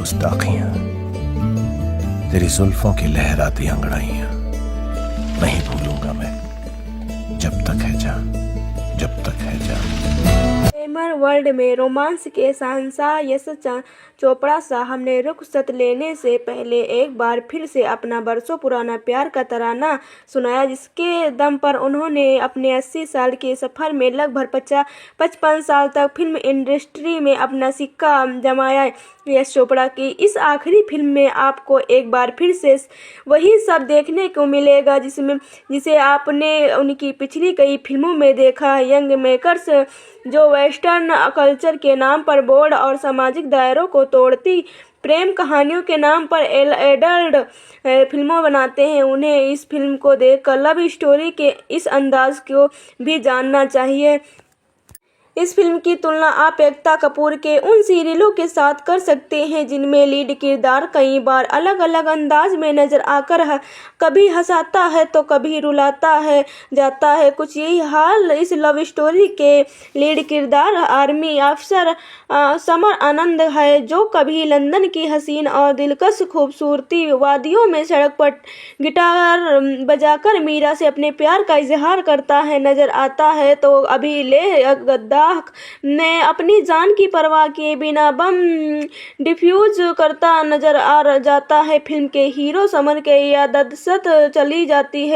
गुस्ताखियां, तेरी जुल्फों की लहराती अंगड़ाइयां नहीं भूलूंगा मैं, जब तक है जान, जब तक है जान। ग्लैमर वर्ल्ड में रोमांस के शहंशाह यश चोपड़ा साहब ने रुखसत लेने से पहले एक बार फिर से अपना बरसों पुराना प्यार का तराना सुनाया, जिसके दम पर उन्होंने अपने 80 साल के सफर में लगभग 55 साल तक फिल्म इंडस्ट्री में अपना सिक्का जमाया। यश चोपड़ा की इस आखिरी फिल्म में आपको एक बार फिर से वही सब देखने को मिलेगा जिसे आपने उनकी पिछली कई फिल्मों में देखा। यंग मेकर्स जो वेस्टर्न कल्चर के नाम पर बोर्ड और सामाजिक दायरों को तोड़ती प्रेम कहानियों के नाम पर एडल्ट फिल्मों बनाते हैं, उन्हें इस फिल्म को देखकर लव स्टोरी के इस अंदाज को भी जानना चाहिए। इस फिल्म की तुलना आप एकता कपूर के उन सीरियलों के साथ कर सकते हैं जिनमें लीड किरदार कई बार अलग अलग अंदाज में नजर आकर कभी हंसाता है तो कभी रुलाता है जाता है। कुछ यही हाल इस लव स्टोरी के लीड किरदार आर्मी अफसर समर आनंद है, जो कभी लंदन की हसीन और दिलकश खूबसूरती वादियों में सड़क पर गिटार बजाकर मीरा से अपने प्यार का इजहार करता है नजर आता है, तो अभी ले गद्दार ने अपनी जान की परवाह किए बिना बम डिफ्यूज करता नजर आ जाता है। फिल्म के हीरो समर के याददाश्त चली जाती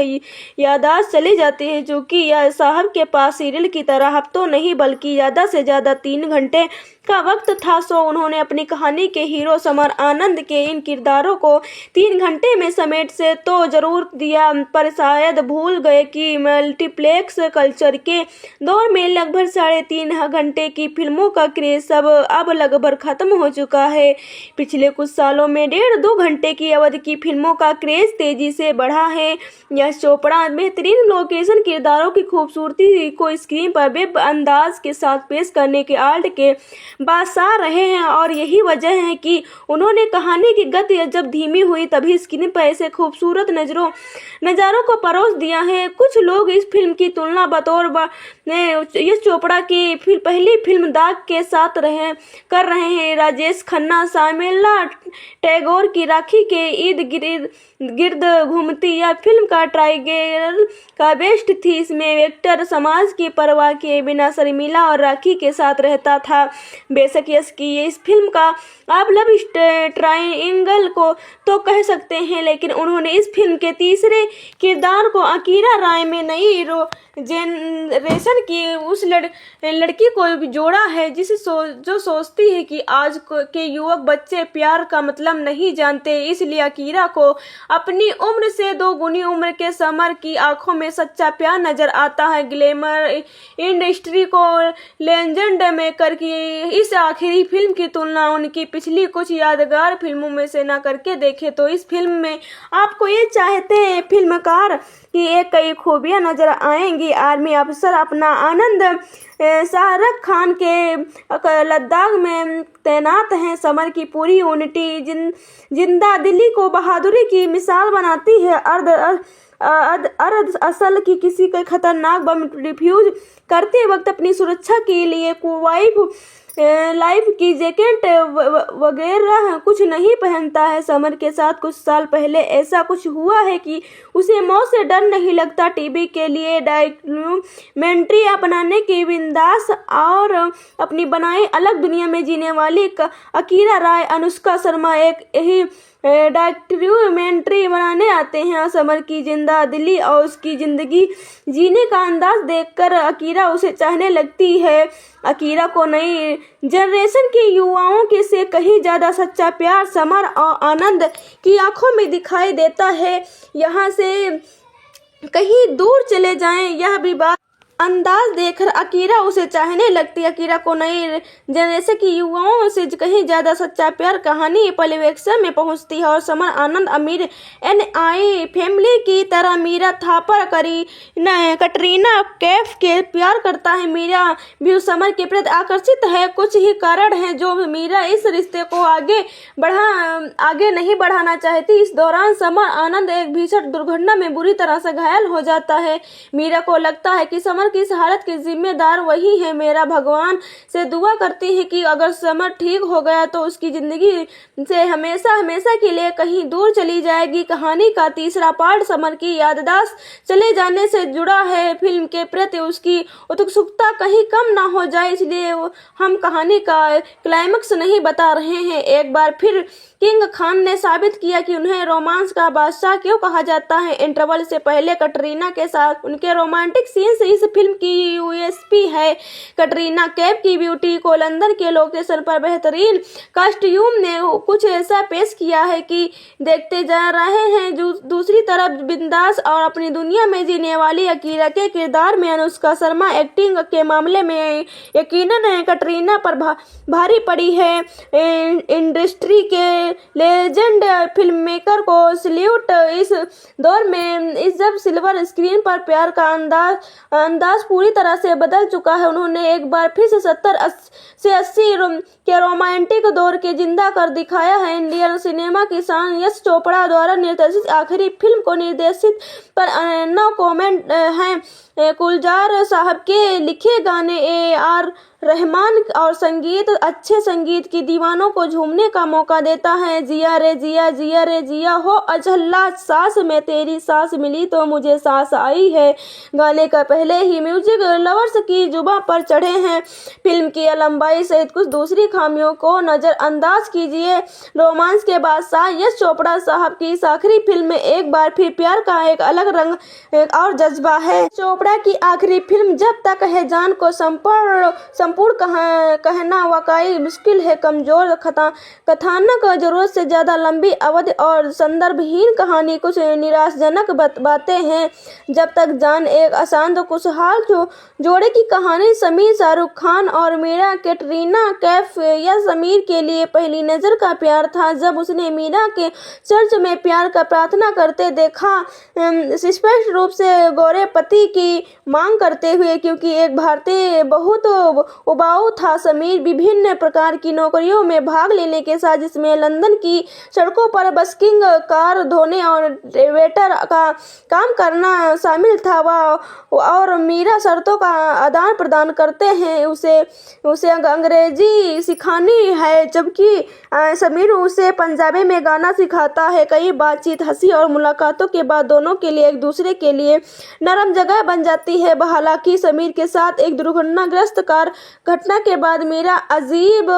है, चूंकि यह साहब के पास सीरियल की तरह हफ्तों नहीं बल्कि ज्यादा से ज्यादा 3 घंटे का वक्त था, सो उन्होंने अपनी कहानी के हीरो समर आनंद के इन किरदारों को 3 घंटे में समेट से तो जरूर दिया, पर शायद भूल गए कि मल्टीप्लेक्स कल्चर के दौर में लगभग 3.5 घंटे की फिल्मों का क्रेज अब लगभग खत्म हो चुका है। पिछले कुछ सालों में 1.5-2 घंटे की अवधि की फिल्मों का क्रेज तेजी से बढ़ा है। यश चोपड़ा बेहतरीन लोकेशन किरदारों की खूबसूरती को स्क्रीन पर बेब अंदाज के साथ पेश करने के आर्ट के बादशाह रहे हैं, और यही वजह है कि उन्होंने कहानी की गति जब धीमी हुई तभी स्क्रीन पर ऐसे खूबसूरत नजारों को परोस दिया है। कुछ लोग इस फिल्म की तुलना बतौर यश चोपड़ा की पहली फिल्म दाग के साथ कर रहे हैं। राजेश खन्ना शामिला टैगोर की राखी के इर्द गिर्द घूमती यह फिल्म का ट्राइगल का बेस्ट थी। इसमें वेक्टर समाज की परवाह किए बिना शर्मिला और राखी के साथ रहता था। बेशक यश की इस फिल्म का आप लव ट्राइंगल को तो कह सकते हैं, लेकिन उन्होंने इस फिल्म के तीसरे किरदार को अकीरा राय में नई जेनरेशन की उस लड़की को जोड़ा है जो सोचती है कि आज के युवक बच्चे प्यार का मतलब नहीं जानते। इसलिए अकीरा को अपनी उम्र से 2 गुनी उम्र के समर की आंखों में सच्चा प्यार नजर आता है। ग्लैमर इंडस्ट्री को लेजेंड मेकर की इस आखिरी फिल्म की तुलना उनकी पिछली कुछ यादगार फिल्मों में से न करके देखें तो इस फिल्म में आपको ये चाहते हैं फिल्मकार की एक कई खूबियां नजर आएंगी। आर्मी अफसर अपना आनंद शाहरुख खान के लद्दाख में तैनात हैं। समर की पूरी यूनिटी जिंदा दिली को बहादुरी की मिसाल बनाती है। अर्ध असल की किसी का खतरनाक बम डिफ्यूज करते वक्त अपनी सुरक्षा के लिए लाइफ की जैकेट वगैरह कुछ नहीं पहनता है। समर के साथ कुछ साल पहले ऐसा कुछ हुआ है कि उसे मौत से डर नहीं लगता। टीवी के लिए डॉक्यूमेंट्री अपनाने की बिंदास और अपनी बनाई अलग दुनिया में जीने वाली अकीरा राय अनुष्का शर्मा एक ही डॉक्यूमेंट्री बनाने आते हैं। समर की जिंदा दिली और उसकी जिंदगी जीने का अंदाज देखकर अकीरा उसे चाहने लगती है। अकीरा को नई जनरेशन के युवाओं के से कहीं ज्यादा सच्चा प्यार समर और आनंद की आंखों में दिखाई देता है। यहाँ से कहीं दूर चले जाएं यह भी बात अंदाज देखकर अकीरा उसे चाहने लगती। अकीरा को नई जनरेशन की युवाओं से कहीं ज्यादा सच्चा प्यार कहानी परिवेक्षण में पहुंचती है, और समर आनंद अमीर NI फैमिली की तरह मीरा थापर कटरीना कैफ के प्यार करता है। मीरा भी समर के प्रति आकर्षित है। कुछ ही कारण है जो मीरा इस रिश्ते को आगे नहीं बढ़ाना चाहती। इस दौरान समर आनंद एक भीषण दुर्घटना में बुरी तरह से घायल हो जाता है। मीरा को लगता है कि समर की इस हालत के जिम्मेदार वही है। मेरा भगवान से दुआ करती है कि अगर समर ठीक हो गया तो उसकी जिंदगी से हमेशा हमेशा के लिए कहीं दूर चली जाएगी। कहानी का तीसरा पार्ट समर की याददाश्त चले जाने से जुड़ा है। फिल्म के प्रति उसकी उत्सुकता कहीं कम ना हो जाए, इसलिए हम कहानी का क्लाइमेक्स नहीं बता रहे हैं। एक बार फिर किंग खान ने साबित किया कि उन्हें रोमांस का बादशाह क्यों कहा जाता है। इंटरवल से पहले कटरीना के साथ उनके रोमांटिक सीन्स इस फिल्म की यूएसपी है। कटरीना कैफ की ब्यूटी को लंदन के लोकेशन पर बेहतरीन कॉस्ट्यूम ने कुछ ऐसा पेश किया है कि देखते जा रहे हैं। दूसरी तरफ बिंदास और अपनी दुनिया में जीने वाली अकीरा के किरदार में अनुष्का शर्मा एक्टिंग के मामले में यकीनन कटरीना पर भारी पड़ी है। इंडस्ट्री के लेजेंड फिल्म मेकर को सल्यूट। इस दौर में जब सिल्वर स्क्रीन पर प्यार का अंदाज पूरी तरह से बदल चुका है, उन्होंने एक बार फिर से 70 से 80 के रोमांटिक दौर के जिंदा कर दिखाया है। इंडियन सिनेमा की शान यश चोपड़ा द्वारा निर्देशित आखिरी फिल्म को निर्देशित पर नो कमेंट हैं। गुलजार साहब के लिखे गाने AR रहमान और संगीत अच्छे संगीत की दीवानों को झूमने का मौका देता है। जिया रे जिया, जिया रे जिया हो अझल्ला, सांस में तेरी सांस मिली तो मुझे सांस आई है गाने का पहले ही म्यूजिक लवर्स की जुबां पर चढ़े हैं। फिल्म की लंबाई सहित कुछ दूसरी खामियों को नजरअंदाज कीजिए। रोमांस के बादशाह यश चोपड़ा साहब की इस आखिरी फिल्म में एक बार फिर प्यार का एक अलग रंग और जज्बा है। चोपड़ा की आखिरी फिल्म जब तक है जान को संपूर्ण कहना वाकई मुश्किल है। कमजोर कथानक, जरूरत से ज्यादा लंबी अवधि और संदर्भहीन कहानी, कुछ निराशाजनक बातें हैं। जब तक जान एक अशांत खुशहाल जोड़े की कहानी। समीर शाहरुख खान और मीरा कैटरीना कैफ या समीर के लिए पहली नजर का प्यार था। जब उसने मीरा के चर्च में प्यार का प्रार्थना करते देखा, स्पष्ट रूप से गोरे पति की मांग करते हुए, क्योंकि एक भारतीय बहुत उबाऊ था। समीर विभिन्न प्रकार की नौकरियों में भाग लेने के साथ, जिसमें लंदन की सड़कों पर बस्किंग, कार धोने और वेटर का काम करना शामिल था। और मीरा शर्तों का आदान प्रदान करते हैं, उसे अंग्रेजी सिखानी है, जबकि समीर उसे पंजाबी में गाना सिखाता है। कई बातचीत, हंसी और मुलाकातों के बाद दोनों के लिए एक दूसरे के लिए नरम जगह बन जाती है। हालांकि समीर के साथ एक दुर्घटनाग्रस्त कार घटना के बाद मीरा अजीब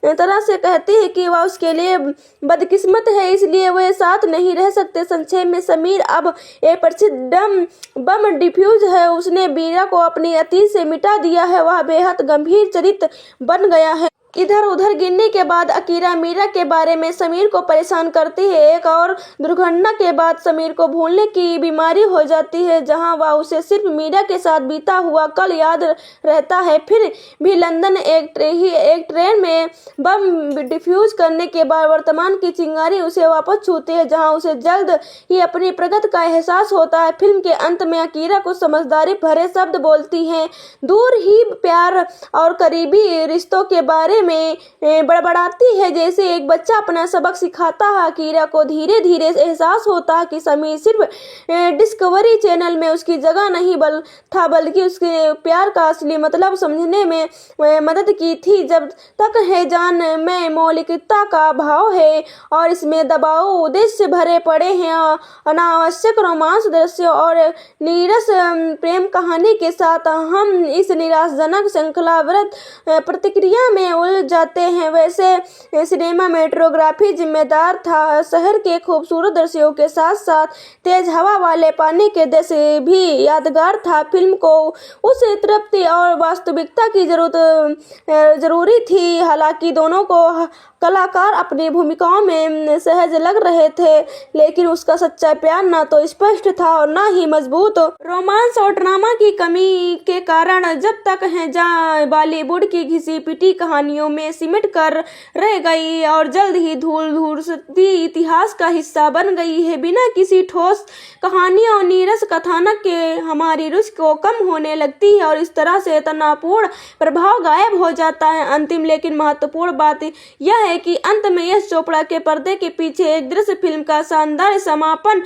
तरह से कहती है कि वह उसके लिए बदकिस्मत है, इसलिए वह साथ नहीं रह सकते। संक्षेप में, समीर अब एक प्रसिद्ध बम डिफ्यूज है। उसने मीरा को अपनी अतीत से मिटा दिया है। वह बेहद गंभीर चरित्र बन गया है। इधर उधर गिरने के बाद अकीरा मीरा के बारे में समीर को परेशान करती है। एक और दुर्घटना के बाद समीर को भूलने की बीमारी हो जाती है, जहां वह उसे सिर्फ मीरा के साथ बीता हुआ कल याद रहता है। फिर भी लंदन एक ट्रेन में बम डिफ्यूज करने के बाद वर्तमान की चिंगारी उसे वापस छूती है, जहां उसे जल्द ही अपनी प्रगति का एहसास होता है। फिल्म के अंत में अकीरा कुछ समझदारी भरे शब्द बोलती है, दूर ही प्यार और करीबी रिश्तों के बारे में बड़बड़ाती है, जैसे एक बच्चा अपना सबक सिखाता है। अकीरा को धीरे धीरे एहसास होता है कि समीर सिर्फ डिस्कवरी चैनल में उसकी जगह नहीं था, बल्कि उसके प्यार का असली मतलब समझने में मदद की थी। जब तक है जान में मौलिकता का भाव है और इसमें दबाव उद्देश्य भरे पड़े हैं। अनावश्यक रोमांस दृश्य और नीरस प्रेम कहानी के साथ हम इस निराशाजनक श्रृंखलाबद्ध प्रतिक्रिया में उलझ जाते हैं। वैसे सिनेमाटोग्राफी जिम्मेदार था। शहर के खूबसूरत दृश्यों के साथ साथ तेज हवा वाले पानी के दृश्य भी यादगार था। फिल्म को उस तृप्ति और वास्तविकता की जरूरी थी। हालांकि दोनों को कलाकार अपनी भूमिकाओं में सहज लग रहे थे, लेकिन उसका सच्चा प्यार न तो स्पष्ट था और न ही मजबूत। रोमांस और ड्रामा की कमी के कारण जब तक है जहाँ बॉलीवुड की घिसी पिटी कहानियों में सिमट कर रह गई और जल्द ही धूल-धूसती इतिहास का हिस्सा बन गई है। बिना किसी ठोस कहानी और नीरस कथानक के हमारी रुचि को कम होने लगती है और इस तरह से तनावपूर्ण प्रभाव गायब हो जाता है। अंतिम लेकिन महत्वपूर्ण बात यह है है कि अंत में यश चोपड़ा के पर्दे के पीछे एक दृश्य फिल्म का शानदार समापन,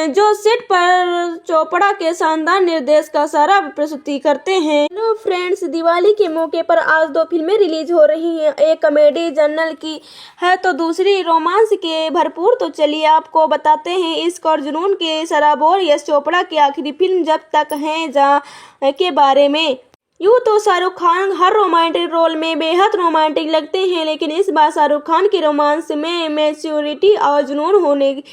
जो सेट पर चोपड़ा के शानदार निर्देश का सारा प्रस्तुति करते हैं। हेलो फ्रेंड्स, दिवाली के मौके पर आज 2 फिल्में रिलीज हो रही हैं। एक कॉमेडी जर्नल की है तो दूसरी रोमांस के भरपूर। तो चलिए आपको बताते हैं इश्क और जुनून के सराबोर यश चोपड़ा की आखिरी फिल्म जब तक है जहाँ के बारे में। यूँ तो शाहरुख खान हर रोमांटिक रोल में बेहद रोमांटिक लगते हैं, लेकिन इस बार शाहरुख खान के रोमांस में मैच्योरिटी और जुनून होने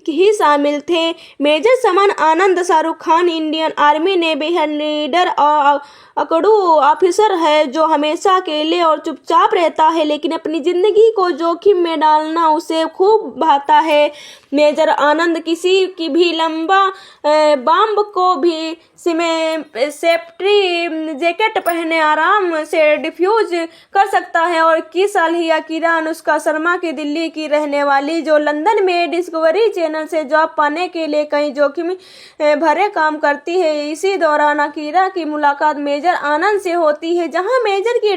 ही शामिल थे। मेजर समान आनंद शाहरुख खान इंडियन आर्मी ने बेहद लीडर और अकड़ू ऑफिसर है जो हमेशा अकेले और चुपचाप रहता है, लेकिन अपनी जिंदगी को जोखिम में डालना उसे खूब भाता है। मेजर आनंद किसी की भी लंबा बम को भी सेफ्टी जैकेट पहने आराम से डिफ्यूज कर सकता है। और किस साल ही अकीरा अनुष्का शर्मा की दिल्ली की रहने वाली जो लंदन में डिस्कवरी चैनल से जॉब पाने के लिए कई जोखिम भरे काम करती है। इसी दौरान अकीरा की मुलाकात मेजर आनंद से होती है, जहां मेजर की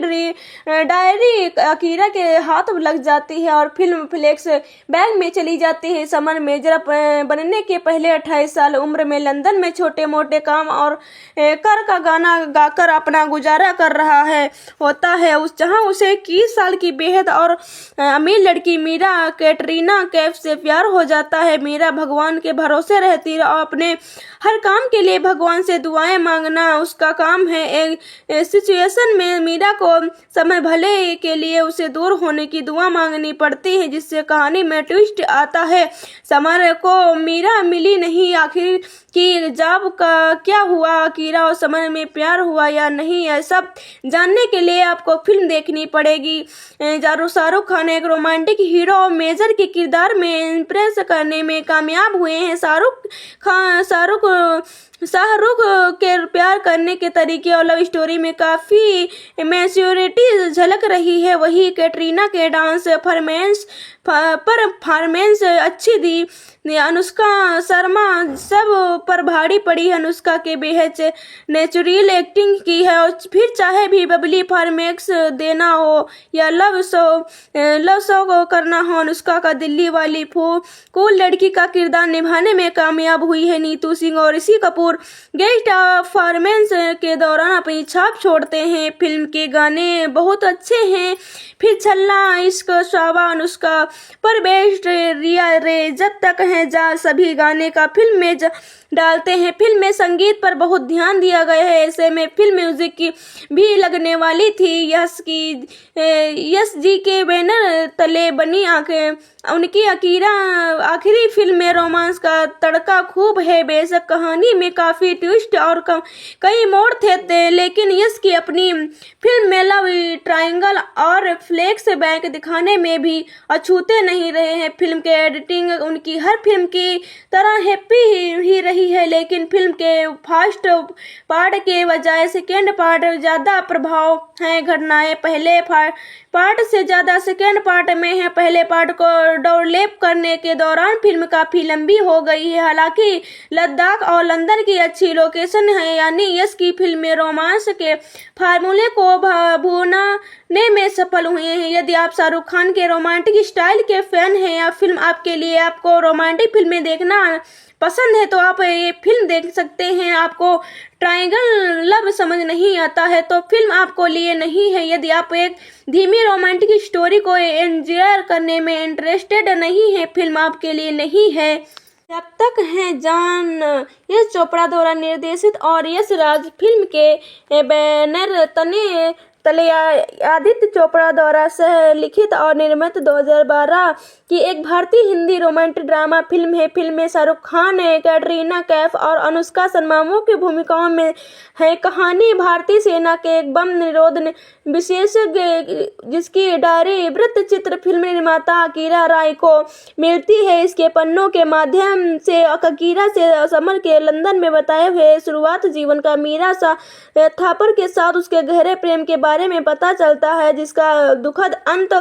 डायरी अकीरा के हाथ लग जाती है और फिल्म फ्लेक्स बैग में चली जाती है। समन मेजर बनने के पहले 28 साल उम्र में लंदन में छोटे मोटे काम और कर का गाना गाकर अपना गुजारा कर रहा होता है जहां उसे 21 साल की बेहद और अमीर लड़की मीरा कैटरीना कैफ से प्यार हो जाता है। मीरा भगवान के भरोसे रहती है और अपने हर काम के लिए भगवान से दुआएं मांगना उसका काम है। एक सिचुएशन में मीरा को समय भले के लिए उसे दूर होने की दुआ मांगनी पड़ती है, जिससे कहानी में ट्विस्ट आता है। समर को मीरा मिली नहीं, आखिर कि जॉब का क्या हुआ, अकीरा और समर में प्यार हुआ या नहीं, यह सब जानने के लिए आपको फिल्म देखनी पड़ेगी। शाहरुख खान एक रोमांटिक हीरो और मेजर के किरदार में इम्प्रेस करने में कामयाब हुए हैं। शाहरुख के प्यार करने के तरीके और लव स्टोरी में काफ़ी मैच्योरिटी झलक रही है। वही कैटरीना के डांस परफॉर्मेंस अच्छी दी। अनुष्का शर्मा सब पर भारी पड़ी। अनुष्का के बेहद नेचुरल एक्टिंग की है और फिर चाहे भी बबली फॉर्मेक्स देना हो या लव शो करना हो, अनुष्का का दिल्ली वाली कूल लड़की का किरदार निभाने में कामयाब हुई है। नीतू सिंह और ऋषि कपूर गेस्ट परफॉर्मेंस के दौरान अपनी छाप छोड़ते हैं। फिल्म के गाने बहुत अच्छे हैं। फिर छल्ला, इश्क, शाबा, अनुष्का पर बेस्ट, रिया रे, जब तक है जा, सभी गाने का फिल्म में डालते हैं। फिल्म में संगीत पर बहुत ध्यान दिया गया है। ऐसे में फिल्म म्यूजिक की भी लगने वाली थी। यश जी के बैनर तले बनी आंखें उनकी अकीरा आखिरी फिल्म में रोमांस का तड़का खूब है। बेशक कहानी में काफ़ी ट्विस्ट और कई मोड़ थे, लेकिन यश की अपनी फिल्म में लव ट्रायंगल और फ्लेक्स बैक दिखाने में भी अछूते नहीं रहे हैं। फिल्म के एडिटिंग उनकी हर फिल्म की तरह हैप्पी ही रही है, लेकिन फिल्म के फर्स्ट पार्ट के बजाय सेकेंड पार्ट ज़्यादा प्रभाव है। घटनाएं पहले पार्ट से ज़्यादा सेकेंड पार्ट में है। पहले पार्ट को डोरलेप करने के दौरान फिल्म काफ़ी लंबी हो गई है। हालांकि लद्दाख और लंदन की अच्छी लोकेशन है, यानी यश की फिल्म में रोमांस के फार्मूले को भूनाने में सफल हुए हैं। यदि आप शाहरुख खान के रोमांटिक स्टाइल के फैन हैं या फिल्म आपके लिए आपको रोमांटिक फिल्में देखना पसंद है तो आप ये फिल्म देख सकते हैं। आपको ट्रायंगल लव समझ नहीं आता है तो फिल्म आपको लिए नहीं है। यदि आप एक धीमी रोमांटिक स्टोरी को एंजॉय करने में इंटरेस्टेड नहीं है, फिल्म आपके लिए नहीं है। जब तक है जान यश चोपड़ा द्वारा निर्देशित और यश राज फिल्म के बैनर तले आदित्य चोपड़ा द्वारा सह लिखित और निर्मित 2012 की एक भारतीय हिंदी रोमांटिक ड्रामा फिल्म है। फिल्म में शाहरुख खान, कैटरीना कैफ और अनुष्का शर्मा मुख्य भूमिकाओं में है। कहानी भारतीय सेना के एक बम निरोध विशेषज्ञ जिसकी डायरी वृत्तचित्र फिल्म निर्माता अकीरा राय को मिलती है। इसके पन्नों के माध्यम से अकीरा से समर के लंदन में बताए हुए शुरुआत जीवन का मीरा थापर के साथ उसके गहरे प्रेम के बारे में पता चलता है, जिसका दुखद अंत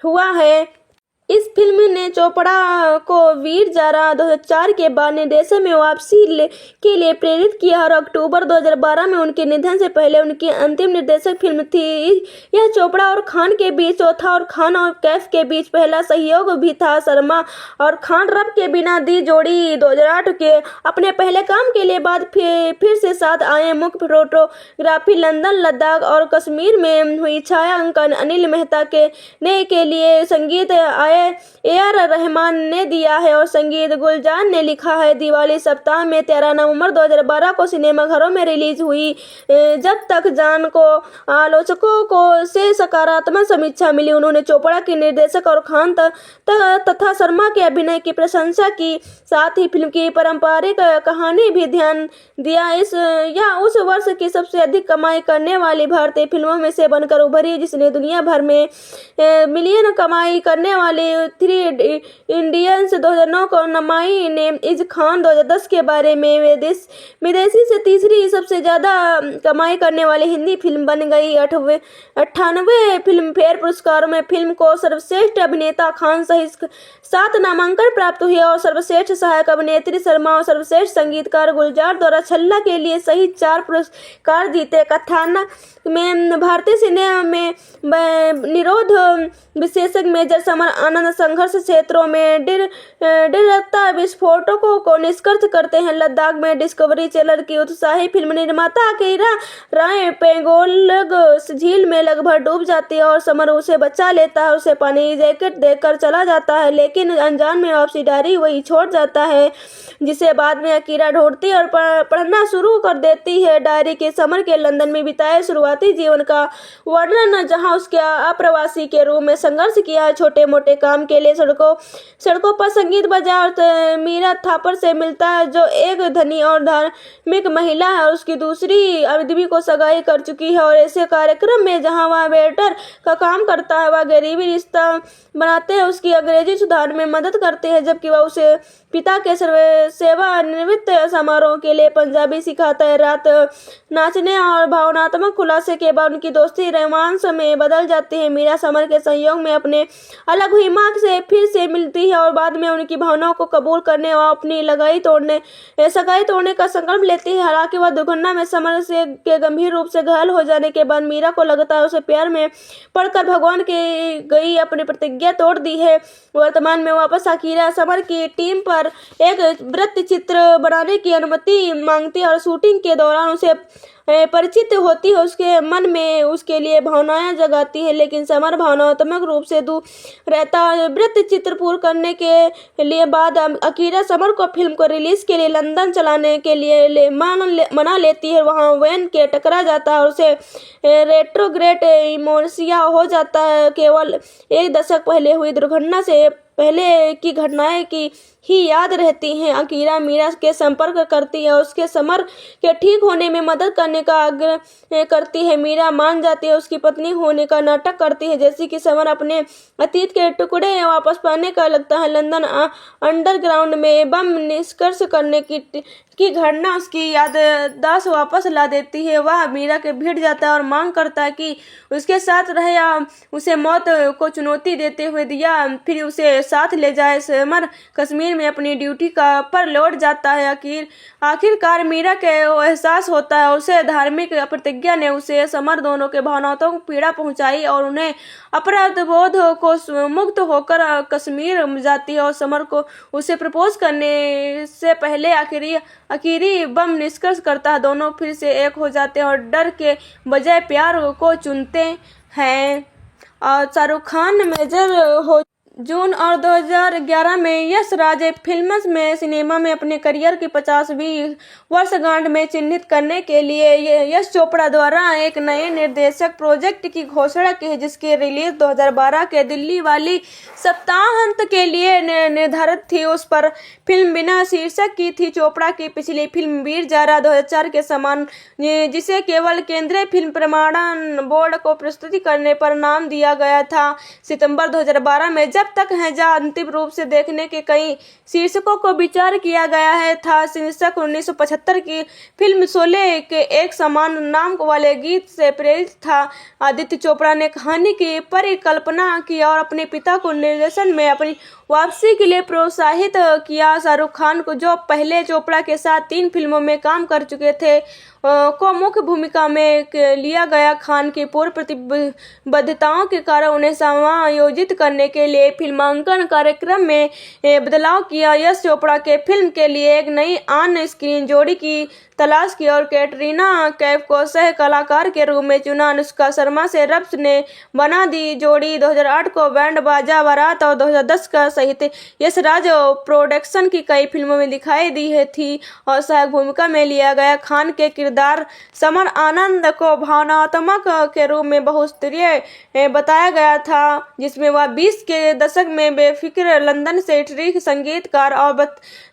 हुआ है। इस फिल्म ने चोपड़ा को वीर जारा 2004 के बाद निर्देशन में वापसी के लिए प्रेरित किया और अक्टूबर 2012 में उनके निधन से पहले उनकी अंतिम निर्देशक फिल्म थी। यह चोपड़ा और खान के बीच चौथा और खान और कैफ के बीच पहला सहयोग भी था। शर्मा और खान रब के बिना दी जोड़ी 2008 के अपने पहले काम के लिए बाद फिर से साथ आए। मुख्य फोटोग्राफी लंदन, लद्दाख और कश्मीर में हुई। छायांकन अनिल मेहता के लिए संगीत AR रहमान ने दिया है और संगीत गुलजार ने लिखा है। दिवाली सप्ताह में 13 नवंबर 2012 को सिनेमाघरों में रिलीज हुई। जब तक जान को आलोचकों को से सकारात्मक समीक्षा मिली। उन्होंने चोपड़ा के निर्देशक और खान तथा शर्मा के अभिनय की प्रशंसा की, साथ ही फिल्म की पारंपरिक कहानी भी ध्यान दिया। यह उस वर्ष की सबसे अधिक कमाई करने वाली भारतीय फिल्मों में से बनकर उभरी, जिसने दुनिया भर में मिलियन कमाई करने वाली 3 इडियट्स 2009 को नमाई ने इज खान 2010 के बारे में विदेशी से तीसरी सबसे ज्यादा कमाई करने वाली हिंदी फिल्म बन गई। 98 फिल्म फेयर पुरस्कारों में फिल्म को सर्वश्रेष्ठ अभिनेता खान सहित 7 नामांकन प्राप्त हुए और सर्वश्रेष्ठ सहायक अभिनेत्री शर्मा और सर्वश्रेष्ठ संगीतकार गुलजार द्वारा छल्ला के लिए सहित 4 पुरस्कार जीते। कथानक में भारतीय सिनेमा में निरोध विशेषज्ञ मेजर समर आनंद संघर्ष क्षेत्रों में डिरता विस्फोटकों को निष्कर्ष करते हैं। लद्दाख में डिस्कवरी चैनल की उत्साही फिल्म निर्माता अकीरा राय पेंगोंग झील में लगभग डूब जाती है और समर उसे बचा लेता है। उसे पानी जैकेट देकर चला जाता है, लेकिन अनजान में वापसी डायरी वही छोड़ जाता है, जिसे बाद में अकीरा ढूंढती और पढ़ना शुरू कर देती है। डायरी के समर के लंदन में बिताए शुरुआती जीवन का वर्णन, जहां उसके अप्रवासी के रूप में संघर्ष किया है। छोटे मोटे काम के लिए सड़कों पर संगीत बजा और मीरा थापर से मिलता है, जो एक धनी और धार्मिक महिला है और उसकी दूसरी आदमी को सगाई कर चुकी है। और ऐसे कार्यक्रम में जहां वह वेटर का काम करता है, वह गरीबी रिश्ता बनाते हैं, उसकी अंग्रेजी सुधार में मदद करते हैं, जबकि वह उसे पिता के सेवानिवृत्त समारोह के लिए पंजाबी सिखाता है। रात नाचने और भावनात्मक खुलासे के बाद उनकी दोस्ती रोमांस में बदल जाती है। मीरा समर के संयोग में अपने अलग हुई मां से फिर से मिलती है और बाद में उनकी भावनाओं को कबूल करने और अपनी सगाई तोड़ने का संकल्प लेती है। हालांकि वह दुर्घटना में समर के गंभीर रूप से घायल हो जाने के बाद मीरा को लगता है उसे प्यार में पड़कर भगवान की गई अपनी प्रतिज्ञा तोड़ दी है। वर्तमान में वापस अकीरा समर की टीम पर एक वृत्त चित्र बनाने की अनुमति मांगती है और शूटिंग के दौरान उसे परिचित होती है, उसके मन में उसके लिए भावनाएं जगाती है, लेकिन समर भावनात्मक रूप से दूर रहता है। वृत्त चित्र पूर्ण करने के लिए बाद अकीरा समर को फिल्म को रिलीज के लिए लंदन चलाने के लिए मना लेती है। वहां वैन के टकरा जाता है और उसे रेट्रोग्रेड इमोर्सिया हो जाता है। केवल 1 दशक पहले हुई दुर्घटना से पहले की घटनाएं की ही याद रहती हैं। अकीरा मीरा के संपर्क करती है और उसके समर के ठीक होने में मदद करने का आग्रह करती है। मीरा मान जाती है, उसकी पत्नी होने का नाटक करती है, जैसे कि समर अपने अतीत के टुकड़े वापस पाने का लगता है। लंदन अंडरग्राउंड में बम निष्कर्ष करने की घटना उसकी याददाश्त वापस ला देती है। वह मीरा के भिड़ जाता है और मांग करता है कि उसके साथ रहे या उसे मौत को चुनौती देते हुए दिया फिर उसे साथ ले जाए। समर कश्मीर में अपनी ड्यूटी पर लौट जाता है। आखिरकार मीरा के एहसास होता है उसे धार्मिक प्रतिज्ञा ने उसे समर दोनों के भावनाओं को पीड़ा पहुंचाई और उन्हें अपराध बोध को मुक्त होकर कश्मीर जाती है और समर को उसे प्रपोज करने से पहले आखिरी बम निष्कर्ष करता है। दोनों फिर से एक हो जाते हैं और डर के बजाय प्यार को चुनते हैं। और शाहरुख खान मेजर हो जून और 2011 में यश राज फिल्म्स में सिनेमा में अपने करियर की 50वीं वर्षगांठ में चिन्हित करने के लिए यश चोपड़ा द्वारा एक नए निर्देशक प्रोजेक्ट की घोषणा की है, जिसकी रिलीज 2012 के दिल्ली वाली सप्ताहांत के लिए निर्धारित थी। उस पर फिल्म बिना शीर्षक की थी। चोपड़ा की पिछली फिल्म वीर जारा 2004 के समान, जिसे केवल केंद्रीय फिल्म प्रमाणन बोर्ड को प्रस्तुति करने पर नाम दिया गया था, सितंबर 2012 में जब्त तक है जहाँ अंतिम रूप से देखने के कई शीर्षकों को विचार किया गया है था। शीर्षक 1975 की फिल्म शोले के एक समान नाम वाले गीत से प्रेरित था। आदित्य चोपड़ा ने कहानी की परिकल्पना की और अपने पिता को निर्देशन में अपनी वापसी के लिए प्रोत्साहित किया। शाहरुख खान को, जो पहले चोपड़ा के साथ 3 फिल्मों में काम कर चुके थे, को मुख्य भूमिका में लिया गया। खान की पूर्व प्रतिबद्धताओं के कारण उन्हें समायोजित करने के लिए फिल्मांकन कार्यक्रम में बदलाव किया। यश चोपड़ा के फिल्म के लिए एक नई ऑन स्क्रीन जोड़ी की तलाश की और कैटरीना कैफ को सह कलाकार के रूप में चुना। अनुष्का शर्मा से रब्स ने बना दी जोड़ी 2008 को बैंड बाजा बारात और 2010 का सहित यशराज प्रोडक्शन की कई फिल्मों में दिखाई दी थी और सहायक भूमिका में लिया गया। खान के किरदार समर आनंद को भावनात्मक के रूप में बहुस्तरीय बताया गया था, जिसमें वह 20 के दशक में बेफिक्र लंदन से इटली संगीतकार और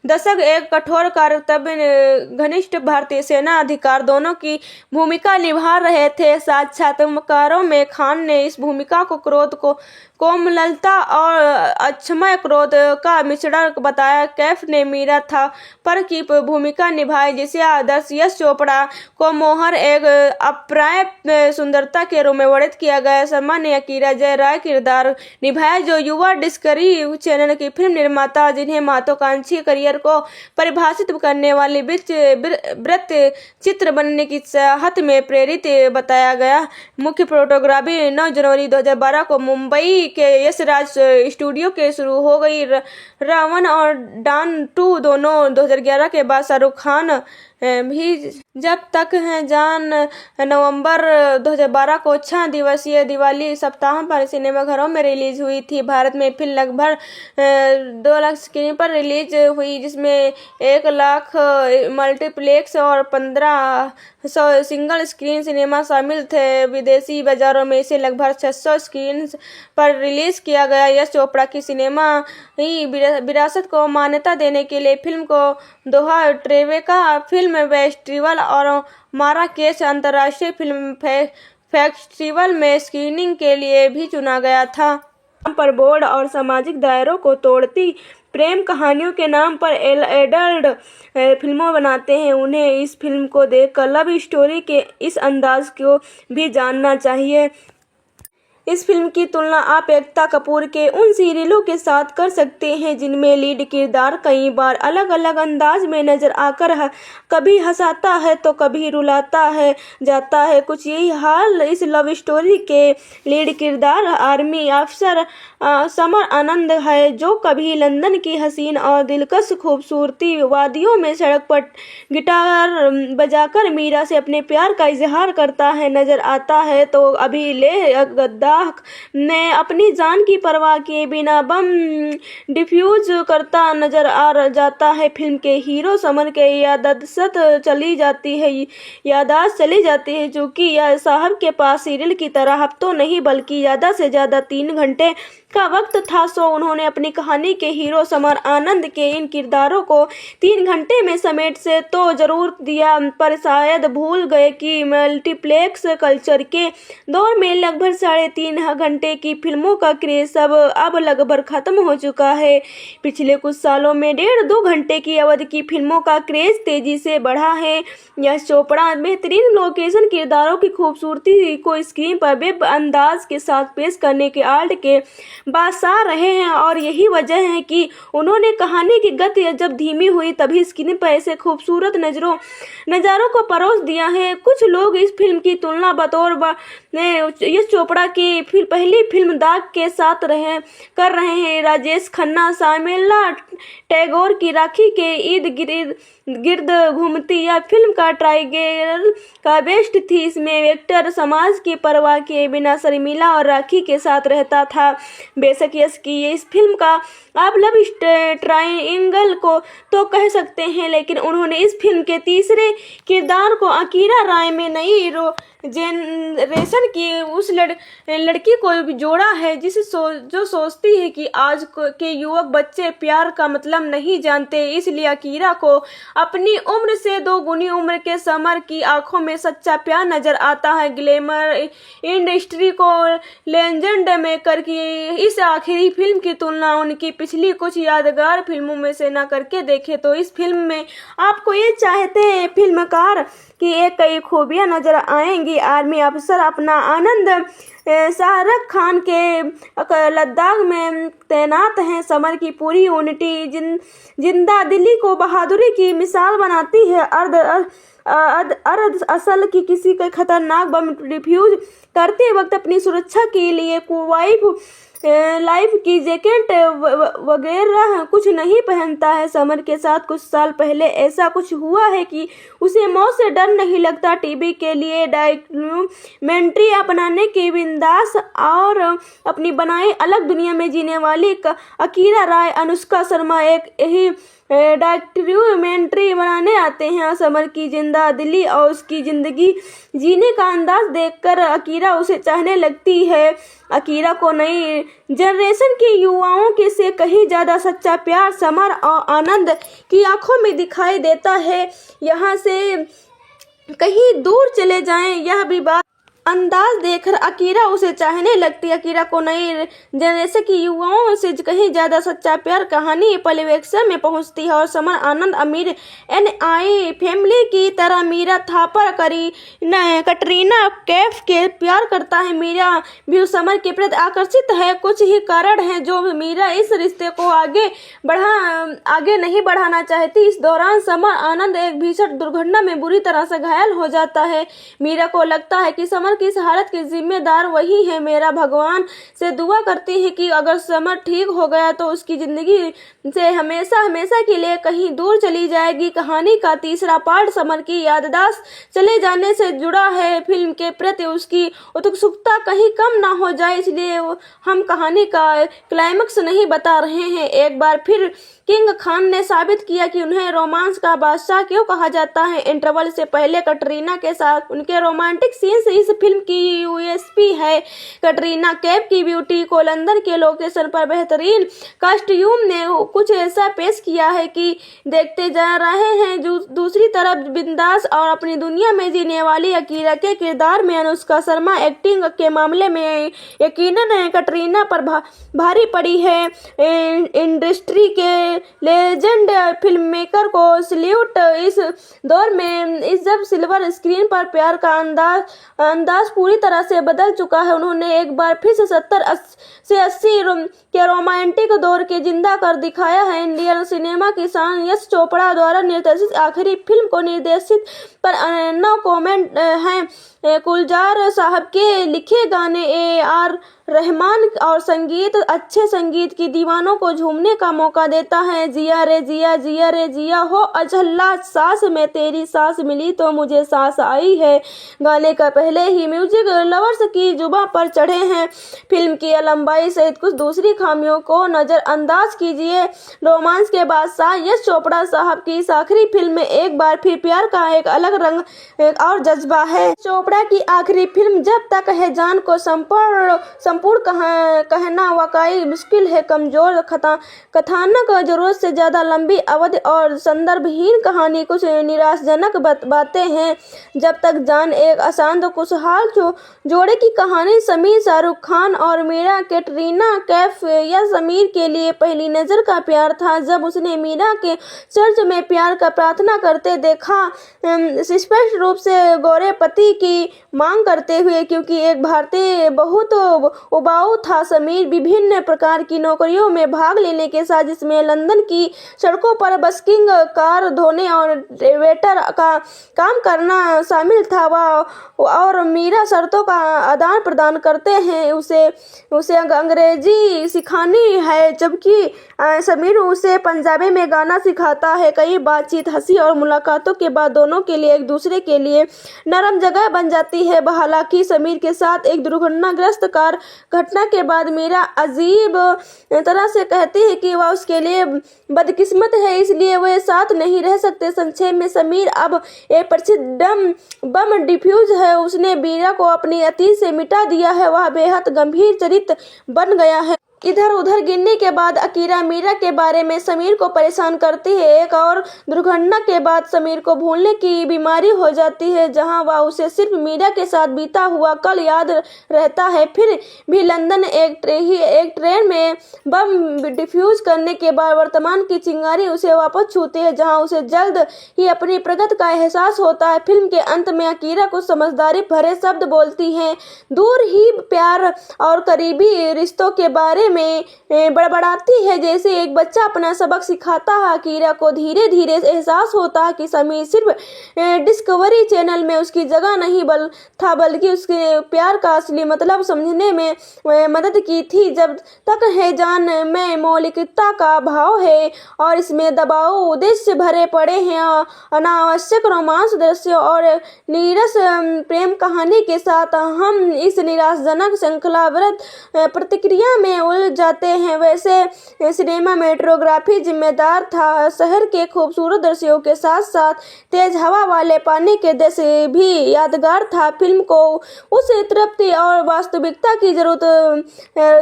दशक एक कठोर कर्तव्य घनिष्ठ भारतीय सेना अधिकारी दोनों की भूमिका निभा रहे थे। साक्षात्कारों में खान ने इस भूमिका को क्रोध को कोमलता और अक्षमय क्रोध का मिश्रण बताया। कैफ ने मीरा था पर की भूमिका निभाई, जिसे आदर्श यश चोपड़ा को मोहर एक अप्राप्य सुंदरता के रूप में वर्णित किया गया। शर्मा ने अकीरा जय राय किरदार निभाया, जो युवा डिस्कवरी चैनल की फिल्म निर्माता, जिन्हें महत्वाकांक्षी करियर को परिभाषित करने वाली वृत्त चित्र बनने की चाहत में प्रेरित बताया गया। मुख्य फोटोग्राफी 9 जनवरी 2012 को मुंबई के यशराज स्टूडियो के शुरू हो गई। रावण और डॉन 2 दोनों 2011 के बाद शाहरुख खान भी जब तक है जान नवंबर 2012 को 6 दिवसीय दिवाली सप्ताह पर सिनेमाघरों में रिलीज हुई थी। भारत में फिल्म लगभग 2 लाख स्क्रीन पर रिलीज हुई, जिसमें 1 लाख मल्टीप्लेक्स और 1500 सिंगल स्क्रीन सिनेमा शामिल थे। विदेशी बाजारों में इसे लगभग 600 स्क्रीन पर रिलीज किया गया। यश चोपड़ा की सिनेमा ही विरासत को मान्यता देने के लिए फिल्म को दोहा ट्रेवेका फिल्म फेस्टिवल और माराकेच अंतर्राष्ट्रीय फिल्म फेस्टिवल में स्क्रीनिंग के लिए भी चुना गया था। पर बोर्ड और सामाजिक दायरों को तोड़ती प्रेम कहानियों के नाम पर एडल्ट फिल्मों बनाते हैं, उन्हें इस फिल्म को देखकर लव स्टोरी के इस अंदाज को भी जानना चाहिए। इस फिल्म की तुलना आप एकता कपूर के उन सीरियलों के साथ कर सकते हैं जिनमें लीड किरदार कई बार अलग अलग अंदाज में नजर आकर कभी हंसाता है तो कभी रुलाता है जाता है। कुछ यही हाल इस लव स्टोरी के लीड किरदार आर्मी अफसर समर आनंद है, जो कभी लंदन की हसीन और दिलकश खूबसूरती वादियों में सड़क पर गिटार बजाकर मीरा से अपने प्यार का इजहार करता है नजर आता है, तो अभी ले गद्दार ने अपनी जान की परवाह किए बिना बम डिफ्यूज करता नजर आ जाता है। फिल्म के हीरो समर के याददाश्त चली जाती है, क्योंकि यह साहब के पास सीरियल की तरह हफ्तों नहीं बल्कि ज्यादा से ज्यादा 3 घंटे का वक्त था। सो उन्होंने अपनी कहानी के हीरो समर आनंद के इन किरदारों को 3 घंटे में समेट से तो जरूर दिया, पर शायद भूल गए कि मल्टीप्लेक्स कल्चर के दौर में लगभग 3.5 घंटे की फिल्मों का क्रेज अब लगभग खत्म हो चुका है। पिछले कुछ सालों में 1.5-2 घंटे की अवधि की फिल्मों का क्रेज तेजी से बढ़ा है। यश चोपड़ा बेहतरीन लोकेशन किरदारों की खूबसूरती को स्क्रीन पर बेब अंदाज के साथ पेश करने के आर्ट के बादशाह रहे हैं, और यही वजह है कि उन्होंने कहानी की गति जब धीमी हुई तभी स्क्रीन पर ऐसे खूबसूरत नजारों को परोस दिया है। कुछ लोग इस फिल्म की तुलना बतौर यश चोपड़ा की पहली फिल्म दाग के साथ कर रहे हैं। राजेश खन्ना शामिला टैगोर की राखी के इर्द गिर्द घूमती यह फिल्म का ट्राइगल का बेस्ट थी। इसमें एक्टर समाज की परवाह किए बिना शर्मिला और राखी के साथ रहता था। बेशक यश की इस फिल्म का आप लव ट्राइंगल को तो कह सकते हैं, लेकिन उन्होंने इस फिल्म के तीसरे किरदार को अकीरा राय में नई जेनरेशन की उस लड़की को जोड़ा है जो सोचती है कि आज के युवक बच्चे प्यार का मतलब नहीं जानते। इसलिए अकीरा को अपनी उम्र से 2 गुनी उम्र के समर की आंखों में सच्चा प्यार नजर आता है। ग्लैमर इंडस्ट्री को लेजेंड मेकर की इस आखिरी फिल्म की तुलना उनकी पिछली कुछ यादगार फिल्मों में से न करके देखें तो इस फिल्म में आपको ये चाहते हैं फिल्मकार की एक कई खूबियां नजर आएंगी। आर्मी अफसर अपना आनंद शाहरुख खान के लद्दाख में तैनात हैं। समर की पूरी यूनिटी जिंदा दिली को बहादुरी की मिसाल बनाती है। अर्ध असल की किसी का खतरनाक बम डिफ्यूज करते वक्त अपनी सुरक्षा के लिए लाइफ की जैकेट वगैरह कुछ नहीं पहनता है। समर के साथ कुछ साल पहले ऐसा कुछ हुआ है कि उसे मौत से डर नहीं लगता। टीवी के लिए डॉक्यूमेंट्री अपनाने की बिंदास और अपनी बनाई अलग दुनिया में जीने वाली अकीरा राय, अनुष्का शर्मा एक यही डॉक्यूमेंट्री बनाने आते हैं। समर की जिंदा दिली और उसकी जिंदगी जीने का अंदाज देखकर अकीरा उसे चाहने लगती है। अकीरा को नई जनरेशन के युवाओं के से कहीं ज्यादा सच्चा प्यार समर और आनंद की आंखों में दिखाई देता है। यहाँ से कहीं दूर चले जाएं, यह भी बात अंदाज देखकर अकीरा उसे चाहने लगती है। अकीरा को नई जनरेशन की युवाओं से कहीं ज्यादा सच्चा प्यार कहानी परिवेक्षण में पहुंचती है और समर आनंद अमीर NI फैमिली की तरह मीरा थापर कटरीना कैफ के प्यार करता है। मीरा भी समर के प्रति आकर्षित है। कुछ ही कारण है जो मीरा इस रिश्ते को आगे नहीं बढ़ाना चाहती। इस दौरान समर आनंद एक भीषण दुर्घटना में बुरी तरह से घायल हो जाता है। मीरा को लगता है कि समर की इस हालत की जिम्मेदार वही है। मेरा भगवान से दुआ करती है कि अगर समर ठीक हो गया तो उसकी जिंदगी से हमेशा के लिए कहीं दूर चली जाएगी। कहानी का तीसरा पार्ट समर की याददाश्त चले जाने से जुड़ा है। फिल्म के प्रति उसकी उत्सुकता कहीं कम ना हो जाए, इसलिए हम कहानी का क्लाइमेक्स नहीं बता रहे हैं। एक बार फिर किंग खान ने साबित किया कि उन्हें रोमांस का बादशाह क्यों कहा जाता है। इंटरवल से पहले कटरीना के साथ उनके रोमांटिक सीन्स इस फिल्म की USP है। कटरीना कैफ की ब्यूटी को लंदन के लोकेशन पर बेहतरीन कॉस्ट्यूम ने कुछ ऐसा पेश किया है कि देखते जा रहे हैं। दूसरी तरफ बिंदास और अपनी दुनिया में जीने वाली अकीरा के किरदार में अनुष्का शर्मा एक्टिंग के मामले में यकीनन कटरीना पर भारी पड़ी है। इंडस्ट्री के लेजेंड फिल्ममेकर को सल्यूट। इस दौर में जब सिल्वर स्क्रीन पर प्यार का अंदाज पूरी तरह से बदल चुका है, उन्होंने एक बार फिर से 70 से 80 के रोमांटिक दौर के जिंदा कर दिखाया है। इंडियन सिनेमा की शान यश चोपड़ा द्वारा निर्देशित आखिरी फिल्म को निर्देशित पर नो कमेंट हैं। गुलजार साहब के लिखे गाने AR रहमान और संगीत अच्छे संगीत की दीवानों को झूमने का मौका देता है। जिया रे जिया, जिया रे जिया हो अझल्ला सांस में तेरी सांस मिली तो मुझे सांस आई है गाने का पहले ही म्यूजिक लवर्स की जुबां पर चढ़े हैं। फिल्म की लंबाई सहित कुछ दूसरी खामियों को नजरअंदाज कीजिए। रोमांस के बादशाह यश चोपड़ा साहब की इस आखिरी फिल्म में एक बार फिर प्यार का एक अलग रंग और जज्बा है। चोपड़ा की आखिरी फिल्म जब तक है जान को संपूर्ण कहना वाकई मुश्किल है। कमजोर कथानक, जरूरत से ज्यादा लंबी अवधि और संदर्भहीन कहानी, कुछ निराशाजनक बातें हैं। जब तक जान एक अशांत खुशहाल जोड़े की कहानी। समीर शाहरुख खान और मीरा कैटरीना कैफ या समीर के लिए पहली नजर का प्यार था। जब उसने मीरा के चर्च में प्यार का प्रार्थना करते देखा, स्पष्ट रूप से गोरे पति की मांग करते हुए, क्योंकि एक भारतीय बहुत उबाऊ था। समीर विभिन्न प्रकार की नौकरियों में भाग लेने के साथ जिसमें लंदन की सड़कों पर बस्किंग, कार धोने और वेटर का काम करना शामिल था। और मीरा शर्तों का आदान प्रदान करते हैं, उसे अंग्रेजी सिखानी है जबकि समीर उसे पंजाबी में गाना सिखाता है। कई बातचीत, हंसी और मुलाकातों के बाद दोनों के लिए एक दूसरे के लिए नरम जगह बन जाती है। हालांकि समीर के साथ एक दुर्घटनाग्रस्त कार घटना के बाद मीरा अजीब तरह से कहती है कि वह उसके लिए बदकिस्मत है, इसलिए वह साथ नहीं रह सकते। संक्षेप में समीर अब एक प्रसिद्ध बम डिफ्यूज है। उसने मीरा को अपनी अतीत से मिटा दिया है। वह बेहद गंभीर चरित्र बन गया है। इधर उधर गिरने के बाद अकीरा मीरा के बारे में समीर को परेशान करती है। एक और दुर्घटना के बाद समीर को भूलने की बीमारी हो जाती है, जहां वह उसे सिर्फ मीरा के साथ बीता हुआ कल याद रहता है। फिर भी लंदन एक ट्रेन में बम डिफ्यूज करने के बाद वर्तमान की चिंगारी उसे वापस छूती है, जहां उसे जल्द ही अपनी प्रगति का एहसास होता है। फिल्म के अंत में अकीरा कुछ समझदारी भरे शब्द बोलती है, दूर ही प्यार और करीबी रिश्तों के बारे में बड़बड़ाती है, जैसे एक बच्चा अपना सबक सिखाता है। अकीरा को धीरे धीरे एहसास होता है कि समीर सिर्फ डिस्कवरी चैनल में उसकी जगह नहीं था, बल्कि उसके प्यार का असली मतलब समझने में मदद की थी। जब तक है जान में मौलिकता का भाव है और इसमें दबाव उद्देश्य भरे पड़े हैं। अनावश्यक रोमांस दृश्य और नीरस प्रेम कहानी के साथ हम इस निराशाजनक श्रृंखलाबद्ध प्रतिक्रिया में उलझ जाते हैं। वैसे सिनेमाटोग्राफी जिम्मेदार था, शहर के खूबसूरत दृश्यों के साथ साथ तेज हवा वाले पानी के दृश्य भी यादगार था। फिल्म को उस तृप्ति और वास्तविकता की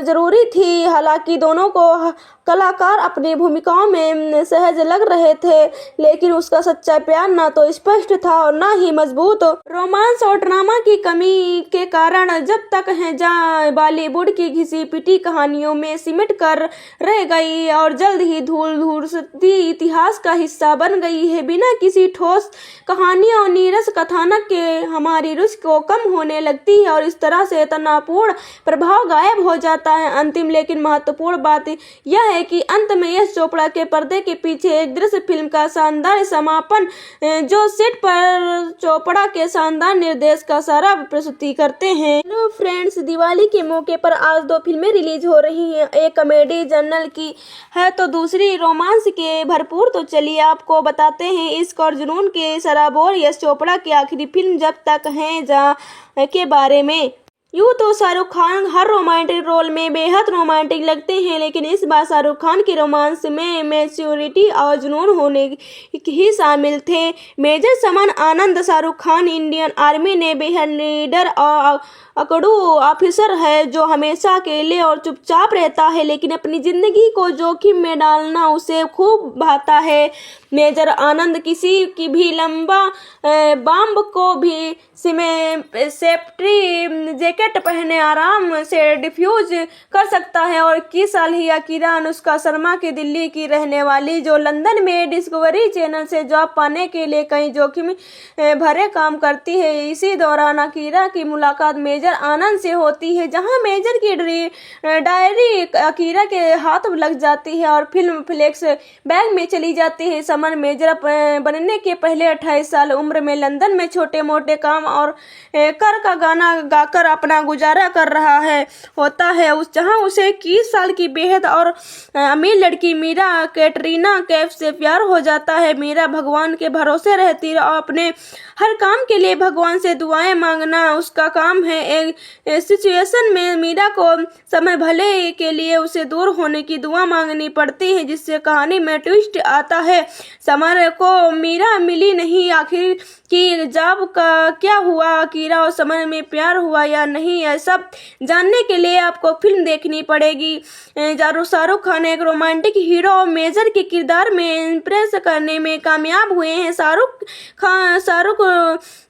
जरूरी थी। हालांकि दोनों को कलाकार अपनी भूमिकाओं में सहज लग रहे थे, लेकिन उसका सच्चा प्यार ना तो स्पष्ट था और ना ही मजबूत। रोमांस और ड्रामा की कमी के कारण जब तक है जहाँ बॉलीवुड की घिसी पिटी कहानियों में सिमट कर रह गई और जल्द ही धूल धूसती इतिहास का हिस्सा बन गई है। बिना किसी ठोस कहानी और नीरस कथानक के हमारी रुचि को कम होने लगती है और इस तरह से तनावपूर्ण प्रभाव गायब हो जाता है। अंतिम लेकिन महत्वपूर्ण बात यह है कि अंत में यश चोपड़ा के पर्दे के पीछे एक दृश्य फिल्म का शानदार समापन, जो सेट पर चोपड़ा के शानदार निर्देश का सारा प्रस्तुति करते हैं। हेलो फ्रेंड्स, दिवाली के मौके पर आज 2 फिल्में रिलीज हो रही हैं। एक कॉमेडी जर्नल की है तो दूसरी रोमांस के भरपूर। तो चलिए आपको बताते हैं इश्क और जुनून के सराबोर यश चोपड़ा की आखिरी फिल्म जब तक है जहाँ के बारे में। यूँ तो शाहरुख खान हर रोमांटिक रोल में बेहद रोमांटिक लगते हैं, लेकिन इस बार शाहरुख खान की रोमांस में मैच्योरिटी और जुनून होने ही शामिल थे। मेजर समान आनंद शाहरुख खान इंडियन आर्मी ने बेहद लीडर और अकड़ू ऑफिसर है, जो हमेशा अकेले और चुपचाप रहता है, लेकिन अपनी जिंदगी को जोखिम में डालना उसे खूब भाता है। मेजर आनंद किसी की भी लंबा बम को भी सेफ्टी जैकेट पहने आराम से डिफ्यूज कर सकता है। और किस साल ही अकीरा अनुष्का शर्मा की दिल्ली की रहने वाली, जो लंदन में डिस्कवरी चैनल से जॉब पाने के लिए कई जोखिम भरे काम करती है। इसी दौरान अकीरा की मुलाकात मेजर आनंद से होती है, जहां मेजर की डायरी अकीरा के हाथ लग जाती है और फिल्म फ्लेक्स बैग में चली जाती है। समन मेजर बनने के पहले 28 साल उम्र में लंदन में छोटे मोटे काम और कर का गाना गाकर अपना गुजारा कर रहा होता है, जहां उसे 21 साल की बेहद और अमीर लड़की मीरा कैटरीना कैफ से प्यार हो जाता है। मीरा भगवान के भरोसे रहती है और अपने हर काम के लिए भगवान से दुआएं मांगना उसका काम है। एक सिचुएशन में मीरा को समय भले के लिए उसे दूर होने की दुआ मांगनी पड़ती है, जिससे कहानी में ट्विस्ट आता है। समर को मीरा मिली नहीं, आखिर की जॉब का क्या हुआ, अकीरा और समर में प्यार हुआ या नहीं, यह सब जानने के लिए आपको फिल्म देखनी पड़ेगी। शाहरुख खान एक रोमांटिक हीरो और मेजर के किरदार में इम्प्रेस करने में कामयाब हुए हैं।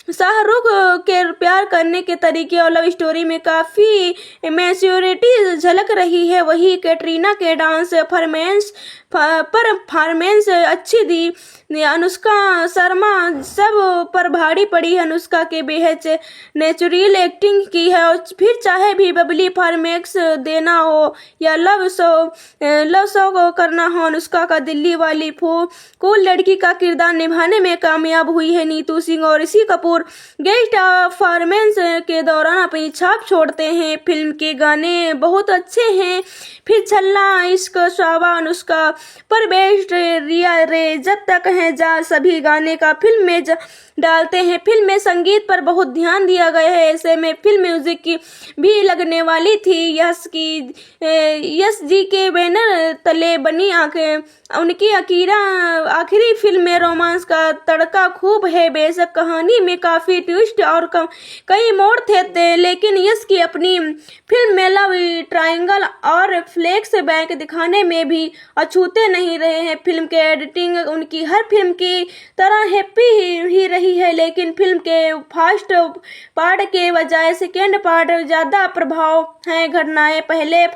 शाहरुख के प्यार करने के तरीके और लव स्टोरी में काफ़ी मैच्योरिटी झलक रही है। वही कैटरीना के डांस परफॉर्मेंस अच्छी दी। अनुष्का शर्मा सब पर भारी पड़ी। अनुष्का के बेहद नेचुरल एक्टिंग की है, और फिर चाहे भी बबली परफॉर्मेंस देना हो या लव शो करना हो, अनुष्का का दिल्ली वाली कूल लड़की का किरदार निभाने में कामयाब हुई है। नीतू सिंह और ऋषि कपूर गेस्ट परफॉर्मेंस के दौरान अपनी छाप छोड़ते हैं। फिल्म के गाने बहुत अच्छे हैं। फिर छल्ला, इश्क, शावा, अनुष्का पर बेस्ट, रिया रे, जब तक है जा, सभी गाने का फिल्म में डालते हैं। फिल्म में संगीत पर बहुत ध्यान दिया गया है। ऐसे में फिल्म म्यूजिक की भी लगने वाली थी। यश जी के बैनर तले बनी आंखें उनकी अकीरा आखिरी फिल्म में रोमांस का तड़का खूब है। बेशक कहानी में काफी ट्विस्ट और कई मोड़ थे, लेकिन यश की अपनी फिल्म में लव ट्रायंगल और फ्लैश बैक दिखाने में भी अछूते नहीं रहे हैं। फिल्म के एडिटिंग उनकी हर फिल्म की तरह हैप्पी ही रही है, लेकिन फिल्म के फर्स्ट पार्ट के बजाय सेकेंड पार्ट ज्यादा प्रभाव है। घटनाएं पहले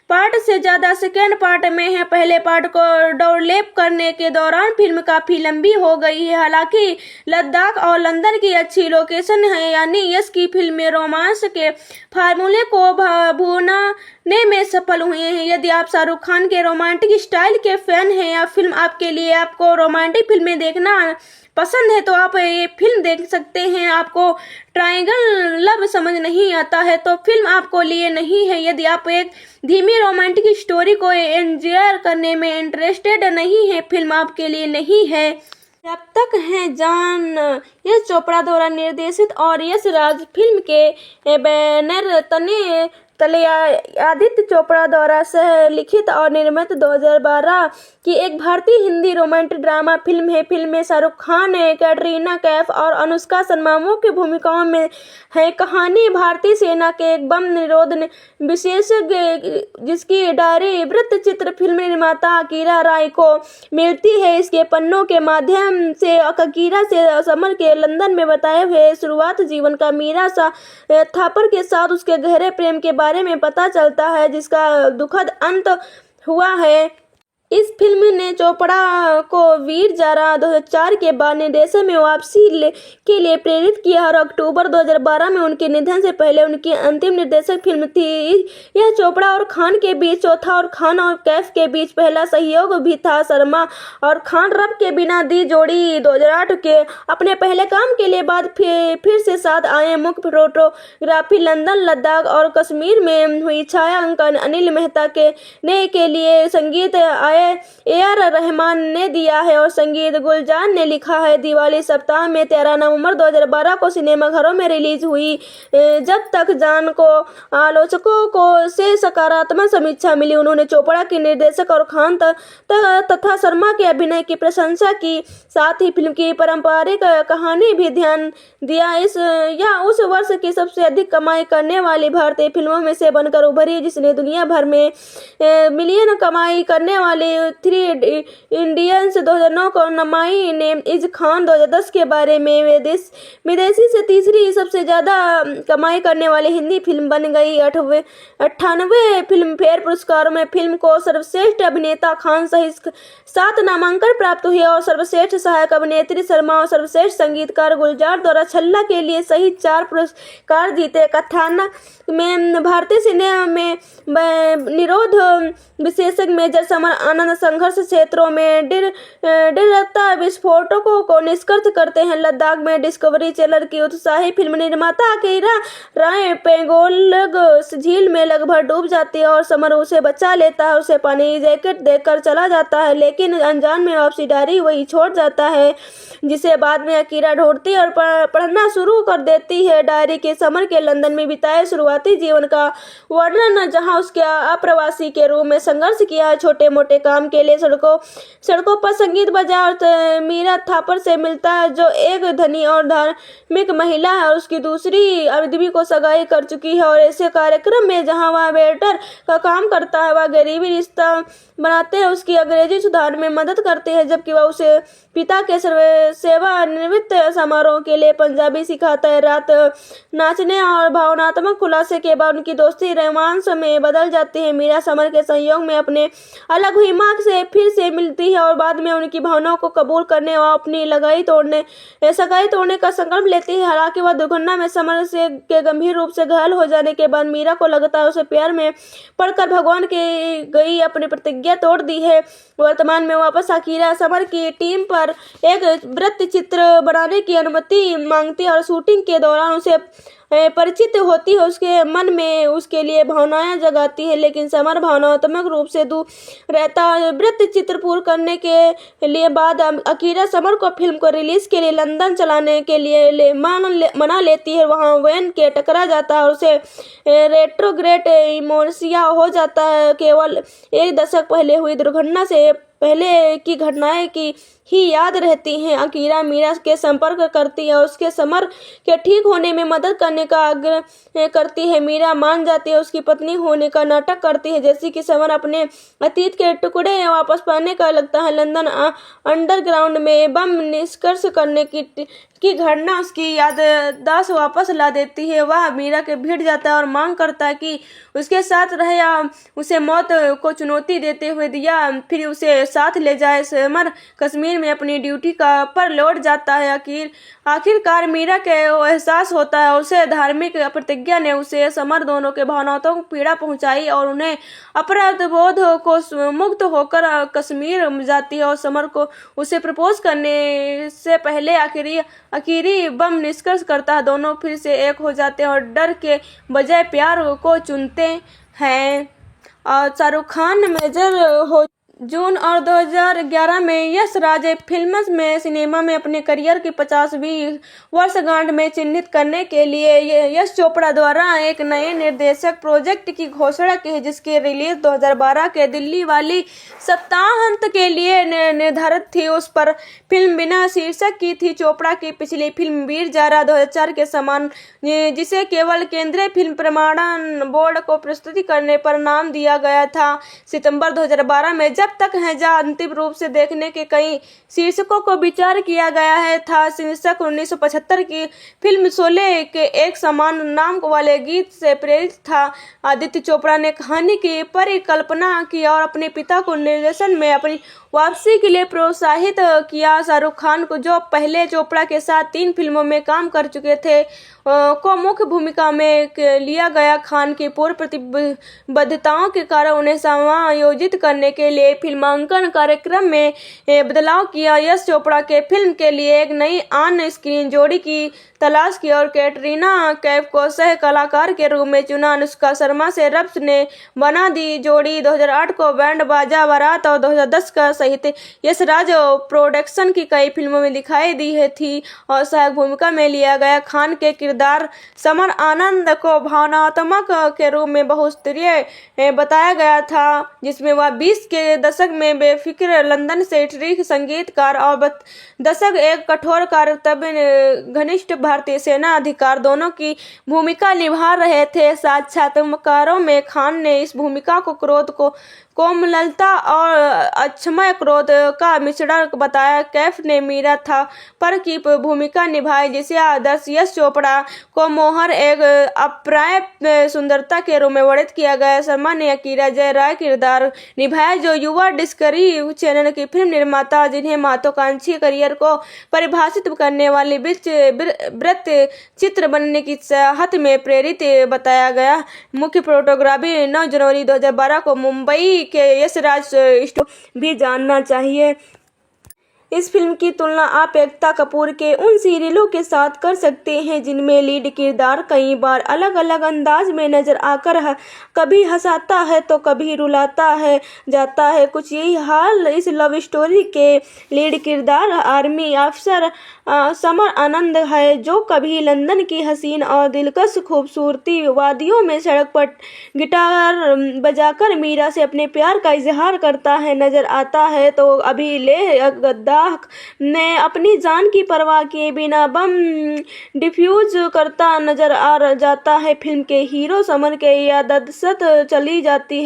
पार्ट से ज्यादा सेकेंड पार्ट में है। पहले पार्ट को डोरलैप करने के दौरान फिल्म काफी लंबी हो गई है। हालांकि लद्दाख और लंदन की अच्छी लोकेशन है, यानी यश की फिल्म में रोमांस के फार्मूले को भूनाने में सफल हुए हैं। यदि आप शाहरुख खान के रोमांटिक स्टाइल के फैन हैं या फिल्म आपके लिए आपको रोमांटिक फिल्में देखना पसंद है तो आप ये फिल्म देख सकते हैं। आपको ट्रायंगल लव समझ नहीं आता है तो फिल्म आपको लिए नहीं है। यदि आप एक धीमी रोमांटिक स्टोरी को एंजॉय करने में इंटरेस्टेड नहीं है, फिल्म आपके लिए नहीं है। जब तक है जान यश चोपड़ा द्वारा निर्देशित और यश राज फिल्म के बैनर तले आदित्य चोपड़ा द्वारा सह लिखित और निर्मित 2012 की एक भारतीय हिंदी रोमांटिक ड्रामा फिल्म है। फिल्म में शाहरुख खान, कैटरीना कैफ और अनुष्का शर्मा मुख्य भूमिकाओं में है। कहानी भारतीय सेना के एक बम निरोध विशेषज्ञ जिसकी डायरी वृत्तचित्र फिल्म निर्माता अकीरा राय को मिलती है। इसके पन्नों के माध्यम से अकीरा से समर के लंदन में बताए हुए शुरुआत जीवन का मीरा थापर के साथ उसके गहरे प्रेम के बारे में पता चलता है, जिसका दुखद अंत हुआ है। इस फिल्म ने चोपड़ा को वीर जारा 2004 के बाद निर्देशन में वापसी के लिए प्रेरित किया और अक्टूबर 2012 में उनके निधन से पहले उनकी अंतिम निर्देशक फिल्म थी। यह चोपड़ा और खान के बीच चौथा और खान और कैफ के बीच पहला सहयोग भी था। शर्मा और खान रब के बिना दी जोड़ी 2008 के अपने पहले काम के लिए बाद फिर से साथ आए। मुख्य फोटोग्राफी लंदन, लद्दाख और कश्मीर में हुई। छायांकन अनिल मेहता के लिए संगीत AR रहमान ने दिया है और संगीत गुलजार ने लिखा है। दिवाली सप्ताह में 13 नवंबर 2012 को सिनेमाघरों में रिलीज हुई। जब तक जान को आलोचकों को से सकारात्मक समीक्षा मिली। उन्होंने चोपड़ा के निर्देशक और खान तथा शर्मा के अभिनय की प्रशंसा की, साथ ही फिल्म की पारंपरिक कहानी भी ध्यान दिया। यह उस वर्ष की सबसे अधिक कमाई करने वाली भारतीय फिल्मों में से बनकर उभरी, जिसने दुनिया भर में मिलियन कमाई करने वाली 3 इंडियंस 2009 को नमाई ने इज खान 2010 के बारे में विदेशी से तीसरी सबसे ज्यादा कमाई करने वाली हिंदी फिल्म बन गई। 98 फिल्म फेयर पुरस्कारों में फिल्म को सर्वश्रेष्ठ अभिनेता खान सहित 7 नामांकन प्राप्त हुए और सर्वश्रेष्ठ सहायक अभिनेत्री शर्मा और सर्वश्रेष्ठ संगीतकार गुलजार द्वारा छल्ला के लिए सहित 4 पुरस्कार जीते। कथानक में भारतीय सिनेमा में निरोध विशेषज्ञ मेजर समर आनंद संघर्ष क्षेत्रों में डिरता विस्फोटकों को निष्कर्ष करते हैं। लद्दाख में डिस्कवरी चैनल की उत्साही फिल्म निर्माता अकीरा राय पेंगोंग झील में लगभग डूब जाती है और समर उसे बचा लेता है। उसे पानी जैकेट देकर चला जाता है, लेकिन अनजान में वापसी डायरी वही छोड़ जाता है, जिसे बाद में अकीरा ढूंढती और पढ़ना शुरू कर देती है। डायरी के समर के लंदन में बिताए शुरुआती जीवन का वर्णन, जहां उसके अप्रवासी के रूप में संघर्ष किया है। छोटे मोटे काम के लिए सड़कों पर संगीत बजा और मीरा थापर से मिलता है, जो एक धनी और धार्मिक महिला है और उसकी दूसरी आदमी को सगाई कर चुकी है। और ऐसे कार्यक्रम में जहां वह वेटर का काम करता है, वह गरीबी रिश्ता बनाते हैं, उसकी अंग्रेजी सुधार में मदद करते हैं, जबकि वह उसे पिता के सेवानिवृत्त समारोह के लिए पंजाबी सिखाता है। रात नाचने और भावनात्मक खुलासे के बाद उनकी दोस्ती रोमांस में बदल जाती है। मीरा समर के संयोग में अपने अलग हुई मां से फिर से मिलती है और बाद में उनकी भावनाओं को कबूल करने और अपनी सगाई तोड़ने का संकल्प लेती है। हालांकि वह दुर्घटना में समर से के गंभीर रूप से घायल हो जाने के बाद मीरा को लगता है उसे प्यार में पड़कर भगवान के गई अपनी प्रतिज्ञा तोड़ दी है। वर्तमान में वापस अकीरा समर की टीम पर एक वृत्तचित्र बनाने की अनुमति मांगती है और शूटिंग के दौरान उसे परिचित होती है, उसके मन में उसके लिए भावनाएं जगाती है, लेकिन समर भावनात्मक रूप से दूर रहता है। वृत्तचित्र पूर्ण करने के लिए बाद अकीरा समर को फिल्म को रिलीज के लिए लंदन चलाने के लिए मना लेती है। वहां वैन के टकरा जाता है और उसे रेट्रोग्रेड इमोर्सिया हो जाता है। केवल 1 दशक पहले हुई दुर्घटना से पहले की घटनाएं की ही याद रहती हैं। अकीरा मीरा के संपर्क करती है और उसके समर के ठीक होने में मदद करने का आग्रह करती है। मीरा मान जाती है, उसकी पत्नी होने का नाटक करती है, जैसे कि समर अपने अतीत के टुकड़े वापस पाने का लगता है। लंदन अंडरग्राउंड में बम निष्कर्ष करने की घटना उसकी याददाश्त वापस ला देती है। वह मीरा के भिड़ जाता है और मांग करता है कि उसके साथ रहे या उसे मौत को चुनौती देते हुए दिया फिर उसे साथ ले जाए। समर कश्मीर में अपनी ड्यूटी पर लौट जाता है। आखिरकार मीरा के एहसास होता है उसे धार्मिक प्रतिज्ञा ने उसे समर दोनों के भावनाओं को पीड़ा पहुंचाई और उन्हें अपराध बोध को मुक्त होकर कश्मीर जाती है और समर को उसे प्रपोज करने से पहले आखिरी बम निष्कर्ष करता है। दोनों फिर से एक हो जाते हैं और डर के बजाय प्यार को चुनते हैं। और शाहरुख खान मेजर हो जून और 2011 में यश राज फिल्म्स में सिनेमा में अपने करियर की 50वीं वर्षगांठ में चिन्हित करने के लिए यश चोपड़ा द्वारा एक नए निर्देशक प्रोजेक्ट की घोषणा की है, जिसकी रिलीज 2012 के दिल्ली वाली सप्ताहांत के लिए निर्धारित थी। उस पर फिल्म बिना शीर्षक की थी। चोपड़ा की पिछली फिल्म वीर जारा 2004 के समान, जिसे केवल केंद्रीय फिल्म प्रमाणन बोर्ड को प्रस्तुति करने पर नाम दिया गया था। सितंबर 2012 में जब तक है जा अंतिम रूप से देखने के कई शीर्षकों को विचार किया गया है था। शीर्षक 1975 की फिल्म शोले के एक समान नाम वाले गीत से प्रेरित था। आदित्य चोपड़ा ने कहानी की परिकल्पना की और अपने पिता को निर्देशन में अपनी वापसी के लिए प्रोत्साहित किया। शाहरुख खान को, जो पहले चोपड़ा के साथ 3 फिल्मों में काम कर चुके थे, को मुख्य भूमिका में लिया गया। खान की पूर्व प्रतिबद्धताओं के कारण उन्हें समायोजित करने के लिए फिल्मांकन कार्यक्रम में बदलाव किया। यश चोपड़ा के फिल्म के लिए एक नई ऑन स्क्रीन जोड़ी की तलाश की और कैटरीना कैफ को सह कलाकार के रूप में चुना। अनुष्का शर्मा से रब्स ने बना दी जोड़ी 2008 को बैंड बाजा बारात और 2010 का सहित यश राज प्रोडक्शन की कई फिल्मों में दिखाई दी है थी और सहायक भूमिका में लिया गया। खान के किरदार समर आनंद को भावनात्मक के रूप में बहुस्तरीय बताया गया था, जिसमें वह 20 के दशक में बेफिक्र लंदन से इटली संगीतकार और दशक एक कठोर कर्तव्य घनिष्ठ भारतीय सेना अधिकार दोनों की भूमिका निभा रहे थे। साक्षात्कारों में खान ने इस भूमिका को क्रोध को कोमलता और अक्षमय क्रोध का मिश्रण बताया। कैफ ने मीरा था पर की भूमिका निभाई, जिसे आदर्श यश चोपड़ा को मोहर एक अप्राप्य सुंदरता के रूप में वर्णित किया गया। शर्मा ने अकीरा जय राय किरदार निभाया, जो युवा डिस्कवरी चैनल की फिल्म निर्माता, जिन्हें महत्वाकांक्षी करियर को परिभाषित करने वाली वृत्त चित्र बनने की चाहत में प्रेरित बताया गया। मुख्य फोटोग्राफी 9 जनवरी 2012 को मुंबई के यशराज भी जानना चाहिए। इस फिल्म की तुलना आप एकता कपूर के उन सीरियलों के साथ कर सकते हैं जिनमें लीड किरदार कई बार अलग अलग अंदाज में नजर आकर कभी हंसाता है तो कभी रुलाता है जाता है। कुछ यही हाल इस लव स्टोरी के लीड किरदार आर्मी अफसर समर आनंद है, जो कभी लंदन की हसीन और दिलकश खूबसूरती वादियों में सड़क पर गिटार बजाकर मीरा से अपने प्यार का इजहार करता है नजर आता है, तो अभी लेह गद्दार ने अपनी जान की परवाह किए बिना बम डिफ्यूज करता नजर आ जाता है। फिल्म के हीरो समर के याददाश्त चली जाती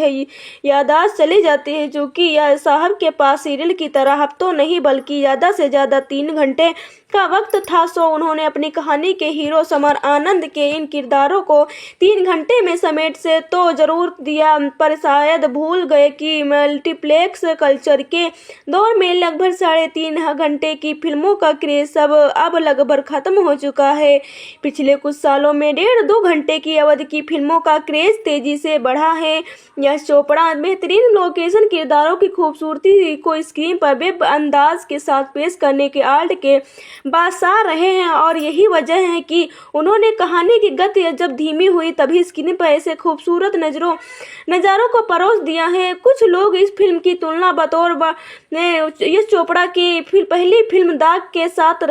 है, चूँकि यह साहब के पास सीरियल की तरह हफ्तों नहीं बल्कि ज़्यादा से ज़्यादा 3 घंटे का वक्त था, सो उन्होंने अपनी कहानी के हीरो समर आनंद के इन किरदारों को 3 घंटे में समेट से तो जरूर दिया, पर शायद भूल गए कि मल्टीप्लेक्स कल्चर के दौर में लगभग 3.5 घंटे की फिल्मों का क्रेज अब लगभग खत्म हो चुका है। पिछले कुछ सालों में 1.5-2 घंटे की अवधि की फिल्मों का क्रेज तेजी से बढ़ा है। यश चोपड़ा बेहतरीन लोकेशन किरदारों की खूबसूरती को स्क्रीन पर बेब अंदाज के साथ पेश करने के आर्ट के बादशाह रहे हैं और यही वजह है कि उन्होंने कहानी की गति जब धीमी हुई तभी स्क्रीन पर ऐसे खूबसूरत नज़ारों को परोस दिया है। कुछ लोग इस फिल्म की तुलना बतौर यश चोपड़ा के की पहली फिल्म दाग के साथ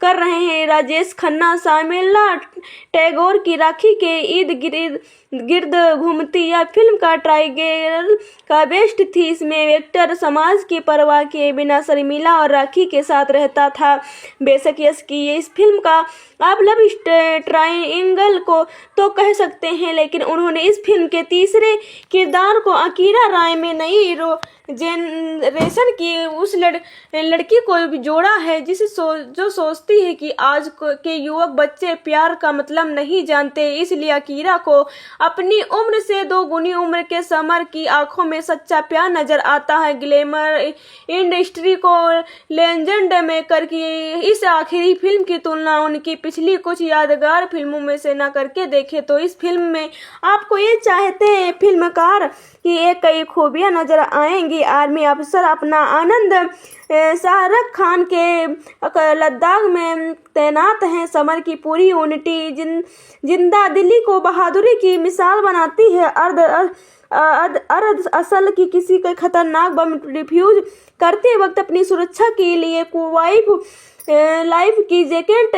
कर रहे हैं राजेश खन्ना। शर्मिला टैगोर की राखी के इर्द गिर्द घूमती यह फिल्म का टाइटल का बेस्ट थी। इसमें एक्टर समाज की परवाह किए बिना शर्मिला और राखी के साथ रहता था। बेशक यश की इस फिल्म का आप लव ट्रायंगल को तो कह सकते हैं, लेकिन उन्होंने इस फिल्म के तीसरे किरदार को अकीरा राय में नई जेनरेशन की उस लड़की को जोड़ा है जो सोचती है कि आज के युवक बच्चे प्यार का मतलब नहीं जानते। इसलिए अकीरा को अपनी उम्र से 2 गुनी उम्र के समर की आंखों में सच्चा प्यार नजर आता है। ग्लैमर इंडस्ट्री को लेजेंड में करके इस आखिरी फिल्म की तुलना उनकी पिछली कुछ यादगार फिल्मों में से न करके देखें तो इस फिल्म में आपको ये चाहते फिल्मकार की एक कई खूबियां नजर आएंगी। आर्मी अफसर अपना आनंद शाहरुख खान के लद्दाख में तैनात हैं। समर की पूरी यूनिटी जिंदा दिली को बहादुरी की मिसाल बनाती है। अर्ध असल की किसी का खतरनाक बम डिफ्यूज करते वक्त अपनी सुरक्षा के लिए लाइफ की जैकेट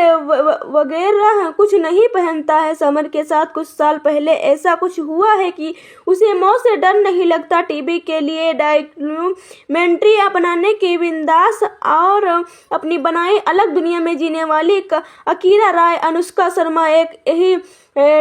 वगैरह कुछ नहीं पहनता है। समर के साथ कुछ साल पहले ऐसा कुछ हुआ है कि उसे मौत से डर नहीं लगता। टीवी के लिए डॉक्यूमेंट्री अपनाने की बिंदास और अपनी बनाई अलग दुनिया में जीने वाली अकीरा राय अनुष्का शर्मा एक यही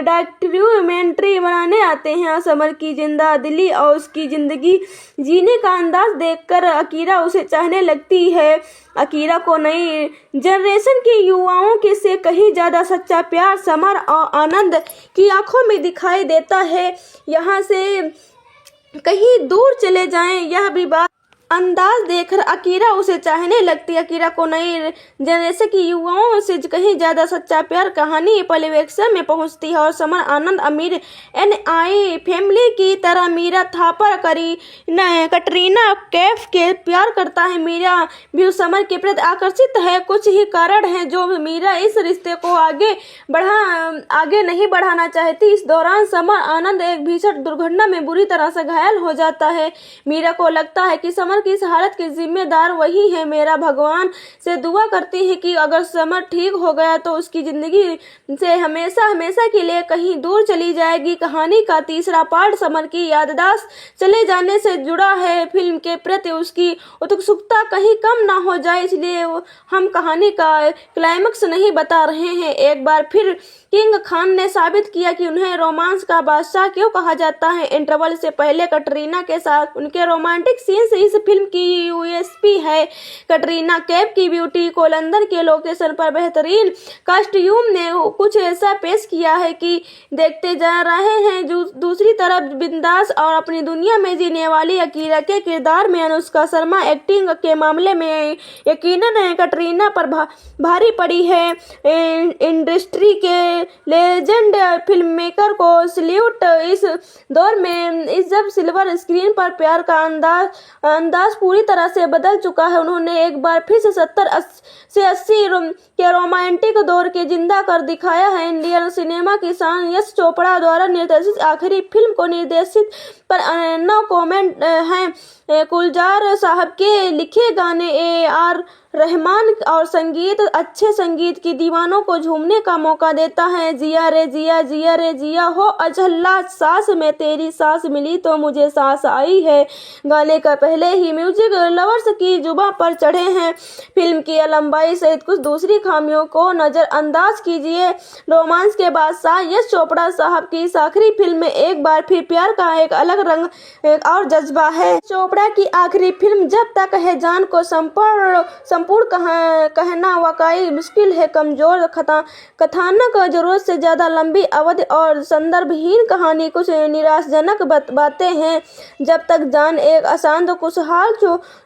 डॉक्यूमेंट्री बनाने आते हैं। समर की जिंदा दिली और उसकी जिंदगी जीने का अंदाज देखकर अकीरा उसे चाहने लगती है। अकीरा को नई जनरेशन के युवाओं के से कहीं ज्यादा सच्चा प्यार समर और आनंद की आंखों में दिखाई देता है। यहाँ से कहीं दूर चले जाएं यह भी बात अंदाज देखकर अकीरा उसे चाहने लगती। अकीरा को नई जनरेशन की युवाओं से कहीं ज्यादा सच्चा प्यार कहानी परिवेक्षण में पहुंचती है और समर आनंद अमीर NI फैमिली की तरह मीरा थापर कटरीना कैफ के प्यार करता है। मीरा भी समर के प्रति आकर्षित है। कुछ ही कारण है जो मीरा इस रिश्ते को आगे नहीं बढ़ाना चाहती। इस दौरान समर आनंद एक भीषण दुर्घटना में बुरी तरह से घायल हो जाता है। मीरा को लगता है कि समर की इस हालत के जिम्मेदार वही है। मेरा भगवान से दुआ करती है कि अगर समर ठीक हो गया तो उसकी जिंदगी से हमेशा हमेशा के लिए कहीं दूर चली जाएगी। कहानी का तीसरा पार्ट समर की याददाश्त चले जाने से जुड़ा है। फिल्म के प्रति उसकी उत्सुकता कहीं कम ना हो जाए, इसलिए हम कहानी का क्लाइमेक्स नहीं बता रहे हैं। एक बार फिर किंग खान ने साबित किया कि उन्हें रोमांस का बादशाह क्यों कहा जाता है। इंटरवल से पहले कटरीना के साथ उनके रोमांटिक सीन्स इस फिल्म की USP है। कटरीना कैफ की ब्यूटी को लंदन के लोकेशन पर बेहतरीन कॉस्ट्यूम ने कुछ ऐसा पेश किया है कि देखते जा रहे हैं। दूसरी तरफ बिंदास और अपनी दुनिया में जीने वाली अकीरा के किरदार में अनुष्का शर्मा एक्टिंग के मामले में यकीनन कटरीना पर भारी पड़ी है। इंडस्ट्री के लेजेंड फिल्ममेकर को सल्यूट। इस दौर में जब सिल्वर स्क्रीन पर प्यार का अंदाज पूरी तरह से बदल चुका है, उन्होंने एक बार फिर से 70 से 80 के रोमांटिक दौर के जिंदा कर दिखाया है। इंडियन सिनेमा की शान यश चोपड़ा द्वारा निर्देशित आखिरी फिल्म को निर्देशित पर नो कमेंट हैं। गुलजार साहब के लिखे गाने AR रहमान और संगीत अच्छे संगीत की दीवानों को झूमने का मौका देता है। जिया रे जिया जिया रे जिया हो अजल्ला सांस में तेरी सांस मिली तो मुझे सांस आई है गाने का पहले ही म्यूजिक लवर्स की जुबान पर चढ़े हैं। फिल्म की लंबाई सहित कुछ दूसरी खामियों को नजरअंदाज कीजिए। रोमांस के बादशाह यश चोपड़ा साहब की इस आखिरी फिल्म में एक बार फिर प्यार का एक अलग रंग और जज्बा है। चोपड़ा की आखिरी फिल्म जब तक है जान को संपूर्ण कहना वाकई मुश्किल है। कमजोर कथानक, जरूरत से ज्यादा लंबी अवधि और संदर्भहीन कहानी, कुछ निराशाजनक बातें हैं। जब तक जान एक अशांत खुशहाल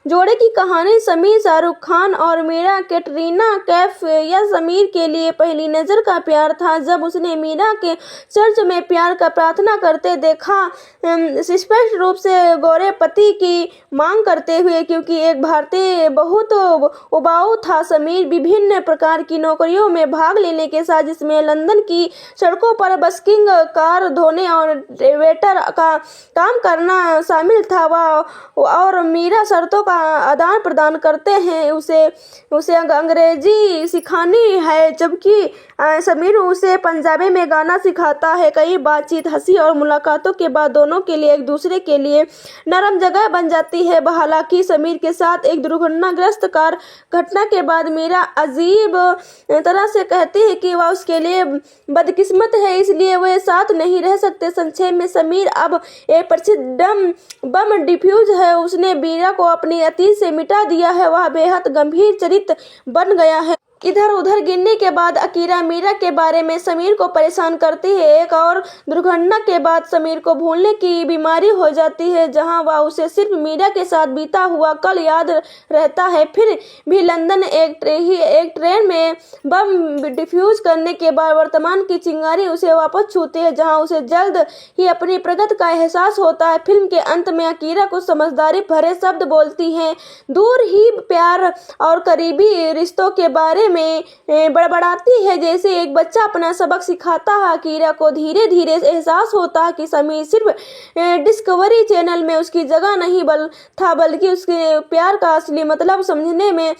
जोड़े की कहानी। समीर शाहरुख खान और मीरा कैटरीना कैफ या समीर के लिए पहली नजर का प्यार था। जब उसने मीरा के चर्च में प्यार का प्रार्थना करते देखा, स्पष्ट रूप से गोरे पति की मांग करते हुए, क्योंकि एक भारतीय बहुत उबाऊ था। समीर विभिन्न प्रकार की नौकरियों में भाग लेने के साथ, जिसमें लंदन की सड़कों पर बस्किंग, कार धोने और वेटर का काम करना शामिल था। वह और मीरा शर्तों का आदान प्रदान करते हैं। उसे अंग्रेजी सिखानी है, जबकि समीर उसे पंजाबी में गाना सिखाता है। कई बातचीत, हंसी और मुलाकातों के बाद दोनों के लिए एक दूसरे के लिए नरम जगह बन जाती है। हालांकि समीर के साथ एक दुर्घटनाग्रस्त कार घटना के बाद मीरा अजीब तरह से कहती है कि वह उसके लिए बदकिस्मत है, इसलिए वह साथ नहीं रह सकते। संक्षेप में, समीर अब एक प्रसिद्ध बम डिफ्यूज है। उसने मीरा को अपनी अतीत से मिटा दिया है। वह बेहद गंभीर चरित्र बन गया है। इधर उधर गिरने के बाद अकीरा मीरा के बारे में समीर को परेशान करती है। एक और दुर्घटना के बाद समीर को भूलने की बीमारी हो जाती है, जहां वह उसे सिर्फ मीरा के साथ बीता हुआ कल याद रहता है। फिर भी लंदन एक ट्रेन में बम डिफ्यूज करने के बाद वर्तमान की चिंगारी उसे वापस छूती है, जहां उसे जल्द ही अपनी प्रगति का एहसास होता है। फिल्म के अंत में अकीरा कुछ समझदारी भरे शब्द बोलती है, दूर ही प्यार और करीबी रिश्तों के बारे में बड़बड़ाती है, जैसे एक बच्चा अपना सबक सिखाता है। अकीरा को धीरे धीरे एहसास होता है कि समीर सिर्फ डिस्कवरी चैनल में उसकी जगह नहीं था, बल्कि उसके प्यार का असली मतलब समझने में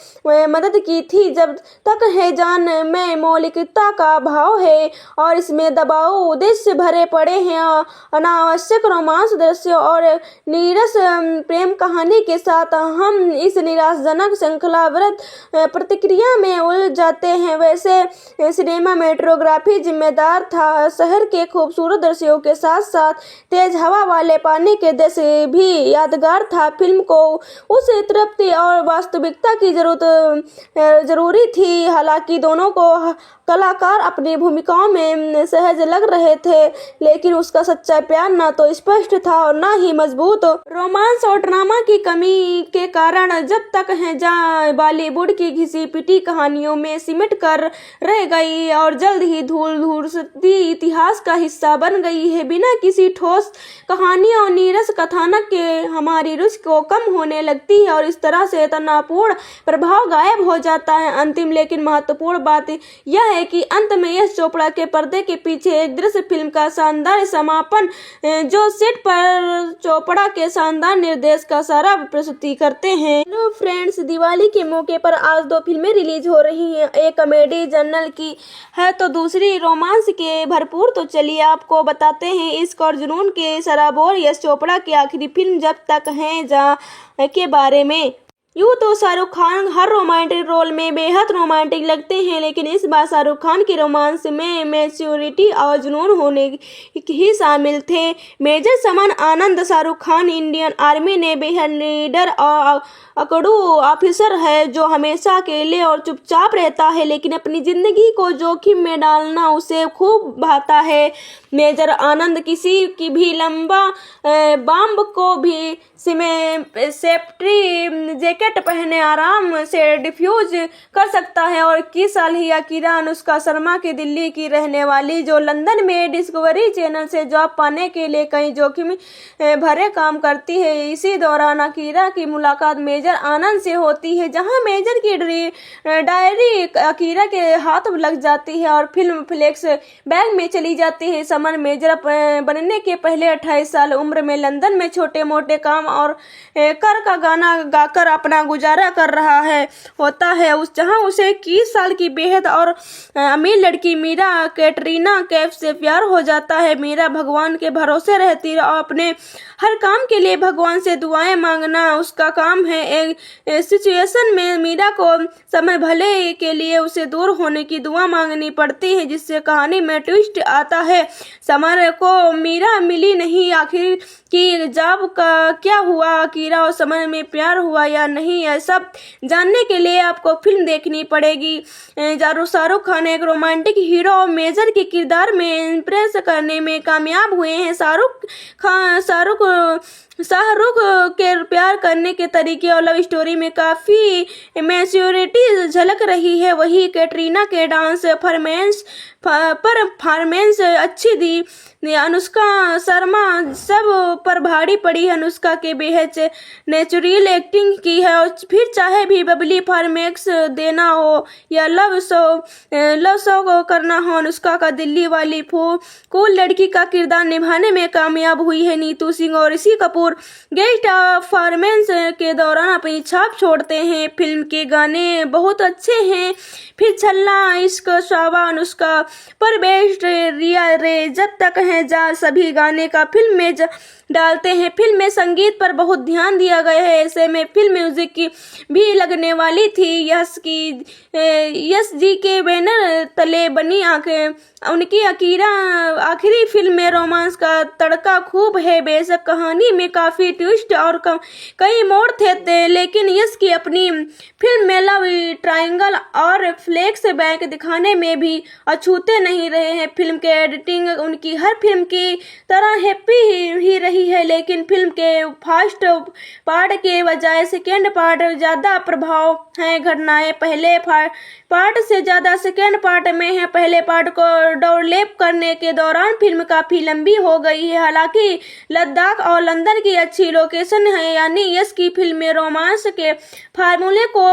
मदद की थी। जब तक है जान में मौलिकता का भाव है और इसमें दबाव उद्देश्य भरे पड़े हैं। अनावश्यक रोमांस दृश्य और नीरस प्रेम कहानी के साथ हम इस निराशाजनक श्रृंखलाबद्ध प्रतिक्रिया में उलझ जाते हैं। वैसे सिनेमाटोग्राफी जिम्मेदार था। शहर के खूबसूरत दृश्यों के साथ साथ तेज हवा वाले पानी के दृश्य भी यादगार था। फिल्म को उस तृप्ति और वास्तविकता की जरूरी थी। हालांकि दोनों को कलाकार अपनी भूमिकाओं में सहज लग रहे थे, लेकिन उसका सच्चा प्यार ना तो स्पष्ट था और ना ही मजबूत। रोमांस और ड्रामा की कमी के कारण जब तक है जहाँ बॉलीवुड की घिसी पिटी कहानियों में सिमट कर रह गई और जल्द ही धूल-धूसरी इतिहास का हिस्सा बन गई है। बिना किसी ठोस कहानी और नीरस कथानक के हमारी रुचि को कम होने लगती है और इस तरह से तनावपूर्ण प्रभाव गायब हो जाता है। अंतिम लेकिन महत्वपूर्ण बात यह है कि अंत में यश चोपड़ा के पर्दे के पीछे एक दृश्य फिल्म का शानदार समापन, जो सेट पर चोपड़ा के शानदार निर्देश का सारा प्रस्तुति करते हैं। हेलो फ्रेंड्स, दिवाली के मौके पर आज 2 फिल्में रिलीज हो रही हैं। एक कॉमेडी जर्नल की है तो दूसरी रोमांस के भरपूर। तो चलिए आपको बताते हैं इश्क और जुनून के सराबोर यश चोपड़ा की आखिरी फिल्म जब तक है जहाँ के बारे में। यूँ तो शाहरुख खान हर रोमांटिक रोल में बेहद रोमांटिक लगते हैं, लेकिन इस बार शाहरुख खान की रोमांस में मैच्योरिटी और जुनून होने ही शामिल थे। मेजर समान आनंद शाहरुख खान इंडियन आर्मी ने बेहद लीडर और अकड़ू ऑफिसर है, जो हमेशा अकेले और चुपचाप रहता है, लेकिन अपनी जिंदगी को जोखिम में डालना उसे खूब भाता है। मेजर आनंद किसी की भी लंबा बम को भी सेफ्टी जैकेट पहने आराम से डिफ्यूज कर सकता है। और 21 साल ही अकीरा अनुष्का शर्मा की दिल्ली की रहने वाली, जो लंदन में डिस्कवरी चैनल से जॉब पाने के लिए कई जोखिम भरे काम करती है। इसी दौरान अकीरा की मुलाकात मेजर आनंद से होती है, जहां मेजर की डायरी अकीरा के हाथ लग जाती है और फिल्म फ्लेक्स बैग में चली जाती है। समन मेजर बनने के पहले 28 साल उम्र में लंदन में छोटे मोटे काम और कर का गाना गाकर अपना गुजारा कर रहा होता है। जहां उसे 21 साल की बेहद और अमीर लड़की मीरा कैटरीना कैफ से प्यार हो जाता है। मीरा भगवान के भरोसे रहती है और अपने हर काम के लिए भगवान से दुआएं मांगना उसका काम है। एक सिचुएशन में मीरा को समय भले के लिए उसे दूर होने की दुआ मांगनी पड़ती है, जिससे कहानी में ट्विस्ट आता है। समर को मीरा मिली नहीं, आखिर की जॉब का क्या हुआ, अकीरा और समर में प्यार हुआ या नहीं, यह सब जानने के लिए आपको फिल्म देखनी पड़ेगी। शाहरुख खान एक रोमांटिक हीरो और मेजर के किरदार में इम्प्रेस करने में कामयाब हुए हैं। शाहरुख के प्यार करने के तरीके और लव स्टोरी में काफी मैच्योरिटी झलक रही है। वही कैटरीना के डांस परफॉर्मेंस परफॉर्मेंस अच्छी दी। अनुष्का शर्मा सब पर भारी पड़ी। अनुष्का के बेहद नेचुरल एक्टिंग की है, और फिर चाहे भी बबली फॉर्मेक्स देना हो या लव शो को करना हो, अनुष्का का दिल्ली वाली कूल लड़की का किरदार निभाने में कामयाब हुई है। नीतू सिंह और ऋषि कपूर गेस्ट परफॉर्मेंस के दौरान अपनी छाप छोड़ते हैं। फिल्म के गाने बहुत अच्छे हैं। फिर छल्ला, इश्क, शाबा, अनुष्का, पर बेस्ट, रिया रे, जब तक है जा, सभी गाने का फिल्म में डालते हैं। फिल्म में संगीत पर बहुत ध्यान दिया गया है। ऐसे में फिल्म म्यूजिक की भी लगने वाली थी। यश जी के बैनर तले बनी उनकी अकीरा आखिरी फिल्म में रोमांस का तड़का खूब है। बेशक कहानी में काफी ट्विस्ट और कई मोड़ थे, लेकिन यश की अपनी फिल्म में लव ट्रायंगल और फ्लैश बैक दिखाने में भी अछूते नहीं रहे हैं। फिल्म के एडिटिंग उनकी हर फिल्म की तरह हैप्पी ही रही है, लेकिन फिल्म के फर्स्ट पार्ट के बजाय सेकेंड पार्ट ज्यादा प्रभाव है। घटनाएं पहले पार्ट से ज्यादा सेकेंड पार्ट में है। पहले पार्ट को डोरलेप करने के दौरान फिल्म काफी लंबी हो गई है। हालांकि लद्दाख और लंदन की अच्छी लोकेशन है, यानी यश की फिल्म में रोमांस के फार्मूले को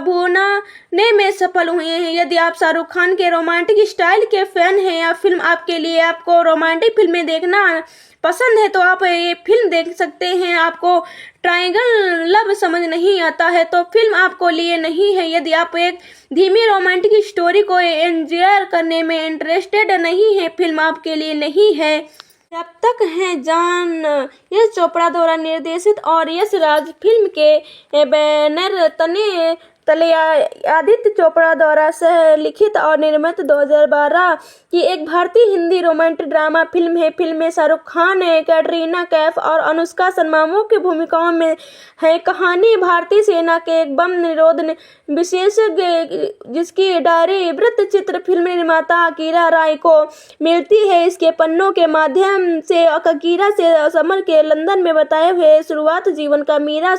भूनाने में सफल हुए हैं। यदि आप शाहरुख खान के रोमांटिक स्टाइल के फैन हैं या फिल्म आपके लिए आपको रोमांटिक फिल्में देखना पसंद है तो आप ये फिल्म देख सकते हैं। आपको ट्रायंगल लव समझ नहीं आता है तो फिल्म आपको लिए नहीं है। यदि आप एक धीमी रोमांटिक स्टोरी को एंजॉय करने में इंटरेस्टेड नहीं है, फिल्म आपके लिए नहीं है। जब तक है जान यश चोपड़ा द्वारा निर्देशित और यश राज फिल्म के बैनर तले आदित्य चोपड़ा द्वारा सह लिखित और निर्मित 2012 की एक भारतीय हिंदी रोमांटिक ड्रामा फिल्म है। फिल्म में शाहरुख खान, कैटरीना कैफ और अनुष्का शर्मा मुख्य भूमिकाओं में है। कहानी भारतीय सेना के एक बम निरोध विशेषज्ञ जिसकी डायरी वृत्तचित्र फिल्म निर्माता अकीरा राय को मिलती है। इसके पन्नों के माध्यम से अकीरा से समर के लंदन में बताए हुए शुरुआत जीवन का मीरा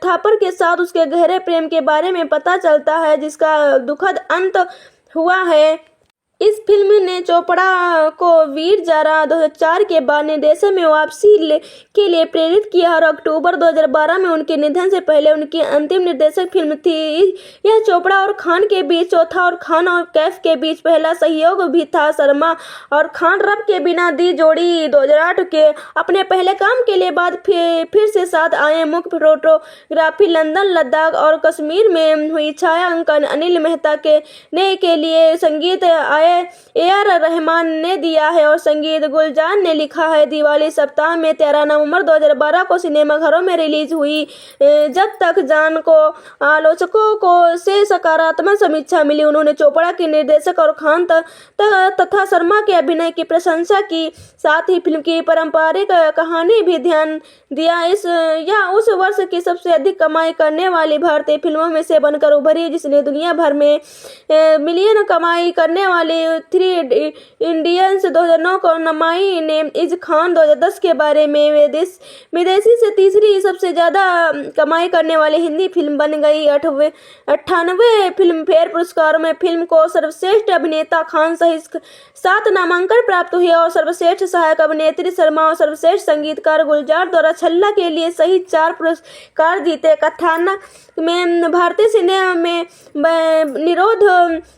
थापर के साथ उसके गहरे प्रेम के बारे में पता चलता है, जिसका दुखद अंत हुआ है। इस फिल्म ने चोपड़ा को वीर जारा 2004 के बाद निर्देशन में वापसी के लिए प्रेरित किया और अक्टूबर 2012 में उनके निधन से पहले उनकी अंतिम निर्देशक फिल्म थी। यह चोपड़ा और खान के बीच चौथा और खान और कैफ के बीच पहला सहयोग भी था। शर्मा और खान रब के बिना दी जोड़ी 2008 के अपने पहले काम के लिए बाद फिर से साथ आए। मुख्य फोटोग्राफी लंदन, लद्दाख और कश्मीर में हुई। छायांकन अनिल मेहता के लिए संगीत ए.आर. रहमान ने दिया है और संगीत गुलजार ने लिखा है। दिवाली सप्ताह में 13 नवंबर 2012 को सिनेमाघरों में रिलीज हुई। जब तक जान को आलोचकों को से सकारात्मक समीक्षा मिली। उन्होंने चोपड़ा के निर्देशक और खान तथा शर्मा के अभिनय की प्रशंसा की, साथ ही फिल्म की पारंपरिक कहानी भी ध्यान दिया। यह उस वर्ष की सबसे अधिक कमाई करने वाली भारतीय फिल्मों में से बनकर उभरी, जिसने दुनिया भर में मिलियन कमाई करने वाली थ्री इंडियंस 2009 को नमाई ने इज खान 2010 के बारे में विदेशी से तीसरी सबसे ज्यादा कमाई करने वाली हिंदी फिल्म बन गई। 98 फिल्म फेयर पुरस्कारों में फिल्म को सर्वश्रेष्ठ अभिनेता खान सहित 7 नामांकन प्राप्त हुए और सर्वश्रेष्ठ सहायक अभिनेत्री शर्मा और सर्वश्रेष्ठ संगीतकार गुलजार द्वारा छल्ला के लिए सहित 4 पुरस्कार जीते। कथानक में भारतीय सिनेमा में निरोध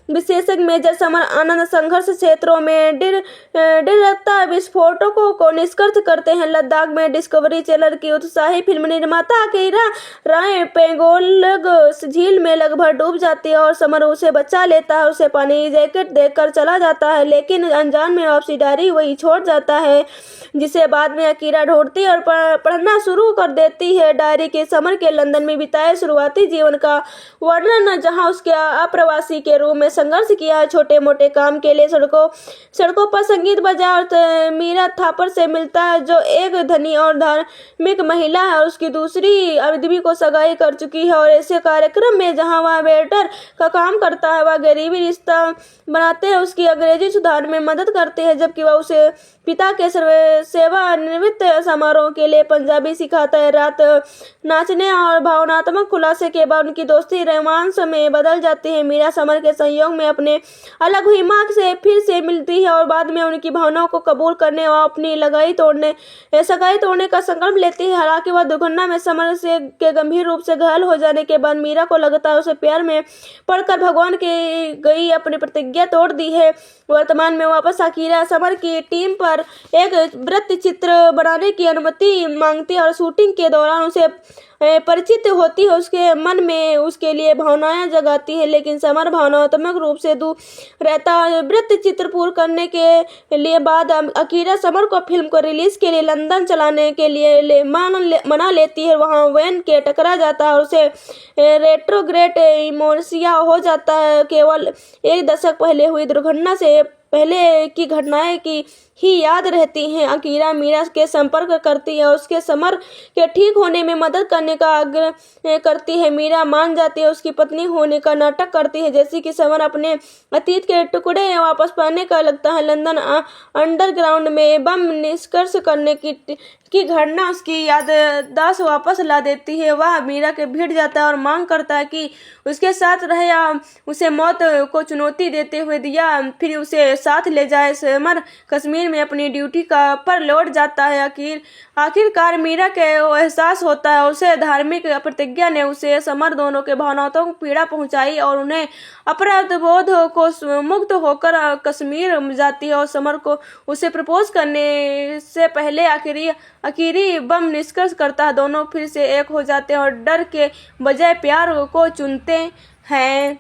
विशेषज्ञ मेजर समर आनंद संघर्ष क्षेत्रों में डिरकता विस्फोटकों को निष्कर्ष करते हैं। लद्दाख में डिस्कवरी चैनल की उत्साही फिल्म निर्माता अकीरा राय पेंगोंग झील में लगभग डूब जाती है और समर उसे बचा लेता है। उसे पानी जैकेट देकर चला जाता है, लेकिन अनजान में वापसी डायरी वही छोड़ जाता है, जिसे बाद में अकीरा ढूंढती और पढ़ना शुरू कर देती है। डायरी के समर के लंदन में बिताए शुरुआती जीवन का वर्णन, जहां उसके अप्रवासी के रूप में संघर्ष किया है। छोटे मोटे काम के लिए सड़कों पर संगीत बजा और मीरा थापर से मिलता है, जो एक धनी और धार्मिक महिला है और उसकी दूसरी आदमी को सगाई कर चुकी है। और ऐसे कार्यक्रम में जहां वह वेटर का काम करता है, वह गरीबी रिश्ता बनाते हैं, उसकी अंग्रेजी सुधार में मदद करते हैं, जबकि वह उसे पिता के सेवानिवृत्त समारोह के लिए पंजाबी सिखाता है। रात नाचने और भावनात्मक खुलासे के बाद उनकी दोस्ती रोमांस में बदल जाती है। मीरा समर के संयोग में अपने अलग हुई नीलिमा से फिर से मिलती है और बाद में उनकी भावनाओं को कबूल करने और अपनी सगाई तोड़ने का संकल्प लेती है। हालांकि वह दुर्घटना में समर से के गंभीर रूप से घायल हो जाने के बाद मीरा को लगता है उसे प्यार में पड़कर भगवान की गई अपनी प्रतिज्ञा तोड़ दी है। वर्तमान में वापस अकीरा समर की टीम पर एक वृत्त चित्र बनाने की अनुमति मांगती है और शूटिंग के दौरान उसे परिचित होती है। उसके मन में उसके लिए भावनाएं जगाती है, लेकिन समर भावनात्मक रूप से दूर रहता है। वृत्त चित्र पूर्ण करने के लिए बाद अकीरा समर को फिल्म को रिलीज के लिए लंदन चलाने के लिए मना लेती है। वहां वैन के टकरा जाता है और उसे रेट्रोग्रेड इमोर्सिया हो जाता है। केवल एक दशक पहले हुई दुर्घटना से पहले की घटनाएं की ही याद रहती हैं। अकीरा मीरा के संपर्क करती है और उसके समर के ठीक होने में मदद करने का आग्रह करती है। मीरा मान जाती है, उसकी पत्नी होने का नाटक करती है जैसे कि समर अपने अतीत के टुकड़े वापस पाने का लगता है। लंदन अंडरग्राउंड में बम निष्कर्ष करने की घटना उसकी याददाश्त वापस ला देती है। वह मीरा के भिड़ जाता है और मांग करता है कि उसके साथ रहे या उसे मौत को चुनौती देते हुए दिया फिर उसे साथ ले जाए। समर कश्मीर में अपनी ड्यूटी पर लौट जाता है। आखिरकार मीरा के एहसास होता है उसे धार्मिक प्रतिज्ञा ने उसे समर दोनों के भावनाओं को पीड़ा पहुंचाई और उन्हें अपराध बोध को मुक्त होकर कश्मीर जाती है और समर को उसे प्रपोज करने से पहले आखिरी बम निष्कर्ष करता है। दोनों फिर से एक हो जाते हैं और डर के बजाय प्यार को चुनते हैं।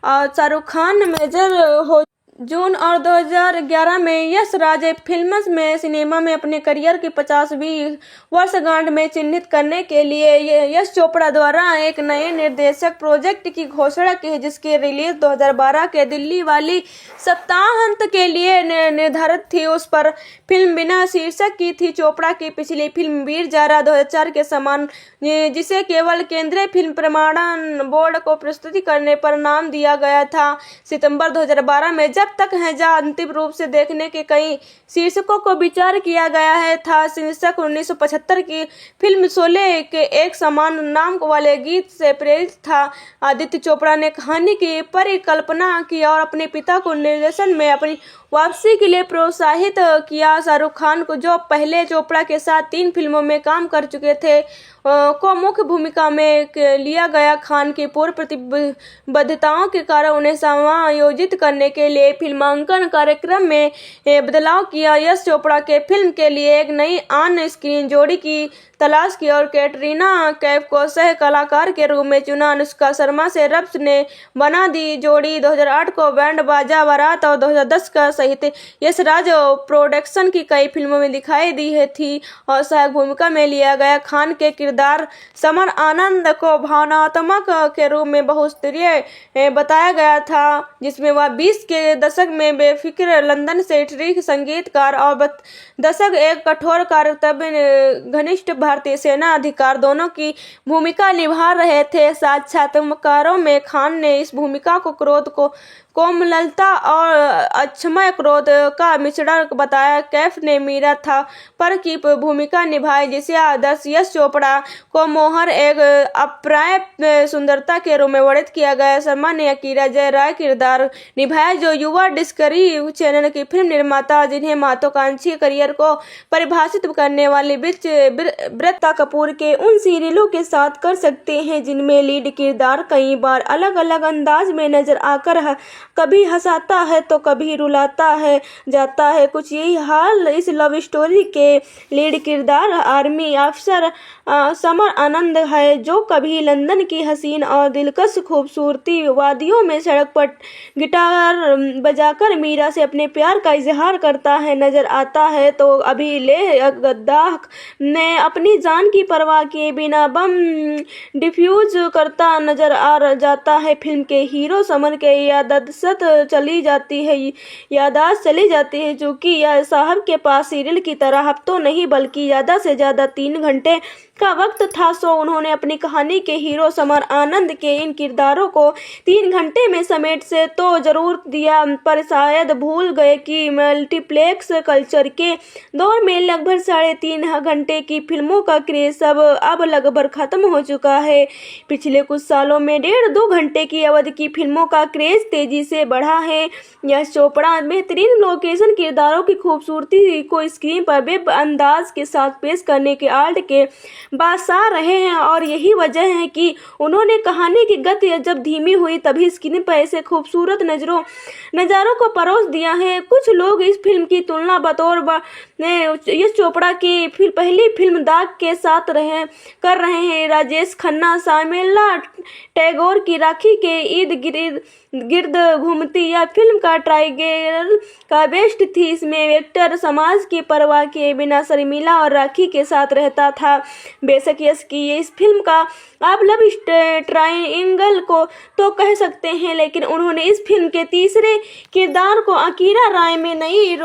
और शाहरुख खान मेजर हो जून और 2011 में यश राज फिल्म्स में सिनेमा में अपने करियर की 50वीं वर्षगांठ में चिन्हित करने के लिए यश चोपड़ा द्वारा एक नए निर्देशक प्रोजेक्ट की घोषणा की है, जिसकी रिलीज 2012 के दिल्ली वाली सप्ताहांत के लिए निर्धारित थी। उस पर फिल्म बिना शीर्षक की थी। चोपड़ा की पिछली फिल्म वीर जारा 2004 के समान, जिसे केवल केंद्रीय फिल्म प्रमाणन बोर्ड को प्रस्तुति करने पर नाम दिया गया था, सितंबर 2012 में जब तक है जहाँ अंतिम रूप से देखने के कई शीर्षकों को विचार किया गया है था। शीर्षक 1975 की फिल्म शोले के एक समान नाम वाले गीत से प्रेरित था। आदित्य चोपड़ा ने कहानी की परिकल्पना की और अपने पिता को निर्देशन में अपनी वापसी के लिए प्रोत्साहित किया। शाहरुख खान को जो पहले चोपड़ा के साथ 3 फिल्मों में काम कर चुके थे को मुख्य भूमिका में लिया गया। खान की पूर्व प्रतिबद्धताओं के कारण उन्हें समायोजित करने के लिए फिल्मांकन कार्यक्रम में बदलाव किया। यश चोपड़ा के फिल्म के लिए एक नई ऑन स्क्रीन जोड़ी की तलाश की और कैटरीना कैफ को सह कलाकार के रूप में चुना। अनुष्का शर्मा से रब्स ने बना दी जोड़ी 2008 को बैंड बाजा बारात और 2010 का सहित यश राज प्रोडक्शन की कई फिल्मों में दिखाई दी है थी और सहायक भूमिका में लिया गया। खान के किरदार समर आनंद को भावनात्मक के रूप में बहुस्तरीय बताया गया था, जिसमें वह 20 के दशक में बेफिक्र लंदन सेंट्रिक संगीतकार और दशक एक कठोर कर्तव्य घनिष्ठ भारतीय सेना अधिकार दोनों की भूमिका निभा रहे थे। साक्षात्कारों में खान ने इस भूमिका को क्रोध को कोमलता और अक्षमय क्रोध का मिश्रण बताया। कैफ ने मीरा था पर की भूमिका निभाई, जिसे आदर्श यश चोपड़ा को मोहर एक अप्राप्य सुंदरता के रूप में वर्णित किया गया। शर्मा ने अकीरा जय राय किरदार निभाया, जो युवा डिस्कवरी चैनल की फिल्म निर्माता जिन्हें महत्वाकांक्षी करियर को परिभाषित करने वाली वृत्ता कपूर के उन सीरियलों के साथ कर सकते हैं जिनमें लीड किरदार कई बार अलग अलग अंदाज में नजर आकर कभी हंसाता है तो कभी रुलाता है जाता है। कुछ यही हाल इस लव स्टोरी के लीड किरदार आर्मी अफसर समर आनंद है, जो कभी लंदन की हसीन और दिलकश खूबसूरती वादियों में सड़क पर गिटार बजाकर मीरा से अपने प्यार का इजहार करता है नजर आता है, तो अभी लेह गद्दाह ने अपनी जान की परवाह किए बिना बम डिफ्यूज करता नजर आ जाता है। फिल्म के हीरो समर के याददाश्त चली जाती है, जो कि यह साहब के पास सीरियल की तरह हफ्तों नहीं बल्कि ज़्यादा से ज़्यादा 3 घंटे का वक्त था, सो उन्होंने अपनी कहानी के हीरो समर आनंद के इन किरदारों को 3 घंटे में समेट से तो जरूर दिया, पर शायद भूल गए कि मल्टीप्लेक्स कल्चर के दौर में लगभग 3.5 घंटे की फिल्मों का क्रेज अब लगभग खत्म हो चुका है। पिछले कुछ सालों में 1.5-2 घंटे की अवधि की फिल्मों का क्रेज तेजी से बढ़ा है। यश चोपड़ा बेहतरीन लोकेशन, किरदारों की खूबसूरती को स्क्रीन पर बेब अंदाज के साथ पेश करने के आर्ट के बादशाह रहे हैं, और यही वजह है कि उन्होंने कहानी की गति जब धीमी हुई तभी स्क्रीन पर ऐसे खूबसूरत नजारों को परोस दिया है। कुछ लोग इस फिल्म की तुलना बतौर यश चोपड़ा की पहली फिल्म दाग के साथ कर रहे हैं। राजेश खन्ना शर्मिला टैगोर की राखी के इर्द गिर्द घूमती यह फिल्म का टाइगर का बेस्ट थी। इसमें वेक्टर समाज की परवाह किए बिना शर्मिला और राखी के साथ रहता था। बेशक यश की इस फिल्म का आप लव ट्रायंगल को तो कह सकते हैं, लेकिन उन्होंने इस फिल्म के तीसरे किरदार को अकीरा राय में नई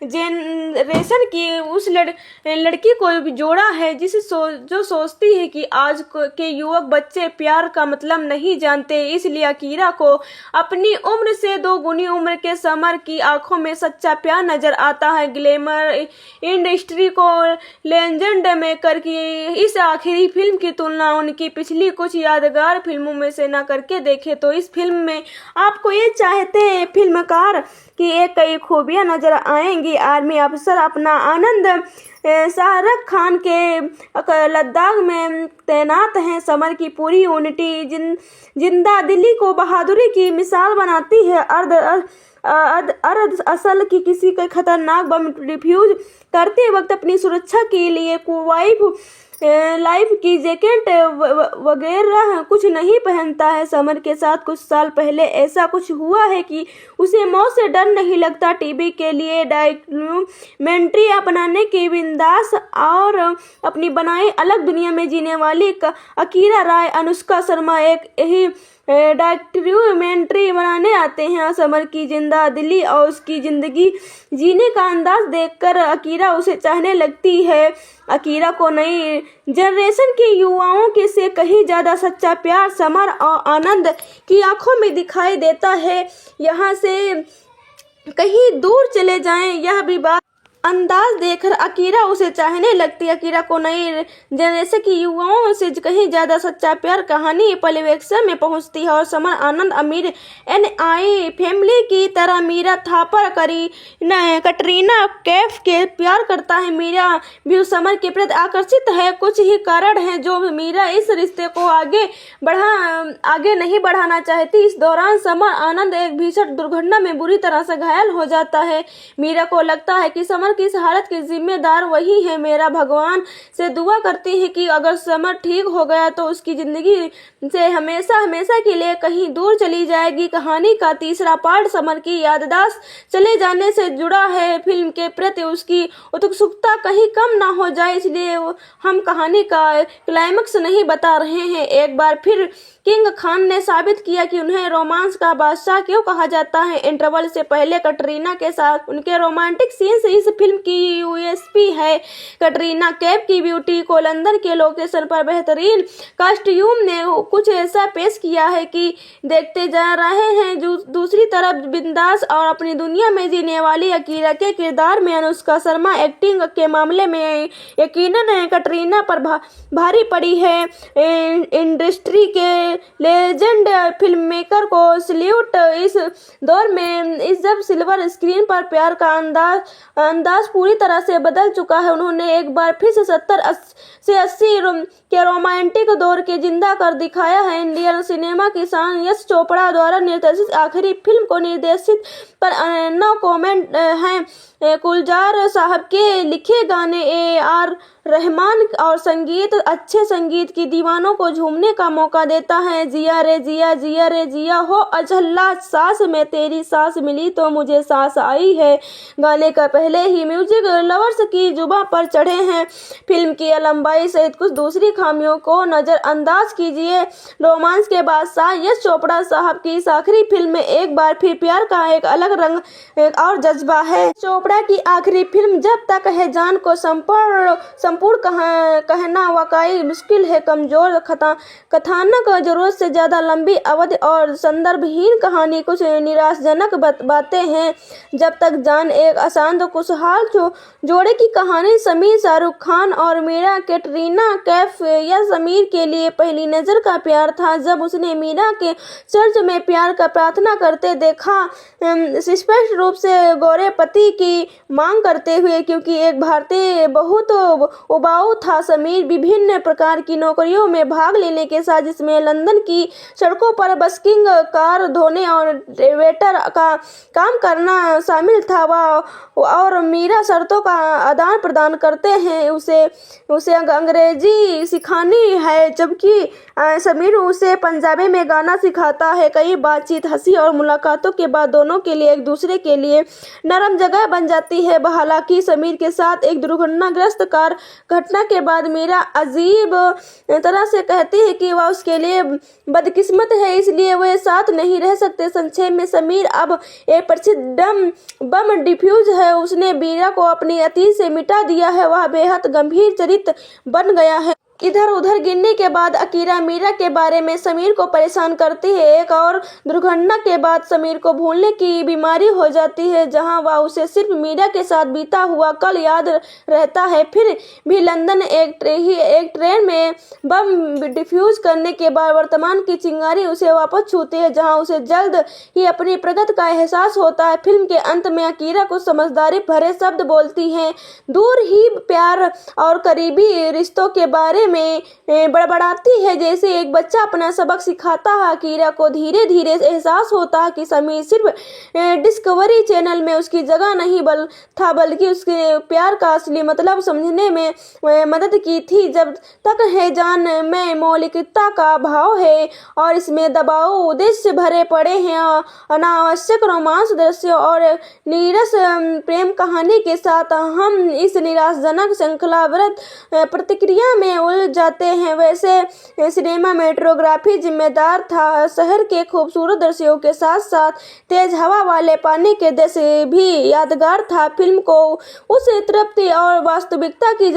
जेनरेशन की उस लड़की को जोड़ा है जो सोचती है कि आज के युवक बच्चे प्यार का मतलब नहीं जानते। इसलिए अकीरा को अपनी उम्र से 2 गुनी उम्र के समर की आंखों में सच्चा प्यार नजर आता है। ग्लैमर इंडस्ट्री को लेजेंड में करके इस आखिरी फिल्म की तुलना उनकी पिछली कुछ यादगार फिल्मों में से न करके देखें तो इस फिल्म में आपको ये चाहते हैं फिल्मकार की एक कई खूबियां नजर आएंगी। आर्मी अफसर अपना आनंद शाहरुख खान के लद्दाख में तैनात हैं। समर की पूरी यूनिटी जिंदा दिली को बहादुरी की मिसाल बनाती है। अर्ध असल की किसी के खतरनाक बम डिफ्यूज करते वक्त अपनी सुरक्षा के लिए लाइफ की जैकेट वगैरह कुछ नहीं पहनता है। समर के साथ कुछ साल पहले ऐसा कुछ हुआ है कि उसे मौत से डर नहीं लगता। टीवी के लिए डॉक्यूमेंट्री अपनाने के बिंदास और अपनी बनाई अलग दुनिया में जीने वाली अकीरा राय अनुष्का शर्मा एक यही डॉक्यूमेंट्री बनाने आते हैं। समर की जिंदा दिली और उसकी जिंदगी जीने का अंदाज देखकर अकीरा उसे चाहने लगती है। अकीरा को नई जनरेशन के युवाओं के से कहीं ज्यादा सच्चा प्यार समर और आनंद की आंखों में दिखाई देता है। यहाँ से कहीं दूर चले जाएं, यह भी बात अंदाज देखकर अकीरा उसे चाहने लगती है। अकीरा को नई जनरेशन की युवाओं से कहीं ज्यादा सच्चा प्यार कहानी परिवेक्षण में पहुंचती है, और समर आनंद अमीर NI फैमिली की तरह मीरा थापर कटरीना कैफ के प्यार करता है। मीरा भी समर के प्रति आकर्षित है। कुछ ही कारण है जो मीरा इस रिश्ते को आगे नहीं बढ़ाना चाहती। इस दौरान समर आनंद एक भीषण दुर्घटना में बुरी तरह से घायल हो जाता है। मीरा को लगता है कि समर की इस हालत के जिम्मेदार वही है। मेरा भगवान से दुआ करती है कि अगर समर ठीक हो गया तो उसकी जिंदगी से हमेशा के लिए कहीं दूर चली जाएगी। कहानी का तीसरा पार्ट समर की याददाश्त चले जाने से जुड़ा है। फिल्म के प्रति उसकी उत्सुकता कहीं कम ना हो जाए, इसलिए हम कहानी का क्लाइमेक्स नहीं बता रहे हैं। एक बार फिर किंग खान ने साबित किया कि उन्हें रोमांस का बादशाह क्यों कहा जाता है। इंटरवल से पहले कटरीना के साथ उनके रोमांटिक सीन्स इस फिल्म की USP है। कटरीना कैफ की ब्यूटी को लंदन के लोकेशन पर बेहतरीन कॉस्ट्यूम ने कुछ ऐसा पेश किया है कि देखते जा रहे हैं। दूसरी तरफ बिंदास और अपनी दुनिया में जीने वाली अकीरा के किरदार में अनुष्का शर्मा एक्टिंग के मामले में यकीनन कटरीना पर भारी पड़ी है। इंडस्ट्री के लेजेंड फिल्ममेकर को सल्यूट। इस दौर में जब सिल्वर स्क्रीन पर प्यार का अंदाज पूरी तरह से बदल चुका है, उन्होंने एक बार फिर से 70 से 80 के रोमांटिक दौर के जिंदा कर दिखाया है। इंडियन सिनेमा की शान यश चोपड़ा द्वारा निर्देशित आखिरी फिल्म को निर्देशित पर नो कमेंट हैं। गुलजार साहब के लिखे गाने AR रहमान और संगीत अच्छे संगीत की दीवानों को झूमने का मौका देता है। जिया रे जिया, जिया रे जिया हो अझल्ला, सांस में तेरी सांस मिली तो मुझे सांस आई है। गाने का पहले ही ही म्यूजिक लवर्स की जुबां पर चढ़े हैं। फिल्म की लंबाई सहित कुछ दूसरी खामियों को नजरअंदाज कीजिए। रोमांस के बादशाह यश चोपड़ा साहब की इस आखिरी फिल्म में एक बार फिर प्यार का एक अलग रंग और जज्बा है। चोपड़ा की आखिरी फिल्म जब तक है जान को संपूर्ण कहना वाकई मुश्किल है। कमजोर कथानक, जरूरत से ज्यादा लंबी अवधि और संदर्भहीन कहानी, कुछ निराशाजनक बातें हैं। जब तक जान एक अशांत खुशहाल जोड़े की कहानी। समीर शाहरुख खान और मीरा कैटरीना कैफ या समीर के लिए पहली नजर का प्यार था। जब उसने मीरा के चर्च में प्यार का प्रार्थना करते देखा, स्पष्ट रूप से गोरे पति की मांग करते हुए, क्योंकि एक भारतीय बहुत उबाऊ था। समीर विभिन्न प्रकार की नौकरियों में भाग लेने के साथ, जिसमें लंदन की सड़कों पर बस्किंग, कार धोने और वेटर का काम करना शामिल था। और मीरा शर्तों का आदान प्रदान करते हैं, उसे अंग्रेजी सिखानी है, जबकि समीर उसे पंजाबी में गाना सिखाता है। कई बातचीत, हंसी और मुलाकातों के बाद दोनों के लिए एक दूसरे के लिए नरम जगह बन जाती है। हालांकि समीर के साथ एक दुर्घटनाग्रस्त कार घटना के बाद मीरा अजीब तरह से कहती है कि वह उसके लिए बदकिस्मत है, इसलिए वह साथ नहीं रह सकते। संक्षेप में, समीर अब एक प्रसिद्ध बम डिफ्यूज है। उसने मीरा को अपनी अतीत से मिटा दिया है। वह बेहद गंभीर चरित्र बन गया है। इधर उधर गिरने के बाद अकीरा मीरा के बारे में समीर को परेशान करती है। एक और दुर्घटना के बाद समीर को भूलने की बीमारी हो जाती है, जहां वह उसे सिर्फ मीरा के साथ बीता हुआ कल याद रहता है। फिर भी लंदन एक ट्रेन में बम डिफ्यूज करने के बाद वर्तमान की चिंगारी उसे वापस छूती है, जहां उसे जल्द ही अपनी प्रगति का एहसास होता है। फिल्म के अंत में अकीरा कुछ समझदारी भरे शब्द बोलती है, दूर ही प्यार और करीबी रिश्तों के बारे में बड़बड़ाती है, जैसे एक बच्चा अपना सबक सिखाता है। अकीरा को धीरे धीरे एहसास होता है कि समीर सिर्फ डिस्कवरी चैनल में उसकी जगह नहीं था, बल्कि उसके प्यार का असली मतलब समझने में मदद की थी। जब तक है जान में मौलिकता का भाव है और इसमें दबाव उद्देश्य भरे पड़े हैं। अनावश्यक रोमांस दृश्य और नीरस प्रेम कहानी के साथ हम इस निराशाजनक श्रृंखलाबद्ध प्रतिक्रिया में उलझ जाते हैं। वैसे सिनेमाटोग्राफी जिम्मेदार था। शहर के खूबसूरत दृश्यों के साथ साथ तेज हवा वाले पानी के दृश्य भी यादगार था। फिल्म को उस तृप्ति और वास्तविकता की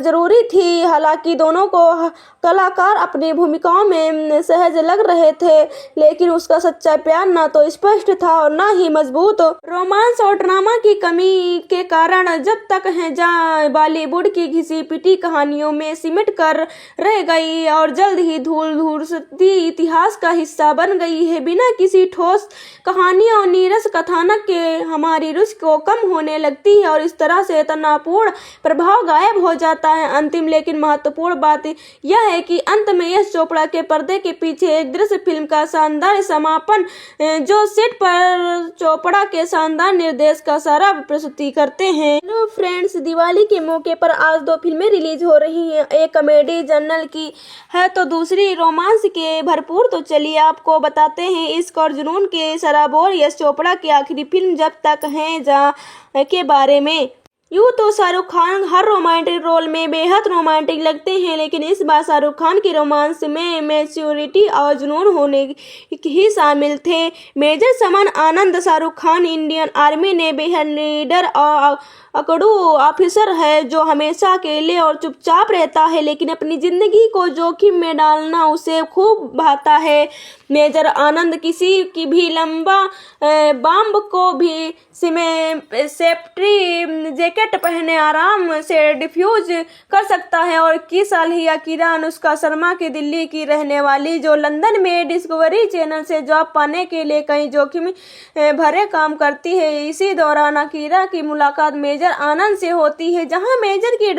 जरूरी थी। हालांकि दोनों को कलाकार अपनी भूमिकाओं में सहज लग रहे थे, लेकिन उसका सच्चा प्यार ना तो स्पष्ट था और ना ही मजबूत। रोमांस और ड्रामा की कमी के कारण जब तक है जहाँ बॉलीवुड की घिसी पिटी कहानियों में सिमट कर रह गई और जल्द ही धूल-धूसरी इतिहास का हिस्सा बन गई है। बिना किसी ठोस कहानी और नीरस कथानक के हमारी रुचि को कम होने लगती है और इस तरह से तनावपूर्ण प्रभाव गायब हो जाता है। अंतिम लेकिन महत्वपूर्ण बात यह है कि अंत में यश चोपड़ा के पर्दे के पीछे एक दृश्य फिल्म का शानदार समापन, जो सेट पर चोपड़ा के शानदार निर्देश का सारा प्रस्तुति करते हैं। हेलो फ्रेंड्स, दिवाली के मौके पर आज दो फिल्में रिलीज हो रही हैं। एक कॉमेडी जर्नल की है तो दूसरी रोमांस के भरपूर। तो चलिए आपको बताते हैं इश्क और जुनून के सराबोर यश चोपड़ा की आखिरी फिल्म जब तक है जहाँ के बारे में। यूँ तो शाहरुख खान हर रोमांटिक रोल में बेहद रोमांटिक लगते हैं, लेकिन इस बार शाहरुख खान की रोमांस में मैच्योरिटी और जुनून होने ही शामिल थे। मेजर समान आनंद शाहरुख खान इंडियन आर्मी ने बेहद लीडर और अकड़ू ऑफिसर है, जो हमेशा अकेले और चुपचाप रहता है, लेकिन अपनी जिंदगी को जोखिम में डालना उसे खूब भाता है। मेजर आनंद किसी की भी लंबा बम को भी सेफ्टी जैकेट पहने आराम से डिफ्यूज कर सकता है। और किस साल ही अकीरा अनुष्का शर्मा की दिल्ली की रहने वाली, जो लंदन में डिस्कवरी चैनल से जॉब पाने के लिए कई जोखिम भरे काम करती है। इसी दौरान अकीरा की मुलाकात मेजर आनंद से होती है, जहां मेजर की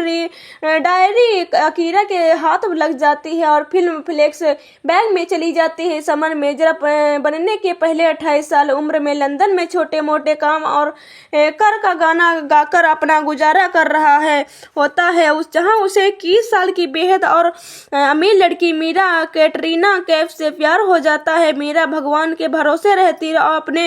डायरी अकीरा के हाथ लग जाती है और फिल्म फ्लेक्स बैग में चली जाती है। समन मेजर बनने के पहले 28 साल उम्र में लंदन में छोटे मोटे काम और कर का गाना गाकर अपने अपना गुजारा कर रहा है होता है जहां उसे 21 साल की बेहद और अमीर लड़की मीरा कैटरीना कैफ से प्यार हो जाता है। मीरा भगवान के भरोसे रहती है और अपने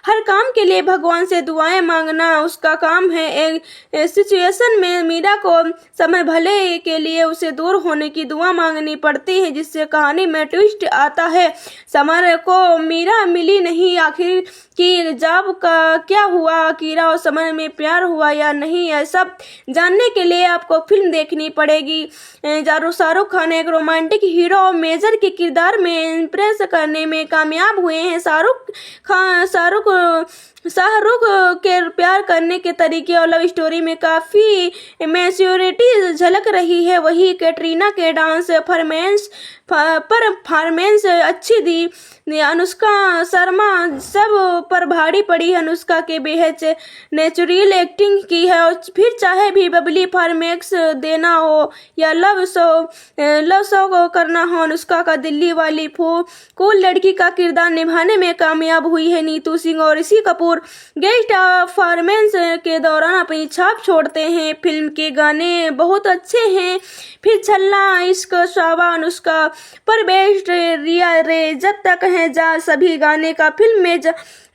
हर काम के लिए भगवान से दुआएं मांगना उसका काम है। एक सिचुएशन में मीरा को समय भले के लिए उसे दूर होने की दुआ मांगनी पड़ती है, जिससे कहानी में ट्विस्ट आता है। समर को मीरा मिली नहीं, आखिर कि जब का क्या हुआ, कीरा और समर में प्यार हुआ या नहीं, यह सब जानने के लिए आपको फिल्म देखनी पड़ेगी। शाहरुख खान एक रोमांटिक हीरो और मेजर के किरदार में इम्प्रेस करने में कामयाब हुए हैं। शाहरुख के प्यार करने के तरीके और लव स्टोरी में काफ़ी मैच्योरिटी झलक रही है। वही कैटरीना के डांस परफॉर्मेंस अच्छी दी। अनुष्का शर्मा सब पर भारी पड़ी। अनुष्का के बेहद नेचुरल एक्टिंग की है और फिर चाहे भी बबली परफॉर्मेंस देना हो या लव शो को करना हो, अनुष्का का दिल्ली वाली कूल लड़की का किरदार निभाने में कामयाब हुई है। नीतू सिंह और ऋषि कपूर गेस्ट परफॉर्मेंस के दौरान अपनी छाप छोड़ते हैं। फिल्म के गाने बहुत अच्छे हैं। फिर छल्ला, इश्क, शाबा, अनुष्का, परवेश, रिया रे, जब तक है जा, सभी गाने का फिल्म में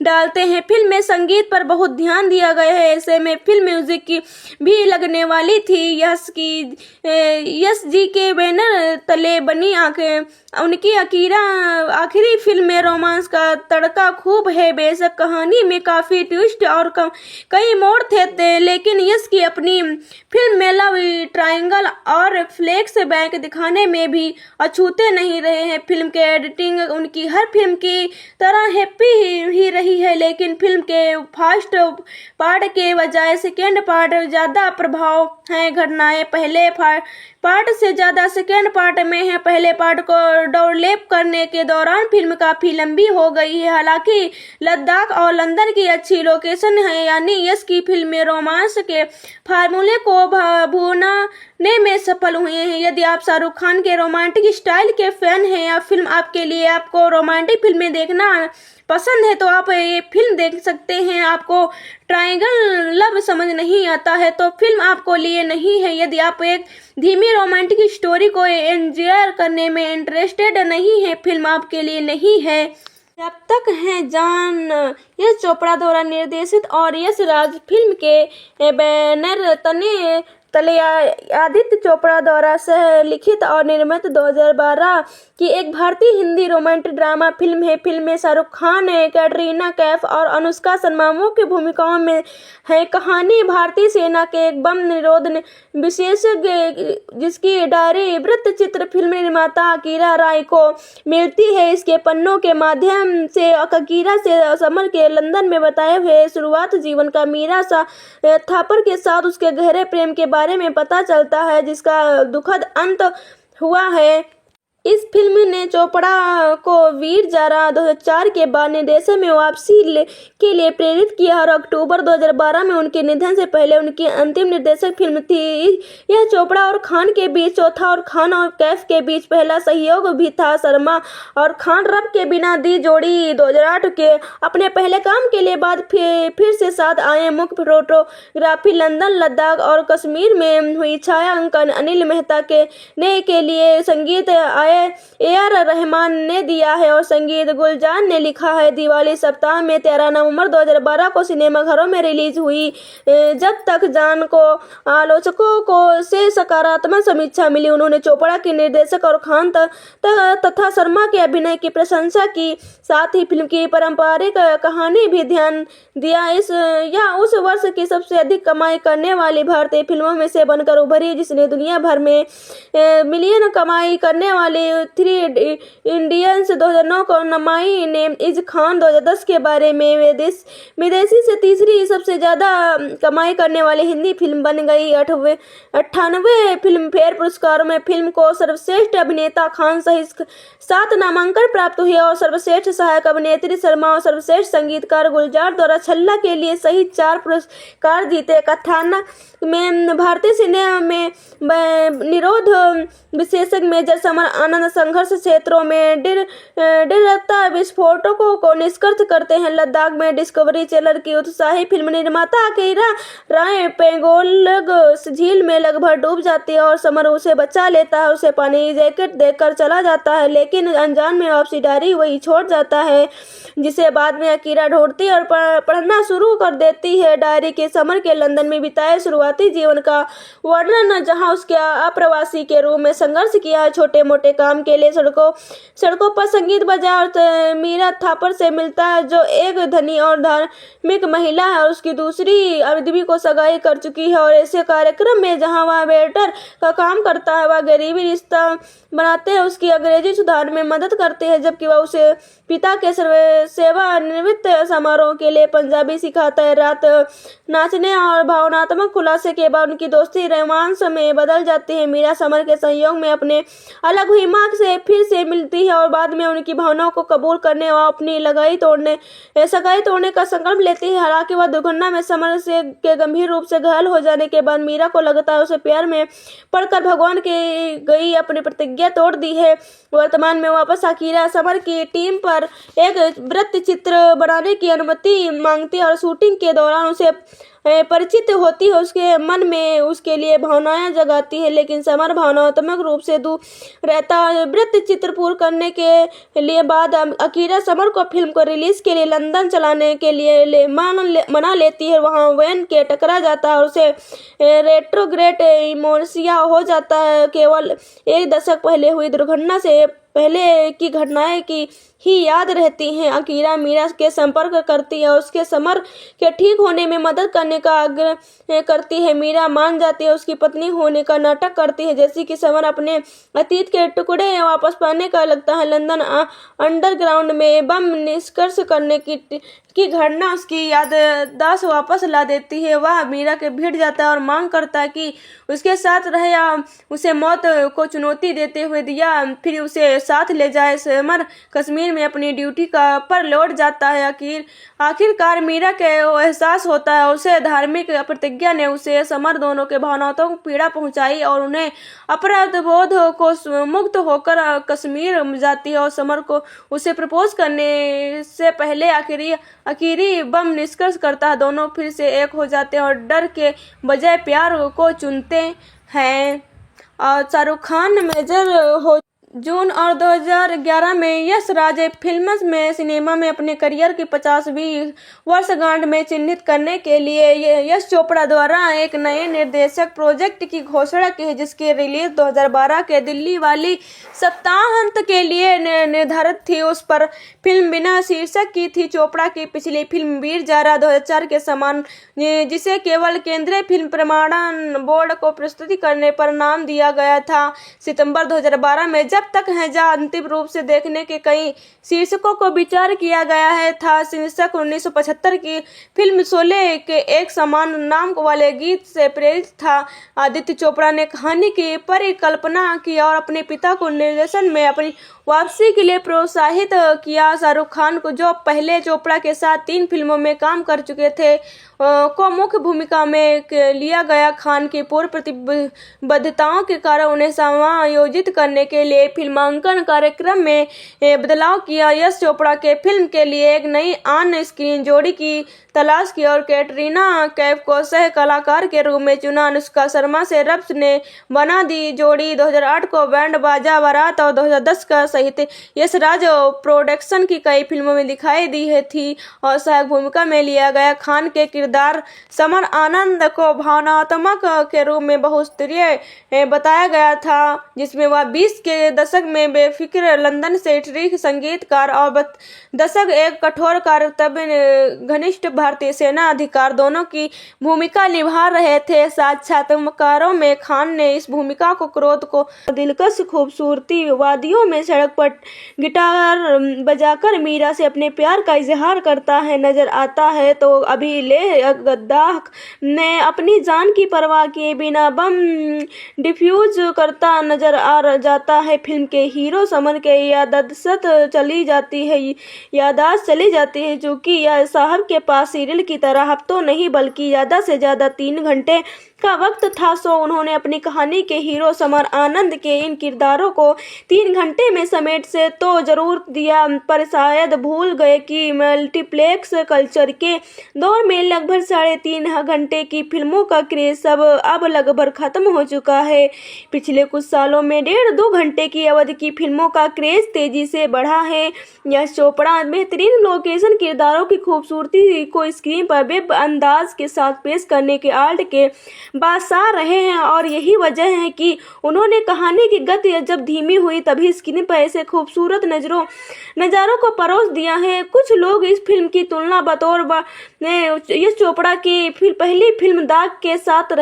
डालते हैं। फिल्म में संगीत पर बहुत ध्यान दिया गया है। ऐसे में फिल्म म्यूजिक की भी लगने वाली थी। यश जी के बैनर तले बनी उनकी आखिरी फिल्म में रोमांस का तड़का खूब है। बेशक कहानी में काफी ट्विस्ट और कई मोड़ थे, लेकिन यश की अपनी फिल्म में लव ट्रायंगल और फ्लैश बैक दिखाने में भी अछूते नहीं रहे हैं। फिल्म के एडिटिंग उनकी हर फिल्म की तरह हैप्पी ही रही है, लेकिन फिल्म के फर्स्ट पार्ट के बजाय सेकेंड पार्ट ज्यादा प्रभाव है। घटनाएं पहले पार्ट से ज्यादा सेकेंड पार्ट में है। पहले पार्ट को डेवलप करने के दौरान फिल्म काफी लंबी हो गई है। हालांकि लद्दाख और लंदन की अच्छी लोकेशन है, यानी यश की फिल्म में रोमांस के फार्मूले को भूनने में सफल हुए हैं। यदि आप शाहरुख खान के रोमांटिक स्टाइल के फैन हैं या फिल्म आपके लिए आपको रोमांटिक फिल्में देखना पसंद है तो आप ये फिल्म देख सकते हैं। आपको ट्रायंगल लव समझ नहीं आता है तो फिल्म आपको लिए नहीं है। यदि आप एक धीमी रोमांटिक स्टोरी को एंजॉय करने में इंटरेस्टेड नहीं है, फिल्म आपके लिए नहीं है। जब तक है जान यश चोपड़ा द्वारा निर्देशित और यश राज फिल्म के बैनर तले आदित्य चोपड़ा द्वारा सह लिखित और निर्मित 2012 की एक भारतीय हिंदी रोमांटिक ड्रामा फिल्म है। फिल्म में शाहरुख खान, कैटरीना कैफ और अनुष्का शर्मा मुख्य भूमिकाओं में है। कहानी भारतीय सेना के एक बम निरोध विशेषज्ञ जिसकी डायरी वृत्त चित्र फिल्म निर्माता अकीरा राय को मिलती है। इसके पन्नों के माध्यम से अकीरा से समर के लंदन में बताए हुए शुरुआत जीवन का मीरा थापर के साथ उसके गहरे प्रेम के बारे में पता चलता है, जिसका दुखद अंत हुआ है। इस फिल्म ने चोपड़ा को वीर जारा 2004 के बाद निर्देशन में वापसी के लिए प्रेरित किया और अक्टूबर 2012 में उनके निधन से पहले उनकी अंतिम निर्देशक फिल्म थी। यह चोपड़ा और खान के बीच चौथा और खान और कैफ के बीच पहला सहयोग भी था। शर्मा और खान रब के बिना दी जोड़ी 2008 के अपने पहले काम के लिए बाद फिर से साथ आए। मुख्य फोटोग्राफी लंदन, लद्दाख और कश्मीर में हुई। छायांकन अनिल मेहता के लिए संगीत AR रहमान ने दिया है और संगीत गुलजार ने लिखा है। दिवाली सप्ताह में 13 नवंबर 2012 को सिनेमाघरों में रिलीज हुई। जब तक जान को आलोचकों से सकारात्मक समीक्षा मिली। उन्होंने चोपड़ा के निर्देशक और खान तथा शर्मा के अभिनय की प्रशंसा की, साथ ही फिल्म की पारंपरिक कहानी भी ध्यान दिया। यह उस वर्ष की सबसे अधिक कमाई करने वाली भारतीय फिल्मों में से बनकर उभरी, जिसने दुनिया भर में मिलियन कमाई करने वाली 3 इंडियंस 2009 को नमाई ने इज खान 2010 के बारे में विदेशी से तीसरी सबसे ज्यादा कमाई करने वाली हिंदी फिल्म बन गई। 98 फिल्म फेयर पुरस्कारों में फिल्म को सर्वश्रेष्ठ अभिनेता खान सहित 7 नामांकन प्राप्त हुए और सर्वश्रेष्ठ सहायक अभिनेत्री शर्मा और सर्वश्रेष्ठ संगीतकार गुलजार द्वारा छल्ला के लिए सहित 4 पुरस्कार जीते। कथानक में भारतीय सिनेमा में निरोध विशेषज्ञ मेजर समर आनंद संघर्ष क्षेत्रों में डिरता विस्फोटकों को निष्कर्ष करते हैं। लद्दाख में डिस्कवरी चैनल की उत्साही फिल्म निर्माता अकीरा राय पेंगोंग झील में लगभग डूब जाती है और समर उसे बचा लेता है। उसे पानी जैकेट देकर चला जाता है, लेकिन अनजान में वापसी डायरी वही छोड़ जाता है, जिसे बाद में अकीरा ढूंढती और पढ़ना शुरू कर देती है। डायरी के समर के लंदन में बिताए शुरुआती जीवन का वर्णन, जहां उसके अप्रवासी के रूप में संघर्ष किया है, छोटे मोटे काम के लिए सड़कों पर संगीत बजा और मीरा थापर से मिलता है, जो एक धनी और धार्मिक महिला है और उसकी दूसरी आदमी को सगाई कर चुकी है। और ऐसे कार्यक्रम में जहां वह वेटर का काम करता है, वह गरीबी रिश्ता बनाते हैं, उसकी अंग्रेजी सुधार में मदद करते हैं, जबकि वह उसे पिता के सेवानिवृत्त समारोह के लिए पंजाबी सिखाता है। रात नाचने और भावनात्मक खुलासे के बाद उनकी दोस्ती रोमांस में बदल जाती है। मीरा समर के संयोग में अपने अलग हुई मां से फिर से मिलती है और बाद में उनकी भावनाओं को कबूल करने और अपनी सगाई तोड़ने का संकल्प लेती है। हालांकि वह दुर्घटना में समर के गंभीर रूप से घायल हो जाने के बाद मीरा को लगता है उसे प्यार में पड़कर भगवान की गई अपनी प्रतिज्ञा तोड़ दी है। वर्तमान में वापस अकीरा समर की टीम पर एक वृत्त चित्र बनाने की अनुमति मांगती है और शूटिंग के दौरान उसे परिचित होती है, उसके मन में उसके लिए भावनाएं जगाती है, लेकिन समर भावनात्मक रूप से दूर रहता है। वृत्त चित्र पूर्ण करने के लिए बाद अकीरा समर को फिल्म को रिलीज के लिए लंदन चलाने के लिए मना लेती है। वहां वैन के टकरा जाता है और उसे रेट्रोग्रेड इमोर्सिया हो जाता है। केवल एक दशक पहले हुई दुर्घटना से पहले की घटनाएं की ही याद रहती हैं। अकीरा मीरा के संपर्क करती है और उसके समर के ठीक होने में मदद करने का आग्रह करती है। मीरा मान जाती है, उसकी पत्नी होने का नाटक करती है, जैसे कि समर अपने अतीत के टुकड़े वापस पाने का लगता है। लंदन अंडरग्राउंड में बम निष्कर्ष करने की घटना उसकी याददाश्त वापस ला देती है। वह मीरा के भिड़ जाता है और मांग करता है कि उसके साथ रहे या उसे मौत को चुनौती देते हुए दिया फिर उसे साथ ले जाए। समर कश्मीर में अपनी ड्यूटी पर लौट जाता है। आखिरकार मीरा के एहसास होता है उसे धार्मिक प्रतिज्ञा ने उसे समर दोनों के भावनाओं को पीड़ा पहुंचाई और उन्हें अपराध बोध को मुक्त होकर कश्मीर जाती है और समर को उसे प्रपोज करने से पहले आखिरी बम निष्कर्ष करता है। दोनों फिर से एक हो जाते हैं और डर के बजाय प्यार को चुनते हैं। और शाहरुख खान मेजर हो जून और 2011 में यश राज फिल्म्स में सिनेमा में अपने करियर की 50वीं वर्षगांठ में चिन्हित करने के लिए यश चोपड़ा द्वारा एक नए निर्देशक प्रोजेक्ट की घोषणा की है, जिसकी रिलीज 2012 के दिल्ली वाली सप्ताहांत के लिए निर्धारित थी। उस पर फिल्म बिना शीर्षक की थी। चोपड़ा की पिछली फिल्म वीर जारा 2004 के समान, जिसे केवल केंद्रीय फिल्म प्रमाणन बोर्ड को प्रस्तुति करने पर नाम दिया गया था। सितंबर 2012 में जब तक है जहाँ अंतिम रूप से देखने के कई शीर्षकों को विचार किया गया है था। शीर्षक 1975 की फिल्म शोले के एक समान नाम वाले गीत से प्रेरित था। आदित्य चोपड़ा ने कहानी की परिकल्पना की और अपने पिता को निर्देशन में अपनी वापसी के लिए प्रोत्साहित किया। शाहरुख खान को, जो पहले चोपड़ा के साथ 3 फिल्मों में काम कर चुके थे, को मुख्य भूमिका में लिया गया। खान की पूर्व प्रतिबद्धताओं के कारण उन्हें समायोजित करने के लिए फिल्मांकन कार्यक्रम में बदलाव किया। यश चोपड़ा के फिल्म के लिए एक नई ऑन स्क्रीन जोड़ी की तलाश की और कैटरीना कैफ को सह कलाकार के रूप में चुना। अनुष्का शर्मा से रब्स ने बना दी जोड़ी 2008 को बैंड बाजा बारात और 2010 का साहित्य यश राज प्रोडक्शन की कई फिल्मों में दिखाई दी है थी और सहायक भूमिका में लिया गया। खान के किरदार समर आनंद को भावनात्मक के रूप में बहुस्तरीय बताया गया था, जिसमें वह 20 के दशक में बेफिक्र लंदन से संगीतकार और दशक एक कठोर कर्तव्य घनिष्ठ भारतीय सेना अधिकार दोनों की भूमिका निभा रहे थे। साक्षात्कारों में खान ने इस भूमिका को क्रोध को दिलकश खूबसूरती वादियों में सड़क पर गिटार बजाकर मीरा से अपने प्यार का इजहार करता है नजर आता है, तो अभी ले गद्दाख ने अपनी जान की परवाह किए बिना बम डिफ्यूज करता नजर आ जाता है। फिल्म के हीरो समर के याददाश्त चली जाती है, चूंकि यह साहब के पास सीरियल की तरह हफ्तों नहीं बल्कि ज्यादा से ज्यादा 3 घंटे का वक्त था, सो उन्होंने अपनी कहानी के हीरो समर आनंद के इन किरदारों को 3 घंटे में समेट से तो जरूर दिया, पर शायद भूल गए कि मल्टीप्लेक्स कल्चर के दौर में लगभग 3.5 घंटे की फिल्मों का क्रेज अब लगभग खत्म हो चुका है। पिछले कुछ सालों में 1.5-2 घंटे की अवधि की फिल्मों का क्रेज तेजी से बढ़ा है। यश चोपड़ा बेहतरीन लोकेशन, किरदारों की खूबसूरती को स्क्रीन पर बेब अंदाज के साथ पेश करने के आर्ट के बादशाह रहे हैं, और यही वजह है कि उन्होंने कहानी की गति जब धीमी हुई तभी स्क्रीन पर ऐसे खूबसूरत नज़ारों को परोस दिया है। कुछ लोग इस फिल्म की तुलना बतौर यश चोपड़ा की पहली फिल्म दाग के साथ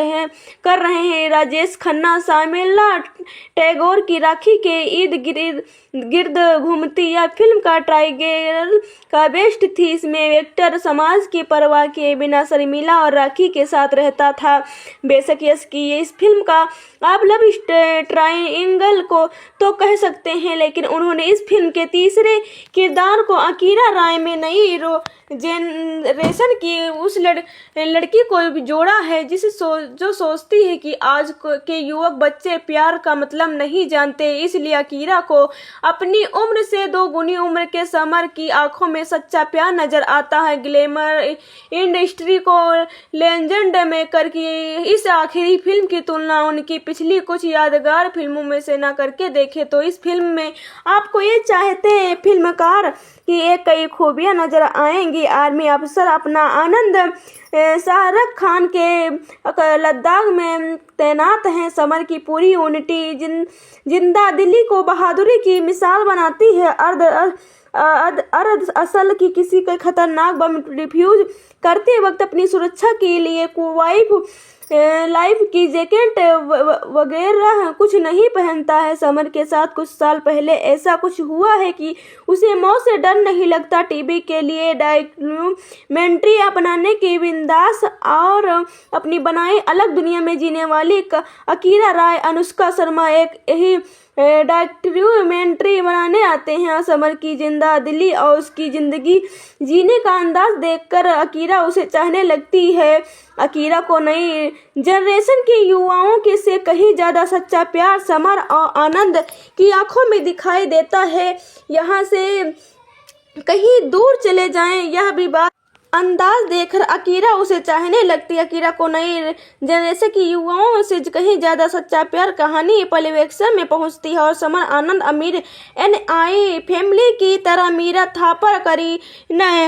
कर रहे हैं। राजेश खन्ना शामिला टैगोर की राखी के इर्द गिर्द घूमती यह फिल्म का टाइगर का बेस्ट थी। इसमें एक्टर समाज की परवाह किए बिना शर्मिला और राखी के साथ रहता था। बेशक यश की इस फिल्म का आप लव ट्रायंगल को तो कह सकते हैं, लेकिन उन्होंने इस फिल्म के तीसरे किरदार को अकीरा राय में नई जेनरेशन की उस लड़की को जोड़ा है जो सोचती है कि आज के युवक बच्चे प्यार का मतलब नहीं जानते। इसलिए अकीरा को अपनी उम्र से 2 गुनी उम्र के समर की आंखों में सच्चा प्यार नजर आता है। ग्लैमर इंडस्ट्री को लेजेंड मेकर की इस आखिरी फिल्म की तुलना उनकी पिछली कुछ यादगार फिल्मों में से न करके देखें तो इस फिल्म में आपको ये चाहते हैं फिल्मकार की एक कई खूबियां नजर आएंगी। आर्मी अफसर अपना आनंद शाहरुख खान के लद्दाख में तैनात हैं। समर की पूरी यूनिटी जिंदा दिली को बहादुरी की मिसाल बनाती है। अर्ध असल की किसी का खतरनाक बम डिफ्यूज करते वक्त अपनी सुरक्षा के लिए लाइफ की जैकेट वगैरह कुछ नहीं पहनता है। समर के साथ कुछ साल पहले ऐसा कुछ हुआ है कि उसे मौत से डर नहीं लगता। टीवी के लिए डॉक्यूमेंट्री अपनाने की बिंदास और अपनी बनाई अलग दुनिया में जीने वाली अकीरा राय, अनुष्का शर्मा एक यही डॉक्यूमेंट्री बनाने आते हैं। समर की जिंदा दिली और उसकी जिंदगी जीने का अंदाज देखकर अकीरा उसे चाहने लगती है। अकीरा को नई जनरेशन के युवाओं के से कहीं ज्यादा सच्चा प्यार समर और आनंद की आंखों में दिखाई देता है। यहाँ से कहीं दूर चले जाएं, यह भी बात अंदाज देखकर अकीरा उसे चाहने लगती है। अकीरा को नई जनरेशन की युवाओं से कहीं ज्यादा सच्चा प्यार कहानी परिवेक्षण में पहुंचती है, और समर आनंद अमीर NI फैमिली की तरह मीरा थापर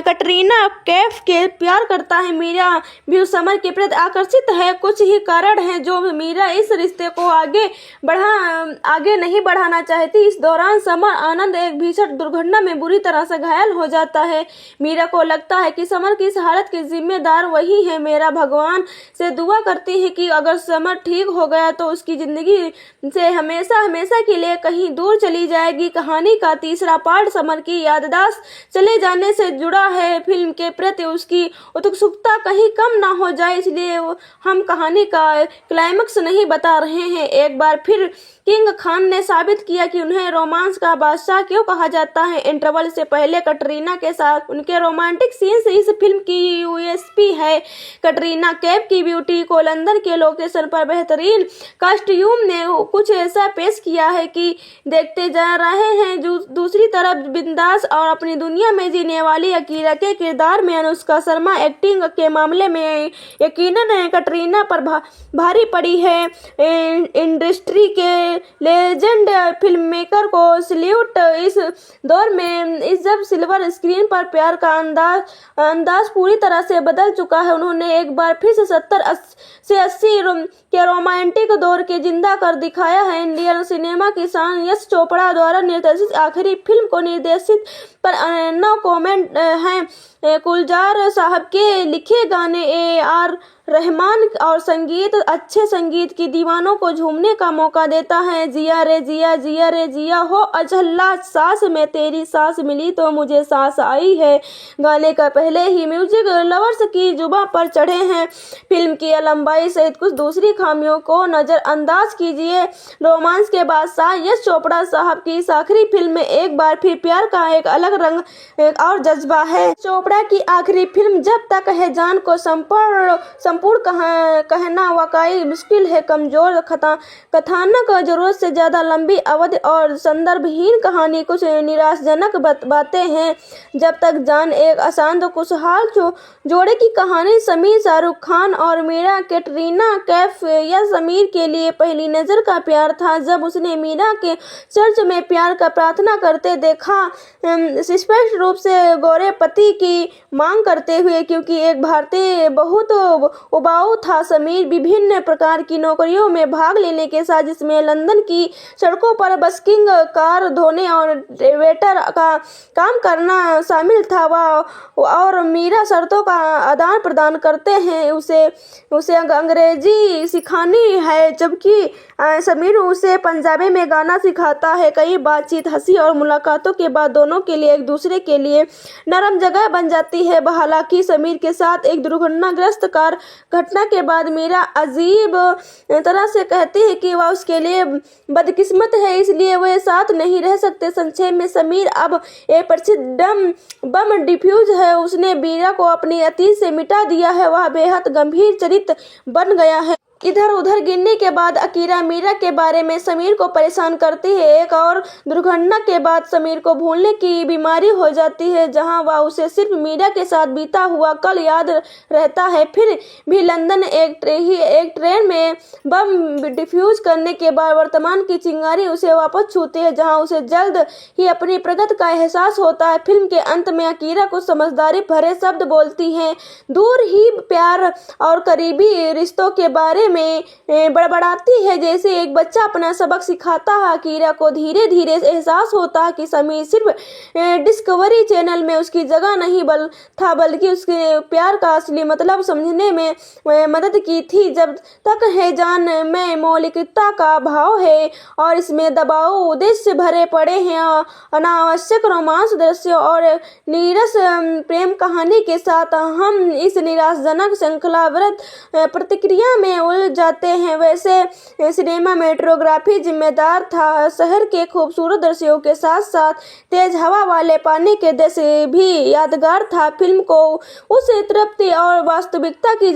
कटरीना कैफ के प्यार करता है। मीरा भी समर के प्रति आकर्षित है। कुछ ही कारण हैं जो मीरा इस रिश्ते को आगे नहीं बढ़ाना चाहती। इस दौरान समर आनंद एक भीषण दुर्घटना में बुरी तरह से घायल हो जाता है। मीरा को लगता है कि समर की इस हालत के जिम्मेदार वही है। मेरा भगवान से दुआ करती है कि अगर समर ठीक हो गया तो उसकी जिंदगी से हमेशा के लिए कहीं दूर चली जाएगी। कहानी का तीसरा पार्ट समर की याददाश्त चले जाने से जुड़ा है। फिल्म के प्रति उसकी उत्सुकता कहीं कम ना हो जाए, इसलिए हम कहानी का क्लाइमेक्स नहीं बता रहे हैं। एक बार फिर किंग खान ने साबित किया कि उन्हें रोमांस का बादशाह क्यों कहा जाता है। इंटरवल से पहले कटरीना के साथ उनके रोमांटिक सीन्स इस फिल्म की USP है। कटरीना कैफ की ब्यूटी को लंदन के लोकेशन पर बेहतरीन कॉस्ट्यूम ने कुछ ऐसा पेश किया है कि देखते जा रहे हैं। दूसरी तरफ बिंदास और अपनी दुनिया में जीने वाली अकीरा के किरदार में अनुष्का शर्मा एक्टिंग के मामले में यकीनन कटरीना पर भारी पड़ी है। इंडस्ट्री के लेजेंड फिल्ममेकर को सल्यूट। इस दौर में जब सिल्वर स्क्रीन पर प्यार का अंदाज पूरी तरह से बदल चुका है, उन्होंने एक बार फिर से 70 से 80 के रोमांटिक दौर के जिंदा कर दिखाया है। इंडियन सिनेमा की शान यश चोपड़ा द्वारा निर्देशित आखिरी फिल्म को निर्देशित पर नो कमेंट हैं। गुलजार साहब के लिखे गाने AR रहमान और संगीत अच्छे संगीत की दीवानों को झूमने का मौका देता है। जिया रे जिया, जिया रे जिया हो अझल्ला, सांस में तेरी सांस मिली तो मुझे सांस आई है गाने का पहले ही ही म्यूजिक लवर्स की जुबां पर चढ़े हैं। फिल्म की लंबाई सहित कुछ दूसरी खामियों को नजरअंदाज कीजिए। रोमांस के बादशाह यश चोपड़ा साहब की इस आखिरी फिल्म में एक बार फिर प्यार का एक अलग रंग और जज्बा है। चोपड़ा की आखिरी फिल्म जब तक है जान को संपूर्ण कहना वाकई मुश्किल है। कमजोर कथानक, जरूरत से ज्यादा लंबी अवधि और संदर्भहीन कहानी, कुछ निराशाजनक बातें हैं। जब तक जान एक अशांत खुशहाल जोड़े की कहानी। समीर शाहरुख खान और मीरा कैटरीना कैफ या समीर के लिए पहली नजर का प्यार था। जब उसने मीरा के चर्च में प्यार का प्रार्थना करते देखा, स्पष्ट रूप से गोरे पति की मांग करते हुए, क्योंकि एक भारतीय बहुत उबाऊ था। समीर विभिन्न प्रकार की नौकरियों में भाग लेने के साथ, जिसमें लंदन की सड़कों पर बस्किंग, कार धोने और वेटर का काम करना शामिल था। और मीरा शर्तों का आदान प्रदान करते हैं, उसे अंग्रेजी सिखानी है, जबकि समीर उसे पंजाबी में गाना सिखाता है। कई बातचीत, हंसी और मुलाकातों के बाद दोनों के लिए एक दूसरे के लिए नरम जगह बन जाती है। हालांकि समीर के साथ एक दुर्घटनाग्रस्त कार घटना के बाद मीरा अजीब तरह से कहती है कि वह उसके लिए बदकिस्मत है, इसलिए वह साथ नहीं रह सकते। संक्षेप में, समीर अब एक प्रसिद्ध बम डिफ्यूज है। उसने मीरा को अपनी अतीत से मिटा दिया है। वह बेहद गंभीर चरित्र बन गया है। इधर उधर गिरने के बाद अकीरा मीरा के बारे में समीर को परेशान करती है। एक और दुर्घटना के बाद समीर को भूलने की बीमारी हो जाती है, जहां वह उसे सिर्फ मीरा के साथ बीता हुआ कल याद रहता है। फिर भी लंदन एक ट्रेन में बम डिफ्यूज करने के बाद वर्तमान की चिंगारी उसे वापस छूती है, जहां उसे जल्द ही अपनी प्रगति का एहसास होता है। फिल्म के अंत में अकीरा कुछ समझदारी भरे शब्द बोलती है, दूर ही प्यार और करीबी रिश्तों के बारे में बड़बड़ाती है, जैसे एक बच्चा अपना सबक सिखाता है। अकीरा को धीरे धीरे एहसास होता है कि समीर सिर्फ डिस्कवरी चैनल में उसकी जगह नहीं था, बल्कि उसके प्यार का असली मतलब समझने में मदद की थी। जब तक है जान में मौलिकता का भाव है और इसमें दबाव उद्देश्य भरे पड़े हैं। अनावश्यक रोमांस दृश्य और नीरस प्रेम कहानी के साथ हम इस निराशाजनक श्रृंखलावृत प्रतिक्रिया में उलझ जाते हैं। वैसे सिनेमाटोग्राफी जिम्मेदार था। शहर के खूबसूरत दृश्यों के साथ साथ तेज हवा वाले पानी के दृश्य भी यादगार था। फिल्म को उस तृप्ति और वास्तविकता की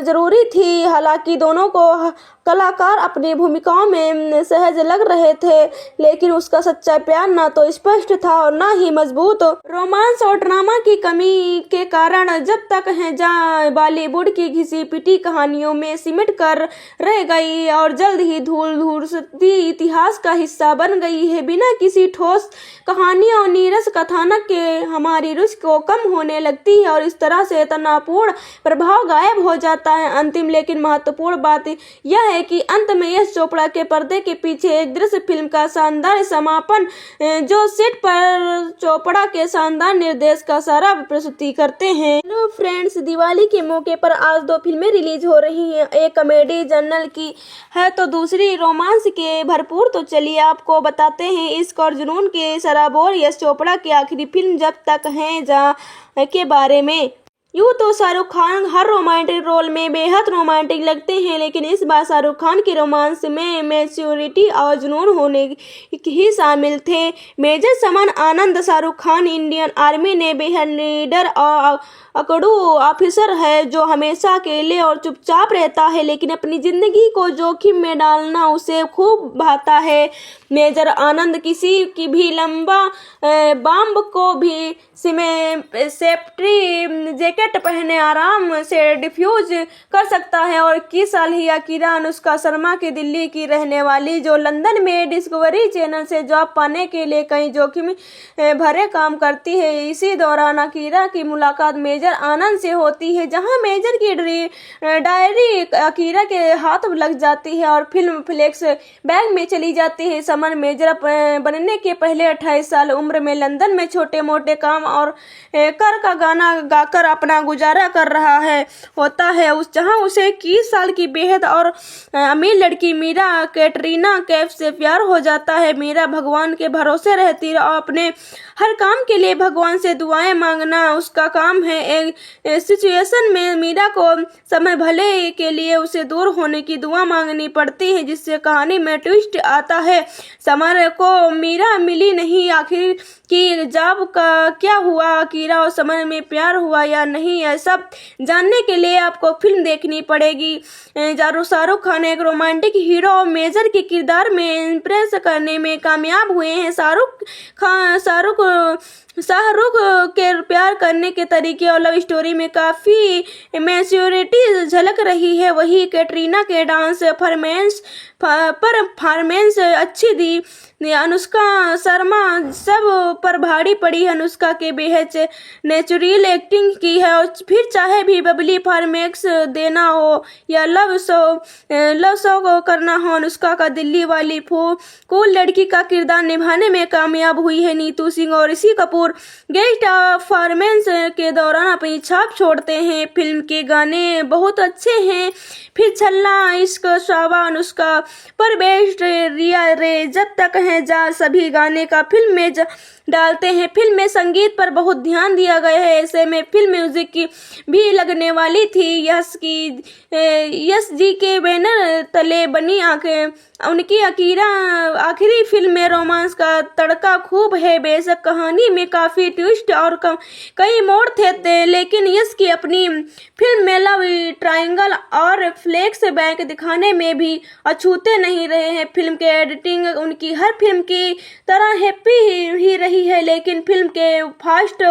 जरूरी थी। हालांकि दोनों को कलाकार अपनी भूमिकाओं में सहज लग रहे थे, लेकिन उसका सच्चा प्यार न तो स्पष्ट था और न ही मजबूत। रोमांस और ड्रामा की कमी के कारण जब तक है जहाँ बॉलीवुड की घिसी पिटी कहानियों में सिमट कर रह गई और जल्द ही धूल-धूसती इतिहास का हिस्सा बन गई है। बिना किसी ठोस कहानी और नीरस कथानक के हमारी रुचि को कम होने लगती है और इस तरह से तनावपूर्ण प्रभाव गायब हो जाता है। अंतिम लेकिन महत्वपूर्ण बात यह है कि अंत में यश चोपड़ा के पर्दे के पीछे एक दृश्य फिल्म का शानदार समापन, जो सेट पर चोपड़ा के शानदार निर्देश का सारा प्रस्तुति करते हैं। हेलो फ्रेंड्स, दिवाली के मौके पर आज 2 फिल्में रिलीज हो रही हैं। एक कॉमेडी जर्नल की है तो दूसरी रोमांस के भरपूर। तो चलिए आपको बताते हैं इश्क और जुनून के सराबोर यश चोपड़ा की आखिरी फिल्म जब तक है जहाँ के बारे में। यूँ तो शाहरुख खान हर रोमांटिक रोल में बेहद रोमांटिक लगते हैं, लेकिन इस बार शाहरुख खान की रोमांस में मैच्योरिटी और जुनून होने ही शामिल थे। मेजर समान आनंद शाहरुख खान इंडियन आर्मी ने बेहद लीडर और अकड़ू ऑफिसर है, जो हमेशा अकेले और चुपचाप रहता है, लेकिन अपनी जिंदगी को जोखिम में डालना उसे खूब भाता है। मेजर आनंद किसी की भी लंबा बम को भी सेफ्टी जैकेट पहने आराम से डिफ्यूज कर सकता है। और 21 साल ही अकीरा अनुष्का शर्मा की दिल्ली की रहने वाली, जो लंदन में डिस्कवरी चैनल से जॉब पाने के लिए कई जोखिम भरे काम करती है। इसी दौरान अकीरा की मुलाकात मेजर आनंद से होती है, जहां मेजर की डायरी अकीरा के हाथ लग जाती है और फिल्म फ्लेक्स बैग में चली जाती है। समन मेजर बनने के पहले 28 साल उम्र में लंदन में छोटे मोटे काम और कर का गाना गाकर अपना अपना गुजारा कर रहा है होता है उस जहां उसे 21 साल की बेहद और अमीर लड़की मीरा कैटरीना कैफ से प्यार हो जाता है। मीरा भगवान के भरोसे रहती है और अपने हर काम के लिए भगवान से दुआएं मांगना उसका काम है। एक सिचुएशन में मीरा को समय भले के लिए उसे दूर होने की दुआ मांगनी पड़ती है, जिससे कहानी में ट्विस्ट आता है। समर को मीरा मिली नहीं, आखिर कि जब का क्या हुआ, कीरा और समर में प्यार हुआ या नहीं, यह सब जानने के लिए आपको फिल्म देखनी पड़ेगी। शाहरुख खान एक रोमांटिक हीरो और मेजर के किरदार में इम्प्रेस करने में कामयाब हुए हैं। शाहरुख के प्यार करने के तरीके और लव स्टोरी में काफ़ी मैच्योरिटी झलक रही है। वही कैटरीना के डांस परफॉर्मेंस अच्छी दी। अनुष्का शर्मा सब पर भारी पड़ी। अनुष्का के बेहद नेचुरल एक्टिंग की है और फिर चाहे भी बबली फॉर्मेक्स देना हो या लव शो को करना हो, अनुष्का का दिल्ली वाली कूल लड़की का किरदार निभाने में कामयाब हुई है। नीतू सिंह और ऋषि कपूर गेस्ट परफॉर्मेंस के दौरान अपनी छाप छोड़ते हैं। फिल्म के गाने बहुत अच्छे हैं। फिर छल्ला, इश्क, शाबा, अनुष्का पर बेस्ट, रिया रे, जब तक है जा, सभी गाने का फिल्म में डालते हैं। फिल्म में संगीत पर बहुत ध्यान दिया गया है। ऐसे में फिल्म म्यूजिक की भी लगने वाली थी। यश जी के बैनर तले बनी उनकी आखिरी फिल्म में रोमांस का तड़का खूब है। बेशक कहानी में काफ़ी ट्विस्ट और कई मोड़ थे, लेकिन यश की अपनी फिल्म में लव ट्रायंगल और फ्लैश बैक दिखाने में भी अछूते नहीं रहे हैं। फिल्म के एडिटिंग उनकी हर फिल्म की तरह हैप्पी ही रही है, लेकिन फिल्म के फर्स्ट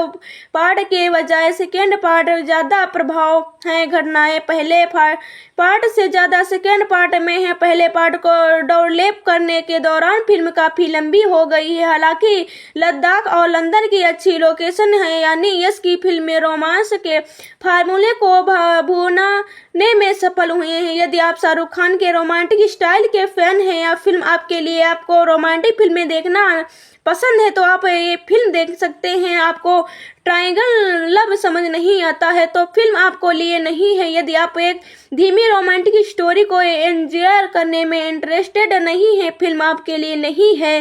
पार्ट के बजाय सेकेंड पार्ट ज़्यादा प्रभाव है। घटनाएं पहले पार्ट से ज़्यादा सेकेंड पार्ट में है। पहले पार्ट को डोरलेप करने के दौरान फिल्म काफ़ी लंबी हो गई है। हालांकि लद्दाख और लंदन की अच्छी लोकेशन है, यानी यश की फिल्म में रोमांस के फार्मूले को भूनाने में सफल हुए हैं। यदि आप शाहरुख खान के रोमांटिक स्टाइल के फैन हैं या फिल्म आपके लिए, आपको रोमांटिक फिल्में देखना पसंद है तो आप ये फिल्म देख सकते हैं। आपको ट्रायंगल लव समझ नहीं आता है तो फिल्म आपको लिए नहीं है। यदि आप एक धीमी रोमांटिक स्टोरी को एंजॉय करने में इंटरेस्टेड नहीं है, फिल्म आपके लिए नहीं है।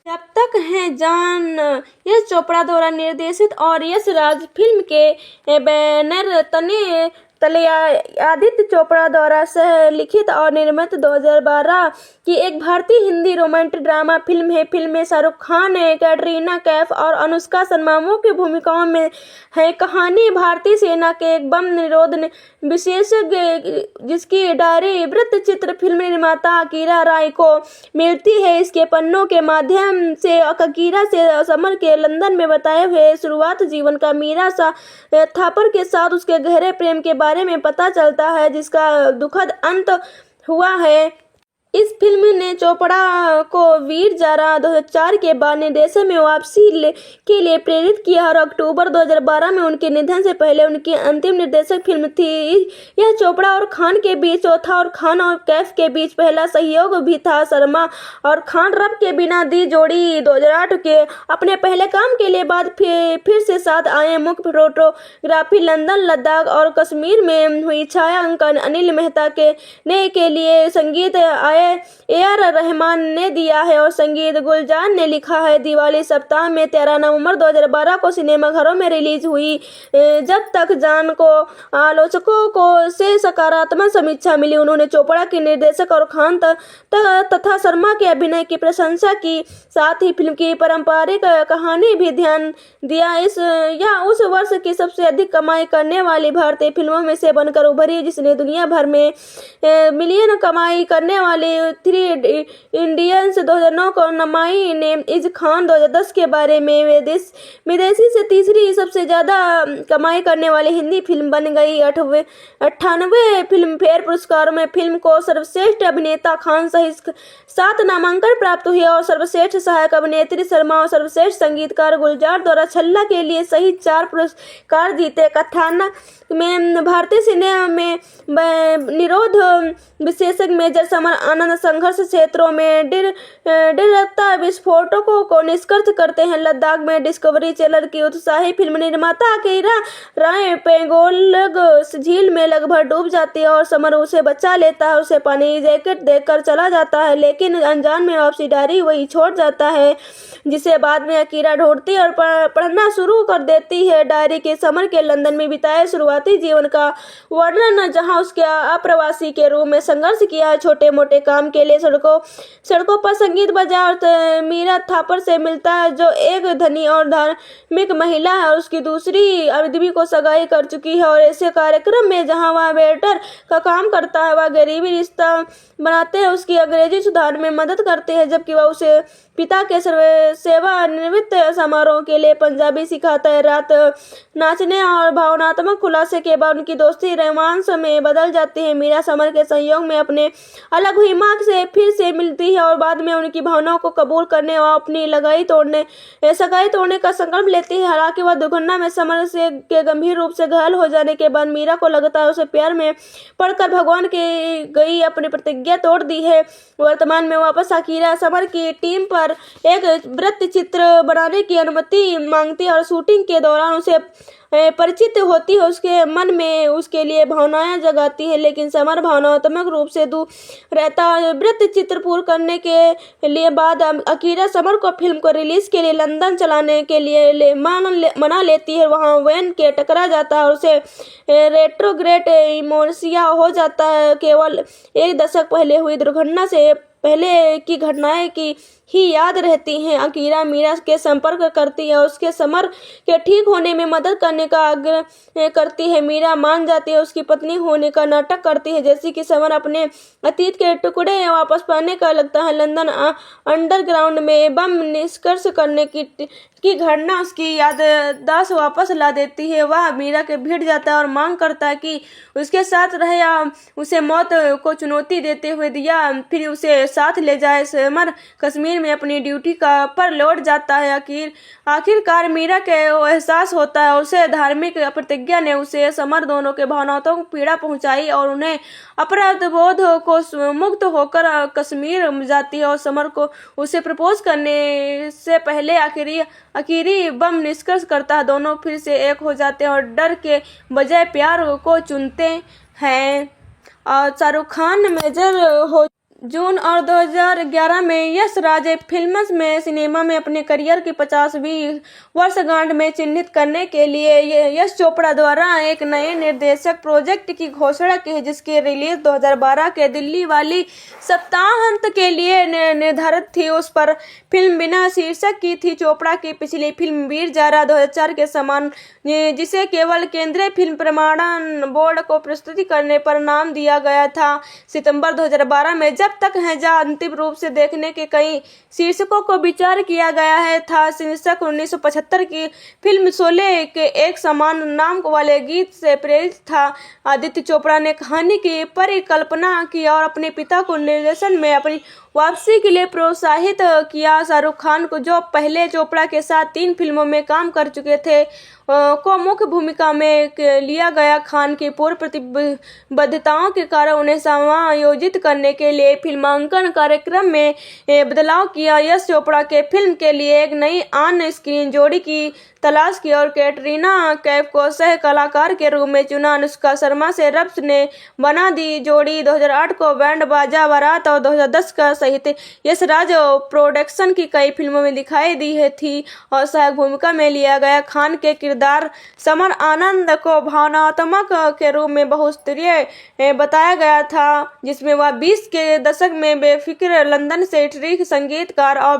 जब तक है जान यश चोपड़ा द्वारा निर्देशित और यश राज फिल्म के बैनर तले आदित्य चोपड़ा द्वारा सह लिखित और निर्मित 2012 की एक भारतीय हिंदी रोमांटिक ड्रामा फिल्म है। फिल्म में शाहरुख खान, कैटरीना कैफ और अनुष्का शर्मा मुख्य भूमिकाओं में है। कहानी भारतीय सेना के एक बम निरोध विशेषज्ञ जिसकी डायरी वृत्तचित्र फिल्म निर्माता अकीरा राय को मिलती है। इसके पन्नों के माध्यम से अकीरा से समर के लंदन में बताए हुए शुरुआत जीवन का मीरा थापर के साथ उसके गहरे प्रेम के बारे में पता चलता है, जिसका दुखद अंत हुआ है। इस फिल्म ने चोपड़ा को वीर जारा 2004 के बाद निर्देशन में वापसी के लिए प्रेरित किया और अक्टूबर 2012 में उनके निधन से पहले उनकी अंतिम निर्देशक फिल्म थी। यह चोपड़ा और खान के बीच चौथा और खान और कैफ के बीच पहला सहयोग भी था। शर्मा और खान रब के बिना दी जोड़ी 2008 के अपने पहले काम के लिए बाद फिर से साथ आए। मुख्य फोटोग्राफी लंदन, लद्दाख और कश्मीर में हुई। छायांकन अनिल मेहता के लिए संगीत AR रहमान ने दिया है और संगीत गुलजार ने लिखा है। दिवाली सप्ताह में 13 नवंबर 2012 को सिनेमाघरों में रिलीज हुई। जब तक जान को आलोचकों से सकारात्मक समीक्षा मिली। उन्होंने चोपड़ा के निर्देशक और खान तथा शर्मा के अभिनय की प्रशंसा की, साथ ही फिल्म की पारंपरिक कहानी भी ध्यान दिया। यह उस वर्ष की सबसे अधिक कमाई करने वाली भारतीय फिल्मों में से बनकर उभरी, जिसने दुनिया भर में मिलियन कमाई करने वाली 3 इंडियंस 2009 को नमाई ने इज खान 2010 के बारे में विदेशी से तीसरी सबसे ज्यादा कमाई करने वाली हिंदी फिल्म बन गई। 98 फिल्म फेयर पुरस्कारों में फिल्म को सर्वश्रेष्ठ अभिनेता खान सहित 7 नामांकन प्राप्त हुए और सर्वश्रेष्ठ सहायक अभिनेत्री शर्मा और सर्वश्रेष्ठ संगीतकार गुलजार द्वारा छल्ला के लिए सहित 4 पुरस्कार जीते। कथानक में भारतीय सिनेमा में निरोध विशेषज्ञ मेजर समर आनंद संघर्ष क्षेत्रों में डिरता विस्फोटकों को निष्कर्ष करते हैं। लद्दाख में डिस्कवरी चैनल की उत्साही फिल्म निर्माता अकीरा राय पेंगोंग झील में लगभग डूब जाती है और समर उसे बचा लेता है। उसे पानी जैकेट देकर चला जाता है, लेकिन अनजान में वापसी डायरी वही छोड़ जाता है, जिसे बाद में अकीरा ढूंढती और पढ़ना शुरू कर देती है। डायरी के समर के लंदन में बिताए शुरुआती जीवन का वर्णन, जहां उसके अप्रवासी के रूप में संघर्ष किया है, छोटे मोटे काम के लिए सड़कों पर संगीत बजा और मीरा थापर से मिलता है, जो एक धनी और धार्मिक महिला है और उसकी दूसरी आदमी को सगाई कर चुकी है। और ऐसे कार्यक्रम में जहां वह वेटर का काम करता है, वह गरीबी रिश्ता बनाते हैं, उसकी अंग्रेजी सुधार में मदद करते हैं, जबकि वह उसे पिता के सेवानिवृत्त समारोह के लिए पंजाबी सिखाता है। रात नाचने और भावनात्मक खुलासे के बाद उनकी दोस्ती रोमांस में बदल जाती है। मीरा समर के संयोग में अपने अलग हुई मां से फिर से मिलती है और बाद में उनकी भावनाओं को कबूल करने और अपनी सगाई तोड़ने का संकल्प लेती है। हालांकि वह दुर्घटना में समर के गंभीर रूप से घायल हो जाने के बाद मीरा को लगता है उसे प्यार में पड़कर भगवान की गई अपनी प्रतिज्ञा तोड़ दी है। वर्तमान में वापस अकीरा समर की टीम पर एक वृत्त चित्र बनाने की अनुमति मांगती है और शूटिंग के दौरान उसे परिचित होती है, उसके मन में उसके लिए भावनाएं जगाती है, लेकिन समर भावनात्मक रूप से दूर रहता है। वृत्त चित्र पूर्ण करने के लिए बाद अकीरा समर को फिल्म को रिलीज के लिए लंदन चलाने के लिए मना लेती है। वहां वैन के टकरा जाता है और उसे रेट्रोग्रेड इमोर्सिया हो जाता है। केवल एक दशक पहले हुई दुर्घटना से पहले की घटनाएं की ही याद रहती हैं। अकीरा मीरा के संपर्क करती है और उसके समर के ठीक होने में मदद करने का आग्रह करती है। मीरा मान जाती है, उसकी पत्नी होने का नाटक करती है, जैसे कि समर अपने अतीत के टुकड़े वापस पाने का लगता है। लंदन अंडरग्राउंड में बम निष्कर्ष करने की घटना उसकी याददाश्त वापस ला देती है। वह मीरा के भिड़ जाता है और मांग करता है कि उसके साथ रहे या उसे मौत को चुनौती देते हुए दिया फिर उसे साथ ले जाए। समर कश्मीर में अपनी ड्यूटी पर लौट जाता है। आखिरकार मीरा के एहसास होता है उसे धार्मिक प्रतिज्ञा ने उसे समर दोनों के भावनाओं को पीड़ा पहुंचाई और उन्हें अपराध बोध को मुक्त होकर कश्मीर जाती है और समर को उसे प्रपोज करने से पहले आखिरी बम निष्कर्ष करता है। दोनों फिर से एक हो जाते हैं और डर के बजाय प्यार को चुनते हैं। और शाहरुख खान मेजर हो जून और 2011 में यश राज फिल्म्स में सिनेमा में अपने करियर की 50वीं वर्षगांठ में चिन्हित करने के लिए यश चोपड़ा द्वारा एक नए निर्देशक प्रोजेक्ट की घोषणा की है, जिसकी रिलीज 2012 के दिल्ली वाली सप्ताहांत के लिए निर्धारित थी। उस पर फिल्म बिना शीर्षक की थी। चोपड़ा की पिछली फिल्म वीर जारा 2004 के समान, जिसे केवल केंद्रीय फिल्म प्रमाणन बोर्ड को प्रस्तुति करने पर नाम दिया गया था। सितंबर 2012 में जब तक है जा अंतिम रूप से देखने के कई शीर्षकों को विचार किया गया है था। शीर्षक 1975 की फिल्म शोले के एक समान नाम वाले गीत से प्रेरित था। आदित्य चोपड़ा ने कहानी की परिकल्पना की और अपने पिता को निर्देशन में अपनी वापसी के लिए प्रोत्साहित किया। शाहरुख खान को, जो पहले चोपड़ा के साथ 3 फिल्मों में काम कर चुके थे, को मुख्य भूमिका में लिया गया। खान की पूर्व प्रतिबद्धताओं के कारण उन्हें समायोजित करने के लिए फिल्मांकन कार्यक्रम में बदलाव किया। यश चोपड़ा के फिल्म के लिए एक नई ऑन स्क्रीन जोड़ी की तलाश की और कैटरीना कैफ को सह कलाकार के रूप में चुना। अनुष्का शर्मा से रब्स ने बना दी जोड़ी 2008 को बैंड बाजा बारात और 2010 का सहित यश राज प्रोडक्शन की कई फिल्मों में दिखाई दी है थी और सहायक भूमिका में लिया गया। खान के किरदार समर आनंद को भावनात्मक के रूप में बहुस्तरीय बताया गया था, जिसमें वह 20 के दशक में बेफिक्र लंदन से ट्रिक संगीतकार और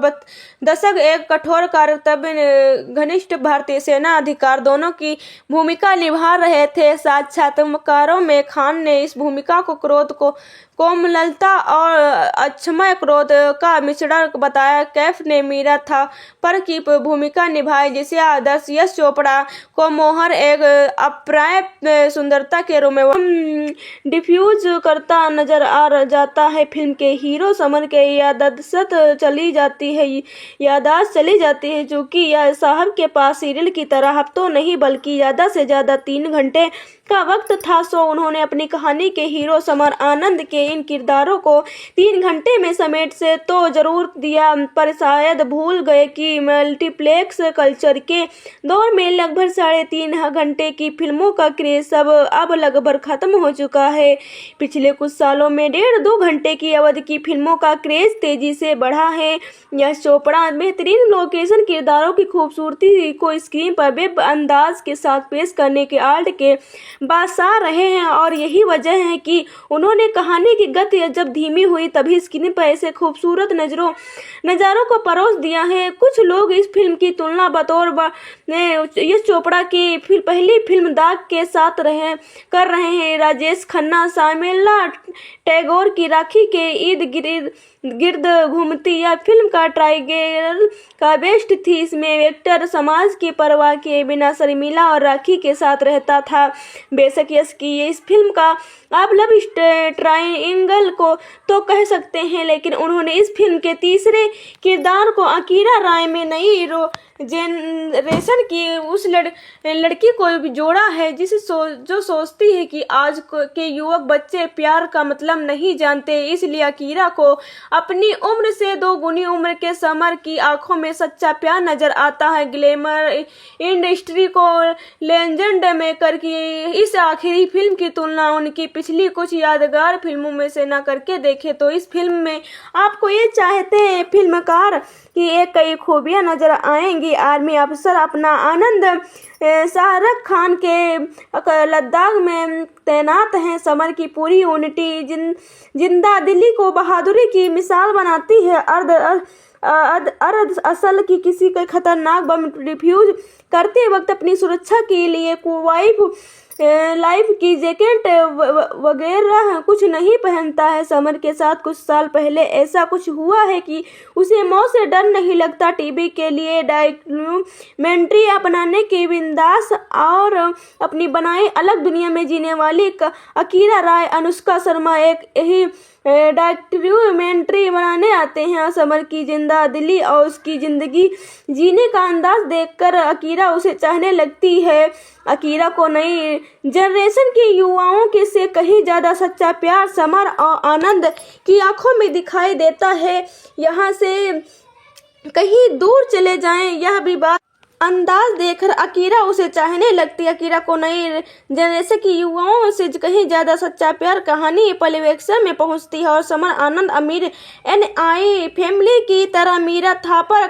दशक एक कठोर कर्तव्य घनिष्ठ भारतीय सेना अधिकार दोनों की भूमिका निभा रहे थे। साक्षात्कारों में खान ने इस भूमिका को क्रोध को कोमलता और अक्षमय क्रोध का मिश्रण बताया। कैफ ने मीरा था पर की भूमिका निभाई, जिसे आदर्श यश चोपड़ा को मोहर एक अप्राप्य सुंदरता के रूप में डिफ्यूज करता नजर आ जाता है। फिल्म के हीरो समर के याददाश्त चली जाती है, चूँकि यह साहब के पास सीरियल की तरह हफ्तों नहीं बल्कि ज़्यादा से ज़्यादा 3 घंटे का वक्त था। सो उन्होंने अपनी कहानी के हीरो समर आनंद के इन किरदारों को 3 घंटे में समेट से तो जरूर दिया, पर शायद भूल गए कि मल्टीप्लेक्स कल्चर के दौर में लगभग 3.5 घंटे की फिल्मों का क्रेज अब लगभग खत्म हो चुका है। पिछले कुछ सालों में 1.5-2 घंटे की अवधि की फिल्मों का क्रेज तेजी से बढ़ा है। यश चोपड़ा बेहतरीन लोकेशन, किरदारों की खूबसूरती को स्क्रीन पर बेब अंदाज के साथ पेश करने के आर्ट के बादशाह रहे हैं, और यही वजह है कि उन्होंने कहानी की गति जब धीमी हुई तभी स्क्रीन पर ऐसे खूबसूरत नज़ारों को परोस दिया है। कुछ लोग इस फिल्म की तुलना बतौर यश चोपड़ा की पहली फिल्म दाग के साथ कर रहे हैं। राजेश खन्ना शार्मिला टैगोर की राखी के इर्द गिर्द घूमती यह फिल्म का टाइगर का बेस्ट थी। इसमें वेक्टर समाज की परवाह किए बिना शर्मिला और राखी के साथ रहता था। बेशक यश की इस फिल्म का आप लव ट्रायंगल को तो कह सकते हैं, लेकिन उन्होंने इस फिल्म के तीसरे किरदार को अकीरा राय में नई जेनरेशन की उस लड़की को जोड़ा है जो सोचती है कि आज के युवक बच्चे प्यार का मतलब नहीं जानते। इसलिए अकीरा को अपनी उम्र से 2 गुनी उम्र के समर की आंखों में सच्चा प्यार नजर आता है। ग्लैमर इंडस्ट्री को लेजेंड मेकर की इस आखिरी फिल्म की तुलना उनकी पिछली कुछ यादगार फिल्मों में से न करके देखें तो इस फिल्म में आपको ये चाहते हैं फिल्मकार की एक कई खूबियां नजर आएंगी। आर्मी अफसर अपना आनंद शाहरुख खान के लद्दाख में तैनात हैं। समर की पूरी यूनिटी जिंदा दिली को बहादुरी की मिसाल बनाती है। अर्ध असल की किसी का खतरनाक बम डिफ्यूज करते वक्त अपनी सुरक्षा के लिए लाइफ की जैकेट वगैरह कुछ नहीं पहनता है। समर के साथ कुछ साल पहले ऐसा कुछ हुआ है कि उसे मौत से डर नहीं लगता। टीवी के लिए डॉक्यूमेंट्री अपनाने के बिंदास और अपनी बनाई अलग दुनिया में जीने वाली अकीरा राय, अनुष्का शर्मा एक ही डॉक्यूमेंट्री बनाने आते हैं। समर की जिंदा दिली और उसकी जिंदगी जीने का अंदाज देखकर अकीरा उसे चाहने लगती है। अकीरा को नई जनरेशन के युवाओं के से कहीं ज्यादा सच्चा प्यार समर और आनंद की आंखों में दिखाई देता है। यहाँ से कहीं दूर चले जाएं, यह भी बात अंदाज देखकर अकीरा उसे चाहने लगती है। अकीरा को नई जनरेशन की युवाओं से कहीं ज्यादा सच्चा प्यार कहानी परिवेक्षण में पहुंचती है, और समर आनंद अमीर NI फैमिली की तरह मीरा थापर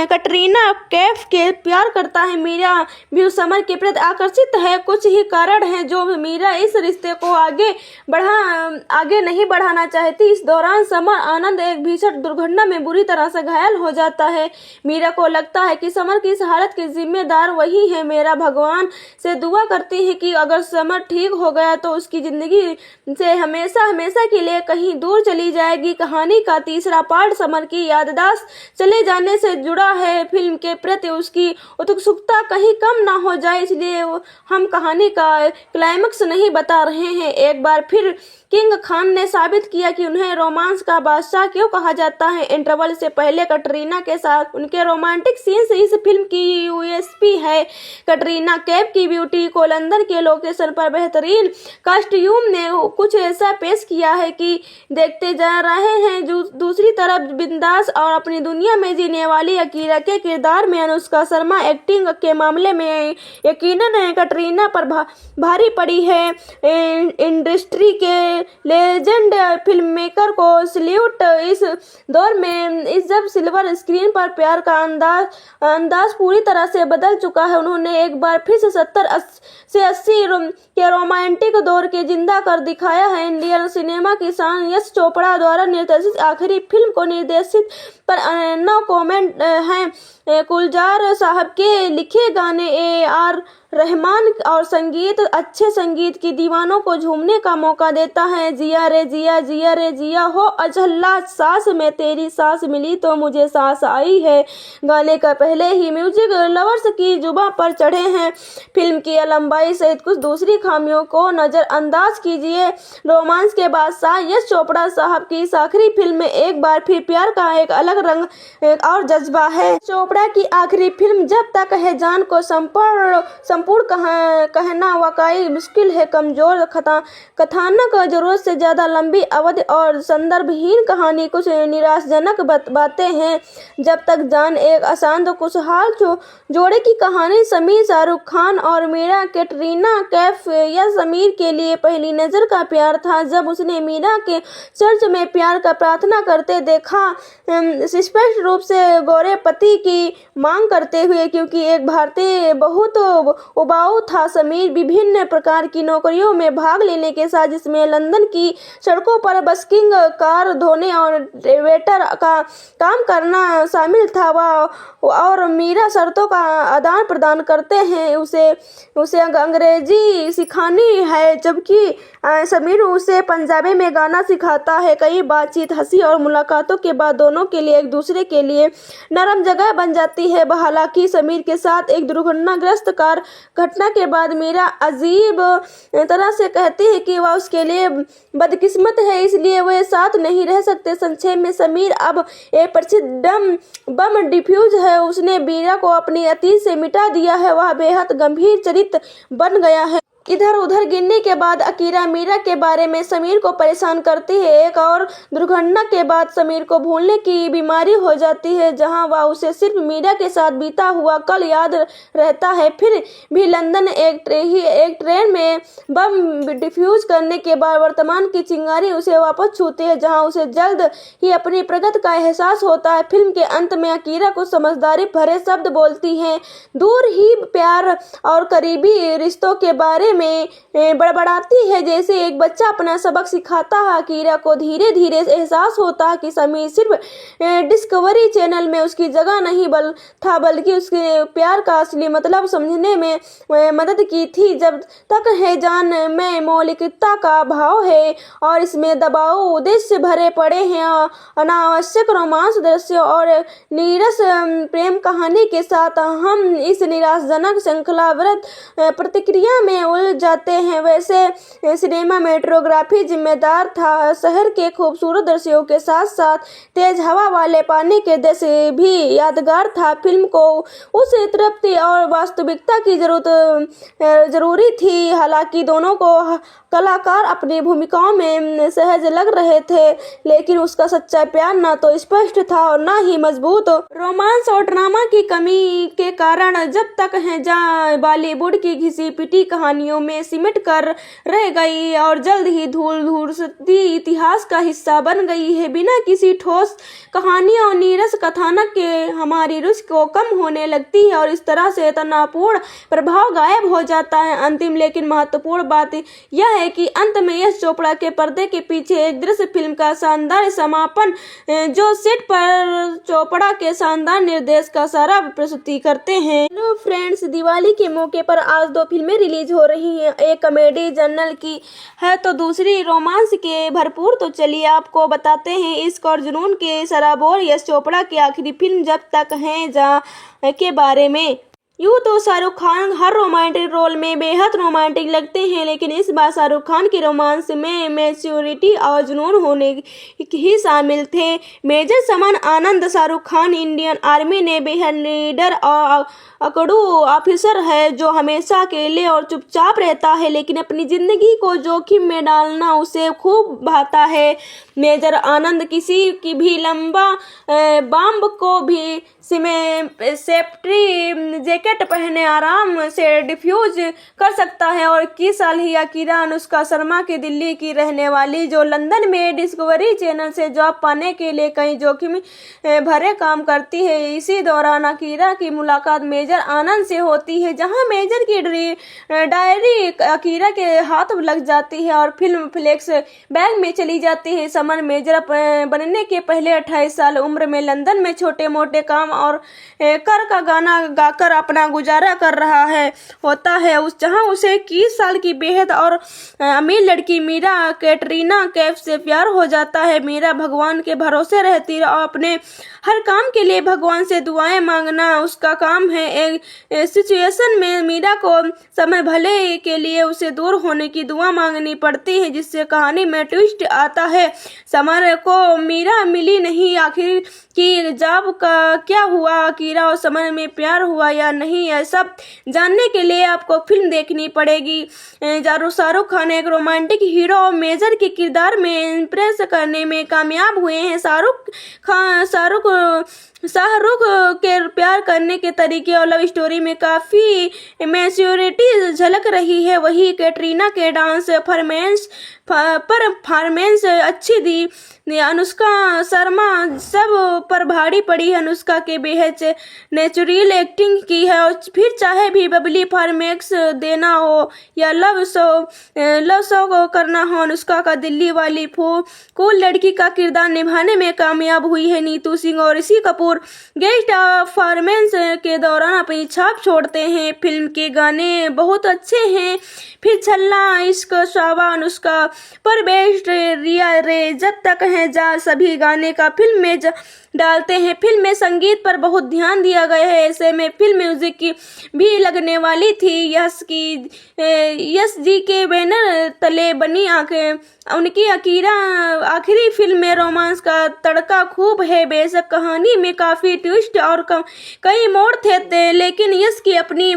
कटरीना कैफ के प्यार करता है। मीरा भी समर के प्रति आकर्षित है। कुछ ही कारण है जो मीरा इस रिश्ते को आगे नहीं बढ़ाना चाहती। इस दौरान समर आनंद एक भीषण दुर्घटना में बुरी तरह से घायल हो जाता है। मीरा को लगता है कि समर की इस हालत के जिम्मेदार वही है। मेरा भगवान से दुआ करती है कि अगर समर ठीक हो गया तो उसकी जिंदगी से हमेशा के लिए कहीं दूर चली जाएगी। कहानी का तीसरा पार्ट समर की याददाश्त चले जाने से जुड़ा है। फिल्म के प्रति उसकी उत्सुकता कहीं कम ना हो जाए, इसलिए हम कहानी का क्लाइमेक्स नहीं बता रहे हैं। एक बार फिर किंग खान ने साबित किया कि उन्हें रोमांस का बादशाह क्यों कहा जाता है। इंटरवल से पहले कटरीना के साथ उनके रोमांटिक सीन्स इस फिल्म की USP है। कटरीना कैफ की ब्यूटी को लंदन के लोकेशन पर बेहतरीन कॉस्ट्यूम ने कुछ ऐसा पेश किया है कि देखते जा रहे हैं। दूसरी तरफ बिंदास और अपनी दुनिया में जीने वाली अकीरा के किरदार में अनुष्का शर्मा एक्टिंग के मामले में यकीनन कटरीना पर भारी पड़ी है। इंडस्ट्री के लेजेंड फिल्म मेकर को सल्यूट। इस दौर में जब सिल्वर स्क्रीन पर प्यार का अंदाज पूरी तरह से बदल चुका है, उन्होंने एक बार फिर से 70 से 80 के रोमांटिक दौर के जिंदा कर दिखाया है। इंडियन सिनेमा की शान यश चोपड़ा द्वारा निर्देशित आखिरी फिल्म को निर्देशित पर नो कमेंट हैं। गुलजार साहब के लिखे गाने AR रहमान और संगीत अच्छे संगीत की दीवानों को झूमने का मौका देता है। जिया रे जिया, जिया रे जिया हो अझल्ला, सांस में तेरी सांस मिली तो मुझे सांस आई है गाने का पहले ही भी म्यूजिक लवर्स की जुबां पर चढ़े हैं। फिल्म की लंबाई सहित कुछ दूसरी खामियों को नजरअंदाज कीजिए। रोमांस के बादशाह यश चोपड़ा साहब की इस आखिरी फिल्म में एक बार फिर प्यार का एक अलग रंग और जज्बा है। चोपड़ा की आखिरी फिल्म जब तक है जान को संपूर्ण कहना वाकई मुश्किल है। कमजोर कथानक, जरूरत से ज्यादा लंबी अवधि और संदर्भहीन कहानी, कुछ निराशाजनक बातें हैं। जब तक जान एक अशांत खुशहाल जोड़े की कहानी। समीर शाहरुख खान और मीरा कैटरीना कैफ यह समीर के लिए पहली नजर का प्यार था। जब उसने मीरा के चर्च में प्यार का प्रार्थना करते देखा, स्पष्ट रूप से गोरे पति की मांग करते हुए, क्योंकि एक भारतीय बहुत उबाऊ था। समीर विभिन्न प्रकार की नौकरियों में भाग लेने के साथ, जिसमें लंदन की सड़कों पर बस्किंग, कार धोने और वेटर का काम करना शामिल था। और मीरा शर्तों का आदान प्रदान करते हैं, उसे अंग्रेजी सिखानी है, जबकि समीर उसे पंजाबी में गाना सिखाता है। कई बातचीत, हंसी और मुलाकातों के बाद दोनों के लिए एक दूसरे के लिए नरम जगह बन जाती है। हालांकि समीर के साथ एक दुर्घटनाग्रस्त कार घटना के बाद मीरा अजीब तरह से कहती है कि वह उसके लिए बदकिस्मत है, इसलिए वे साथ नहीं रह सकते। संक्षेप में, समीर अब एक प्रसिद्ध बम डिफ्यूज है। उसने मीरा को अपनी अतीत से मिटा दिया है। वह बेहद गंभीर चरित्र बन गया है। इधर उधर गिरने के बाद अकीरा मीरा के बारे में समीर को परेशान करती है। एक और दुर्घटना के बाद समीर को भूलने की बीमारी हो जाती है, जहां वह उसे सिर्फ मीरा के साथ बीता हुआ कल याद रहता है। फिर भी लंदन एक ट्रेन में बम डिफ्यूज करने के बाद वर्तमान की चिंगारी उसे वापस छूती है, जहां उसे जल्द ही अपनी प्रगति का एहसास होता है। फिल्म के अंत में अकीरा कुछ समझदारी भरे शब्द बोलती है, दूर ही प्यार और करीबी रिश्तों के बारे में बड़बड़ाती है, जैसे एक बच्चा अपना सबक सिखाता है। अकीरा को धीरे धीरे एहसास होता है कि समीर सिर्फ डिस्कवरी चैनल में उसकी जगह नहीं था, बल्कि उसके प्यार का असली मतलब समझने में मदद की थी। जब तक है जान में मौलिकता का भाव है और इसमें दबाव उद्देश्य भरे पड़े हैं। अनावश्यक रोमांस दृश्य और नीरस प्रेम कहानी के साथ हम इस निराशाजनक श्रृंखलावृत प्रतिक्रिया में उलझ जाते हैं। वैसे सिनेमाटोग्राफी जिम्मेदार था। शहर के खूबसूरत दृश्यों के साथ साथ तेज हवा वाले पानी के दृश्य भी यादगार था। फिल्म को उस तृप्ति और वास्तविकता की जरूरी थी। हालांकि दोनों को कलाकार अपनी भूमिकाओं में सहज लग रहे थे, लेकिन उसका सच्चा प्यार न तो स्पष्ट था और न ही मजबूत। रोमांस और ड्रामा की कमी के कारण जब तक है जहाँ बॉलीवुड की घिसी पिटी कहानियों में सिमट कर रह गई और जल्द ही धूल-धूसती इतिहास का हिस्सा बन गई है। बिना किसी ठोस कहानी और नीरस कथानक के हमारी रुचि को कम होने लगती है और इस तरह से तनावपूर्ण प्रभाव गायब हो जाता है। अंतिम लेकिन महत्वपूर्ण बात यह है कि अंत में यश चोपड़ा के पर्दे के पीछे एक दृश्य फिल्म का शानदार समापन, जो सेट पर चोपड़ा के शानदार निर्देश का सारा प्रस्तुति करते हैं। हेलो फ्रेंड्स, दिवाली के मौके पर आज 2 फिल्में रिलीज हो रही हैं। एक कॉमेडी जर्नल की है तो दूसरी रोमांस के भरपूर। तो चलिए आपको बताते हैं इश्क और जुनून के सराबोर यश चोपड़ा की आखिरी फिल्म जब तक है जहाँ के बारे में। यूँ तो शाहरुख खान हर रोमांटिक रोल में बेहद रोमांटिक लगते हैं, लेकिन इस बार शाहरुख खान की रोमांस में मैच्योरिटी और जुनून होने ही शामिल थे। मेजर समान आनंद शाहरुख खान इंडियन आर्मी ने बेहद लीडर और अकड़ू ऑफिसर है, जो हमेशा अकेले और चुपचाप रहता है, लेकिन अपनी जिंदगी को जोखिम में डालना उसे खूब भाता है। मेजर आनंद किसी की भी लंबा बम को भी सेफ्टी जैकेट पहने आराम से डिफ्यूज कर सकता है। और इक्कीस साल ही अकीरा अनुष्का शर्मा की दिल्ली की रहने वाली, जो लंदन में डिस्कवरी चैनल से जॉब पाने के लिए कई जोखिम भरे काम करती है। इसी दौरान अकीरा की मुलाकात मेजर आनंद से होती है, जहां मेजर की डायरी अकीरा के हाथ लग जाती है और फिल्म फ्लेक्स बैग में चली जाती है। समन मेजर बनने के पहले 28 साल उम्र में लंदन में छोटे मोटे काम और कर का गाना गाकर अपना अपना गुजारा कर रहा है होता है जहाँ उसे 21 साल की बेहद और अमीर लड़की मीरा कैटरीना कैफ से प्यार हो जाता है। मीरा भगवान के भरोसे रहती है और अपने हर काम के लिए भगवान से दुआएं मांगना उसका काम है। एक सिचुएशन में मीरा को समय भले के लिए उसे दूर होने की दुआ मांगनी पड़ती है, जिससे कहानी में ट्विस्ट आता है। समर को मीरा मिली नहीं, आखिर की जॉब का क्या हुआ, कीरा और समर में प्यार हुआ या नहीं, यह सब जानने के लिए आपको फिल्म देखनी पड़ेगी। शाहरुख खान एक रोमांटिक हीरो और मेजर के किरदार में इम्प्रेस करने में कामयाब हुए हैं। शाहरुख के प्यार करने के तरीके और लव स्टोरी में काफ़ी मैच्योरिटी झलक रही है। वही कैटरीना के डांस परफॉर्मेंस अच्छी दी। अनुष्का शर्मा सब पर भारी पड़ी है। अनुष्का के बेहद नेचुरल एक्टिंग की है और फिर चाहे भी बबली फॉर्मेक्स देना हो या लव शो को करना हो, अनुष्का का दिल्ली वाली कूल लड़की का किरदार निभाने में कामयाब हुई है। नीतू सिंह और ऋषि कपूर गेस्ट परफॉर्मेंस के दौरान अपनी छाप छोड़ते हैं। फिल्म के गाने बहुत अच्छे हैं। फिर छल्ला, इश्क, शावा, अनुष्का पर बेस्ट, रिया रे, जब तक है जा, सभी गाने का फिल्म में डालते हैं। फिल्म में संगीत पर बहुत ध्यान दिया गया है। ऐसे में फिल्म म्यूजिक की भी लगने वाली थी। यश जी के बैनर तले बनी आंखें उनकी आखिरी फिल्म में रोमांस का तड़का खूब है। बेशक कहानी में काफ़ी ट्विस्ट और कई मोड़ थे, लेकिन यश की अपनी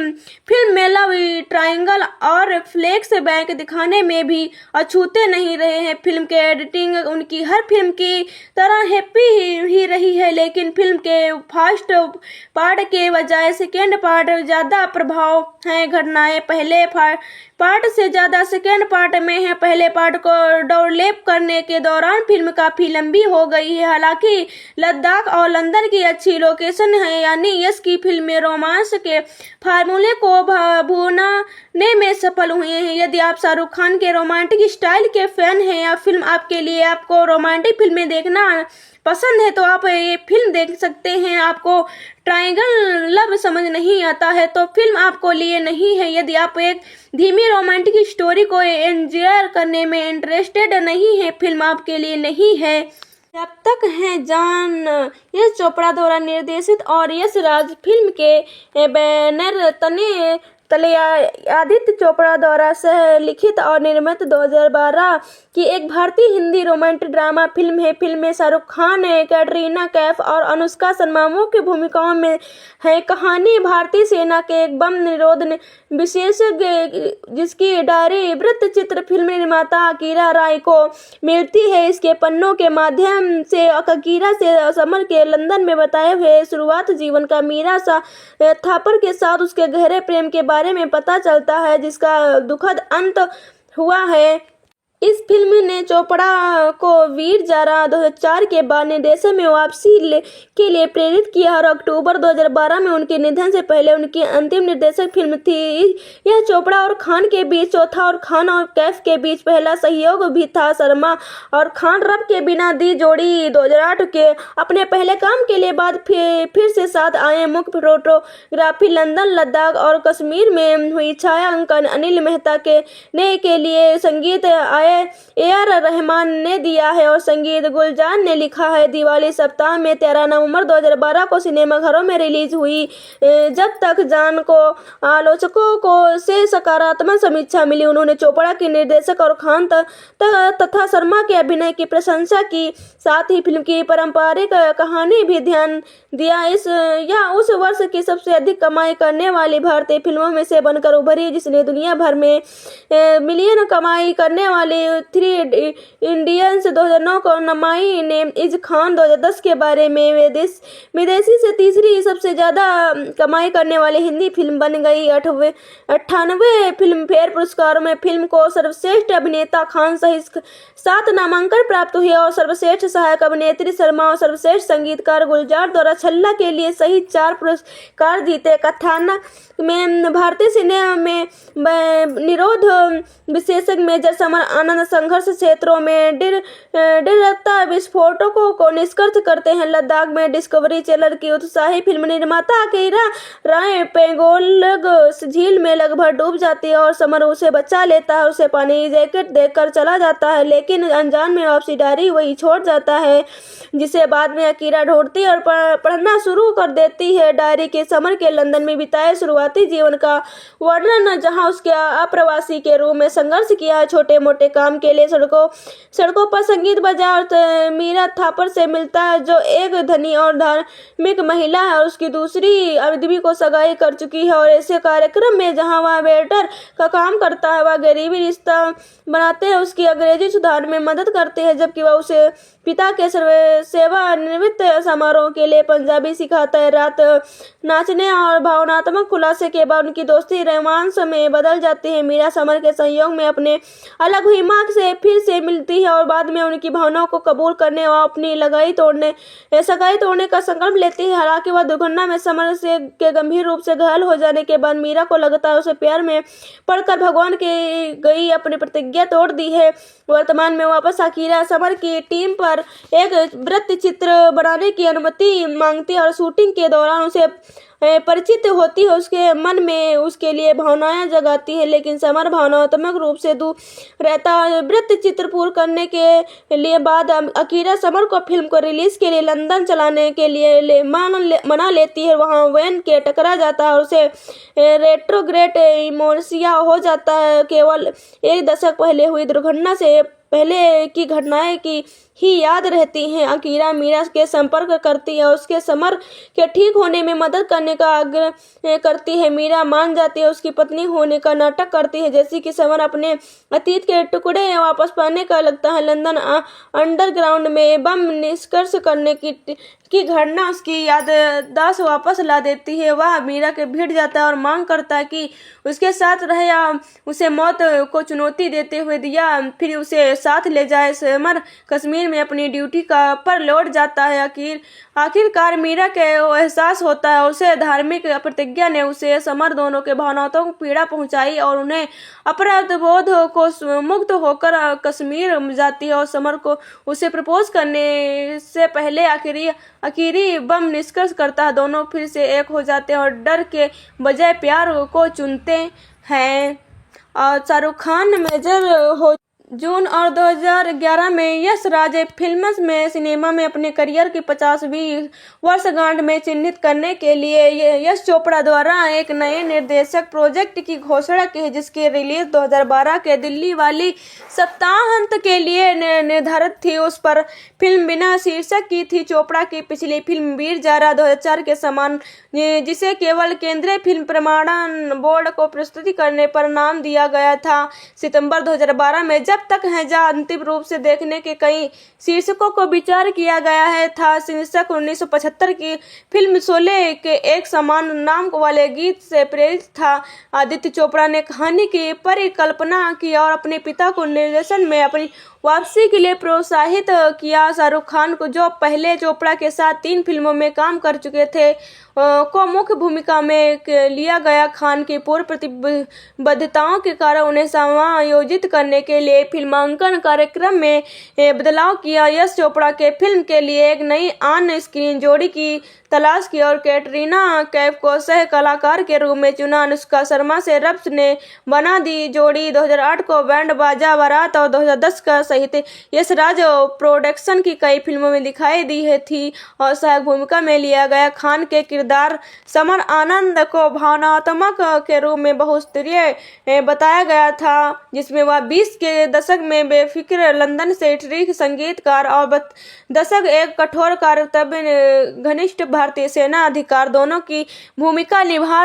फिल्म में लव ट्रायंगल और फ्लैश बैक दिखाने में भी अछूते नहीं रहे हैं। फिल्म के एडिटिंग उनकी हर फिल्म की तरह हैप्पी ही रही है, लेकिन फिल्म के फर्स्ट पार्ट के बजाय सेकेंड पार्ट ज़्यादा प्रभाव है। घटनाएं पहले पार्ट से ज़्यादा सेकेंड पार्ट में है। पहले पार्ट को डोरलेप करने के दौरान फिल्म काफ़ी लंबी हो गई है। हालांकि लद्दाख और लंदन की अच्छी लोकेशन है, यानी यश की फिल्म में रोमांस के फार्मूले को भूनाने में सफल हुए हैं। यदि आप शाहरुख खान के रोमांटिक स्टाइल के फैन हैं या फिल्म आपके लिए आपको रोमांटिक फिल्में देखना पसंद है तो आप ये फिल्म देख सकते हैं। आपको ट्रायंगल लव समझ नहीं आता है तो फिल्म आपको लिए नहीं है। यदि आप एक धीमी रोमांटिक स्टोरी को एंजॉय करने में इंटरेस्टेड नहीं है, फिल्म आपके लिए नहीं है। जब तक है जान यश चोपड़ा द्वारा निर्देशित और यश राज फिल्म के बैनर तले आदित्य चोपड़ा द्वारा सह लिखित और निर्मित 2012 की एक भारतीय हिंदी रोमांटिक ड्रामा फिल्म है। फिल्म में शाहरुख खान, कैटरीना कैफ और अनुष्का शर्मा मुख्य भूमिकाओं में है। कहानी भारतीय सेना के एक बम निरोध विशेषज्ञ जिसकी डायरी वृत्तचित्र फिल्म निर्माता अकीरा राय को मिलती है। इसके पन्नों के माध्यम से अकीरा से समर के लंदन में बताए हुए शुरुआत जीवन का मीरा थापर के साथ उसके गहरे प्रेम के बारे में पता चलता है, जिसका दुखद अंत हुआ है। इस फिल्म ने चोपड़ा को वीर जारा 2004 के बाद निर्देशन में वापसी के लिए प्रेरित किया और अक्टूबर 2012 में उनके निधन से पहले उनकी अंतिम निर्देशक फिल्म थी। यह चोपड़ा और खान के बीच चौथा और खान और कैफ के बीच पहला सहयोग भी था। शर्मा और खान रब के बिना दी जोड़ी 2008 के अपने पहले काम के लिए बाद फिर से साथ आए। मुख्य फोटोग्राफी लंदन, लद्दाख और कश्मीर में हुई। छायांकन अनिल मेहता के लिए संगीत AR रहमान ने दिया है और संगीत गुलजार ने लिखा है। दिवाली सप्ताह में 13 नवंबर 2012 को सिनेमाघरों में रिलीज हुई। जब तक जान को आलोचकों को से सकारात्मक समीक्षा मिली। उन्होंने चोपड़ा के निर्देशक और खान तथा शर्मा के अभिनय की प्रशंसा की, साथ ही फिल्म की पारंपरिक कहानी भी ध्यान दिया। यह उस वर्ष की सबसे अधिक कमाई करने वाली भारतीय फिल्मों में से बनकर उभरी, जिसने दुनिया भर में मिलियन कमाई करने वाली 3 इंडियंस 2009 को नमाई ने इज खान 2010 के बारे में विदेशी से तीसरी सबसे ज्यादा कमाई करने वाली हिंदी फिल्म बन गई। 98 फिल्म फेयर पुरस्कारों में फिल्म को सर्वश्रेष्ठ अभिनेता खान सहित 7 नामांकन प्राप्त हुए और सर्वश्रेष्ठ सहायक अभिनेत्री शर्मा और सर्वश्रेष्ठ संगीतकार गुलजार द्वारा छल्ला के लिए सहित 4 पुरस्कार जीते। कथानक में भारतीय सिनेमा में निरोध विशेषज्ञ मेजर समर आनंद संघर्ष क्षेत्रों में डिरता विस्फोटकों को निष्कर्ष करते हैं। लद्दाख में डिस्कवरी चैनल की उत्साही फिल्म निर्माता अकीरा राय पेंगोंग झील में लगभग डूब जाती है और समर उसे बचा लेता है। उसे पानी जैकेट देकर चला जाता है, लेकिन अनजान में वापसी डायरी वही छोड़ जाता है, जिसे बाद में अकीरा ढूंढती और पढ़ना शुरू कर देती है। डायरी के समर के लंदन में बिताए शुरुआती जीवन का वर्णन, जहां उसके अप्रवासी के रूप में संघर्ष किया है, छोटे मोटे काम के लिए सड़कों पर संगीत बजा और मीरा थापर से मिलता है, जो एक धनी और धार्मिक महिला है और उसकी दूसरी आदमी को सगाई कर चुकी है। और ऐसे कार्यक्रम में जहां वह वेटर का काम करता है, वह गरीबी रिश्ता बनाते हैं, उसकी अंग्रेजी सुधार में मदद करते हैं, जबकि वह उसे पिता के सेवानिवृत्त समारोह के लिए पंजाबी सिखाता है। रात नाचने और भावनात्मक खुलासे के बाद उनकी दोस्ती रोमांस में बदल जाती है। मीरा समर के संयोग में अपने अलग हुई मां से फिर से मिलती है और बाद में उनकी भावनाओं को कबूल करने और अपनी सगाई तोड़ने का संकल्प लेती है। हालांकि वह दुर्घटना में समर के गंभीर रूप से घायल हो जाने के बाद मीरा को लगता है उसे प्यार में पड़कर भगवान की गई अपनी प्रतिज्ञा तोड़ दी है। वर्तमान में वापस अकीरा समर की टीम पर एक वृत्त चित्र बनाने की अनुमति मांगती है और शूटिंग के दौरान उसे परिचित होती है, उसके मन में उसके लिए भावनाएं जगाती है, लेकिन समर भावनात्मक रूप से दूर रहता है। वृत्त चित्र पूर्ण करने के लिए बाद अकीरा समर को फिल्म को रिलीज के लिए लंदन चलाने के लिए मना लेती है। वहां वैन के टकरा जाता है और उसे रेट्रोग्रेड इमोर्सिया हो जाता है। केवल एक दशक पहले हुई दुर्घटना से पहले की घटनाएं की ही याद रहती हैं। अकीरा मीरा के संपर्क करती है और उसके समर के ठीक होने में मदद करने का आग्रह करती है। मीरा मान जाती है, उसकी पत्नी होने का नाटक करती है, जैसे कि समर अपने अतीत के टुकड़े वापस पाने का लगता है। लंदन अंडरग्राउंड में बम निष्कर्ष करने की घटना उसकी याददाश्त वापस ला देती है। वह मीरा के भिड़ जाता है और मांग करता है कि उसके साथ रहे या उसे मौत को चुनौती देते हुए दिया फिर उसे साथ ले जाए। समर कश्मीर में अपनी ड्यूटी पर लौट जाता है। आखिरकार मीरा के एहसास होता है उसे धार्मिक प्रतिज्ञा ने उसे समर दोनों के भावनाओं को पीड़ा पहुंचाई और उन्हें अपराध बोध को मुक्त होकर कश्मीर जाती है और समर को उसे प्रपोज करने से पहले आखिरी बम निष्कर्ष करता है। दोनों फिर से एक हो जाते हैं और डर के बजाय प्यार को चुनते हैं। और शाहरुख खान मेजर हो जून और 2011 में यश राज फिल्म्स में सिनेमा में अपने करियर की 50वीं वर्षगांठ में चिन्हित करने के लिए यश चोपड़ा द्वारा एक नए निर्देशक प्रोजेक्ट की घोषणा की है, जिसकी रिलीज 2012 के दिल्ली वाली सप्ताहांत के लिए निर्धारित थी। उस पर फिल्म बिना शीर्षक की थी। चोपड़ा की पिछली फिल्म वीर जारा 2004 के समान, जिसे केवल केंद्रीय फिल्म प्रमाणन बोर्ड को प्रस्तुति करने पर नाम दिया गया था, सितंबर 2012 में जब तक है जहाँ अंतिम रूप से देखने के कई शीर्षकों को विचार किया गया है था। शीर्षक 1975 की फिल्म शोले के एक समान नाम वाले गीत से प्रेरित था। आदित्य चोपड़ा ने कहानी की परिकल्पना की और अपने पिता को निर्देशन में अपनी वापसी के लिए प्रोत्साहित किया। शाहरुख खान को, जो पहले चोपड़ा के साथ 3 फिल्मों में काम कर चुके थे, को मुख्य भूमिका में लिया गया। खान की पूर्व प्रतिबद्धताओं के कारण उन्हें समायोजित करने के लिए फिल्मांकन कार्यक्रम में बदलाव किया। यश चोपड़ा के फिल्म के लिए एक नई ऑन स्क्रीन जोड़ी की तलाश की और कैटरीना कैफ को सह कलाकार के रूप में चुना। अनुष्का शर्मा से रब्स ने बना दी जोड़ी 2008 को बैंड बाजा बारात और 2010 का सहित यश राज प्रोडक्शन की कई फिल्मों में दिखाई दी है थी और सहायक भूमिका में लिया गया। खान के किरदार समर आनंद को भावनात्मक के रूप में बहुस्तरीय बताया गया था, जिसमें वह 20 के दशक में बेफिक्र लंदन से ट्रिक संगीतकार और दशक एक कठोर कर्तव्य घनिष्ठ भारतीय सेना अधिकारी दोनों की भूमिका निभा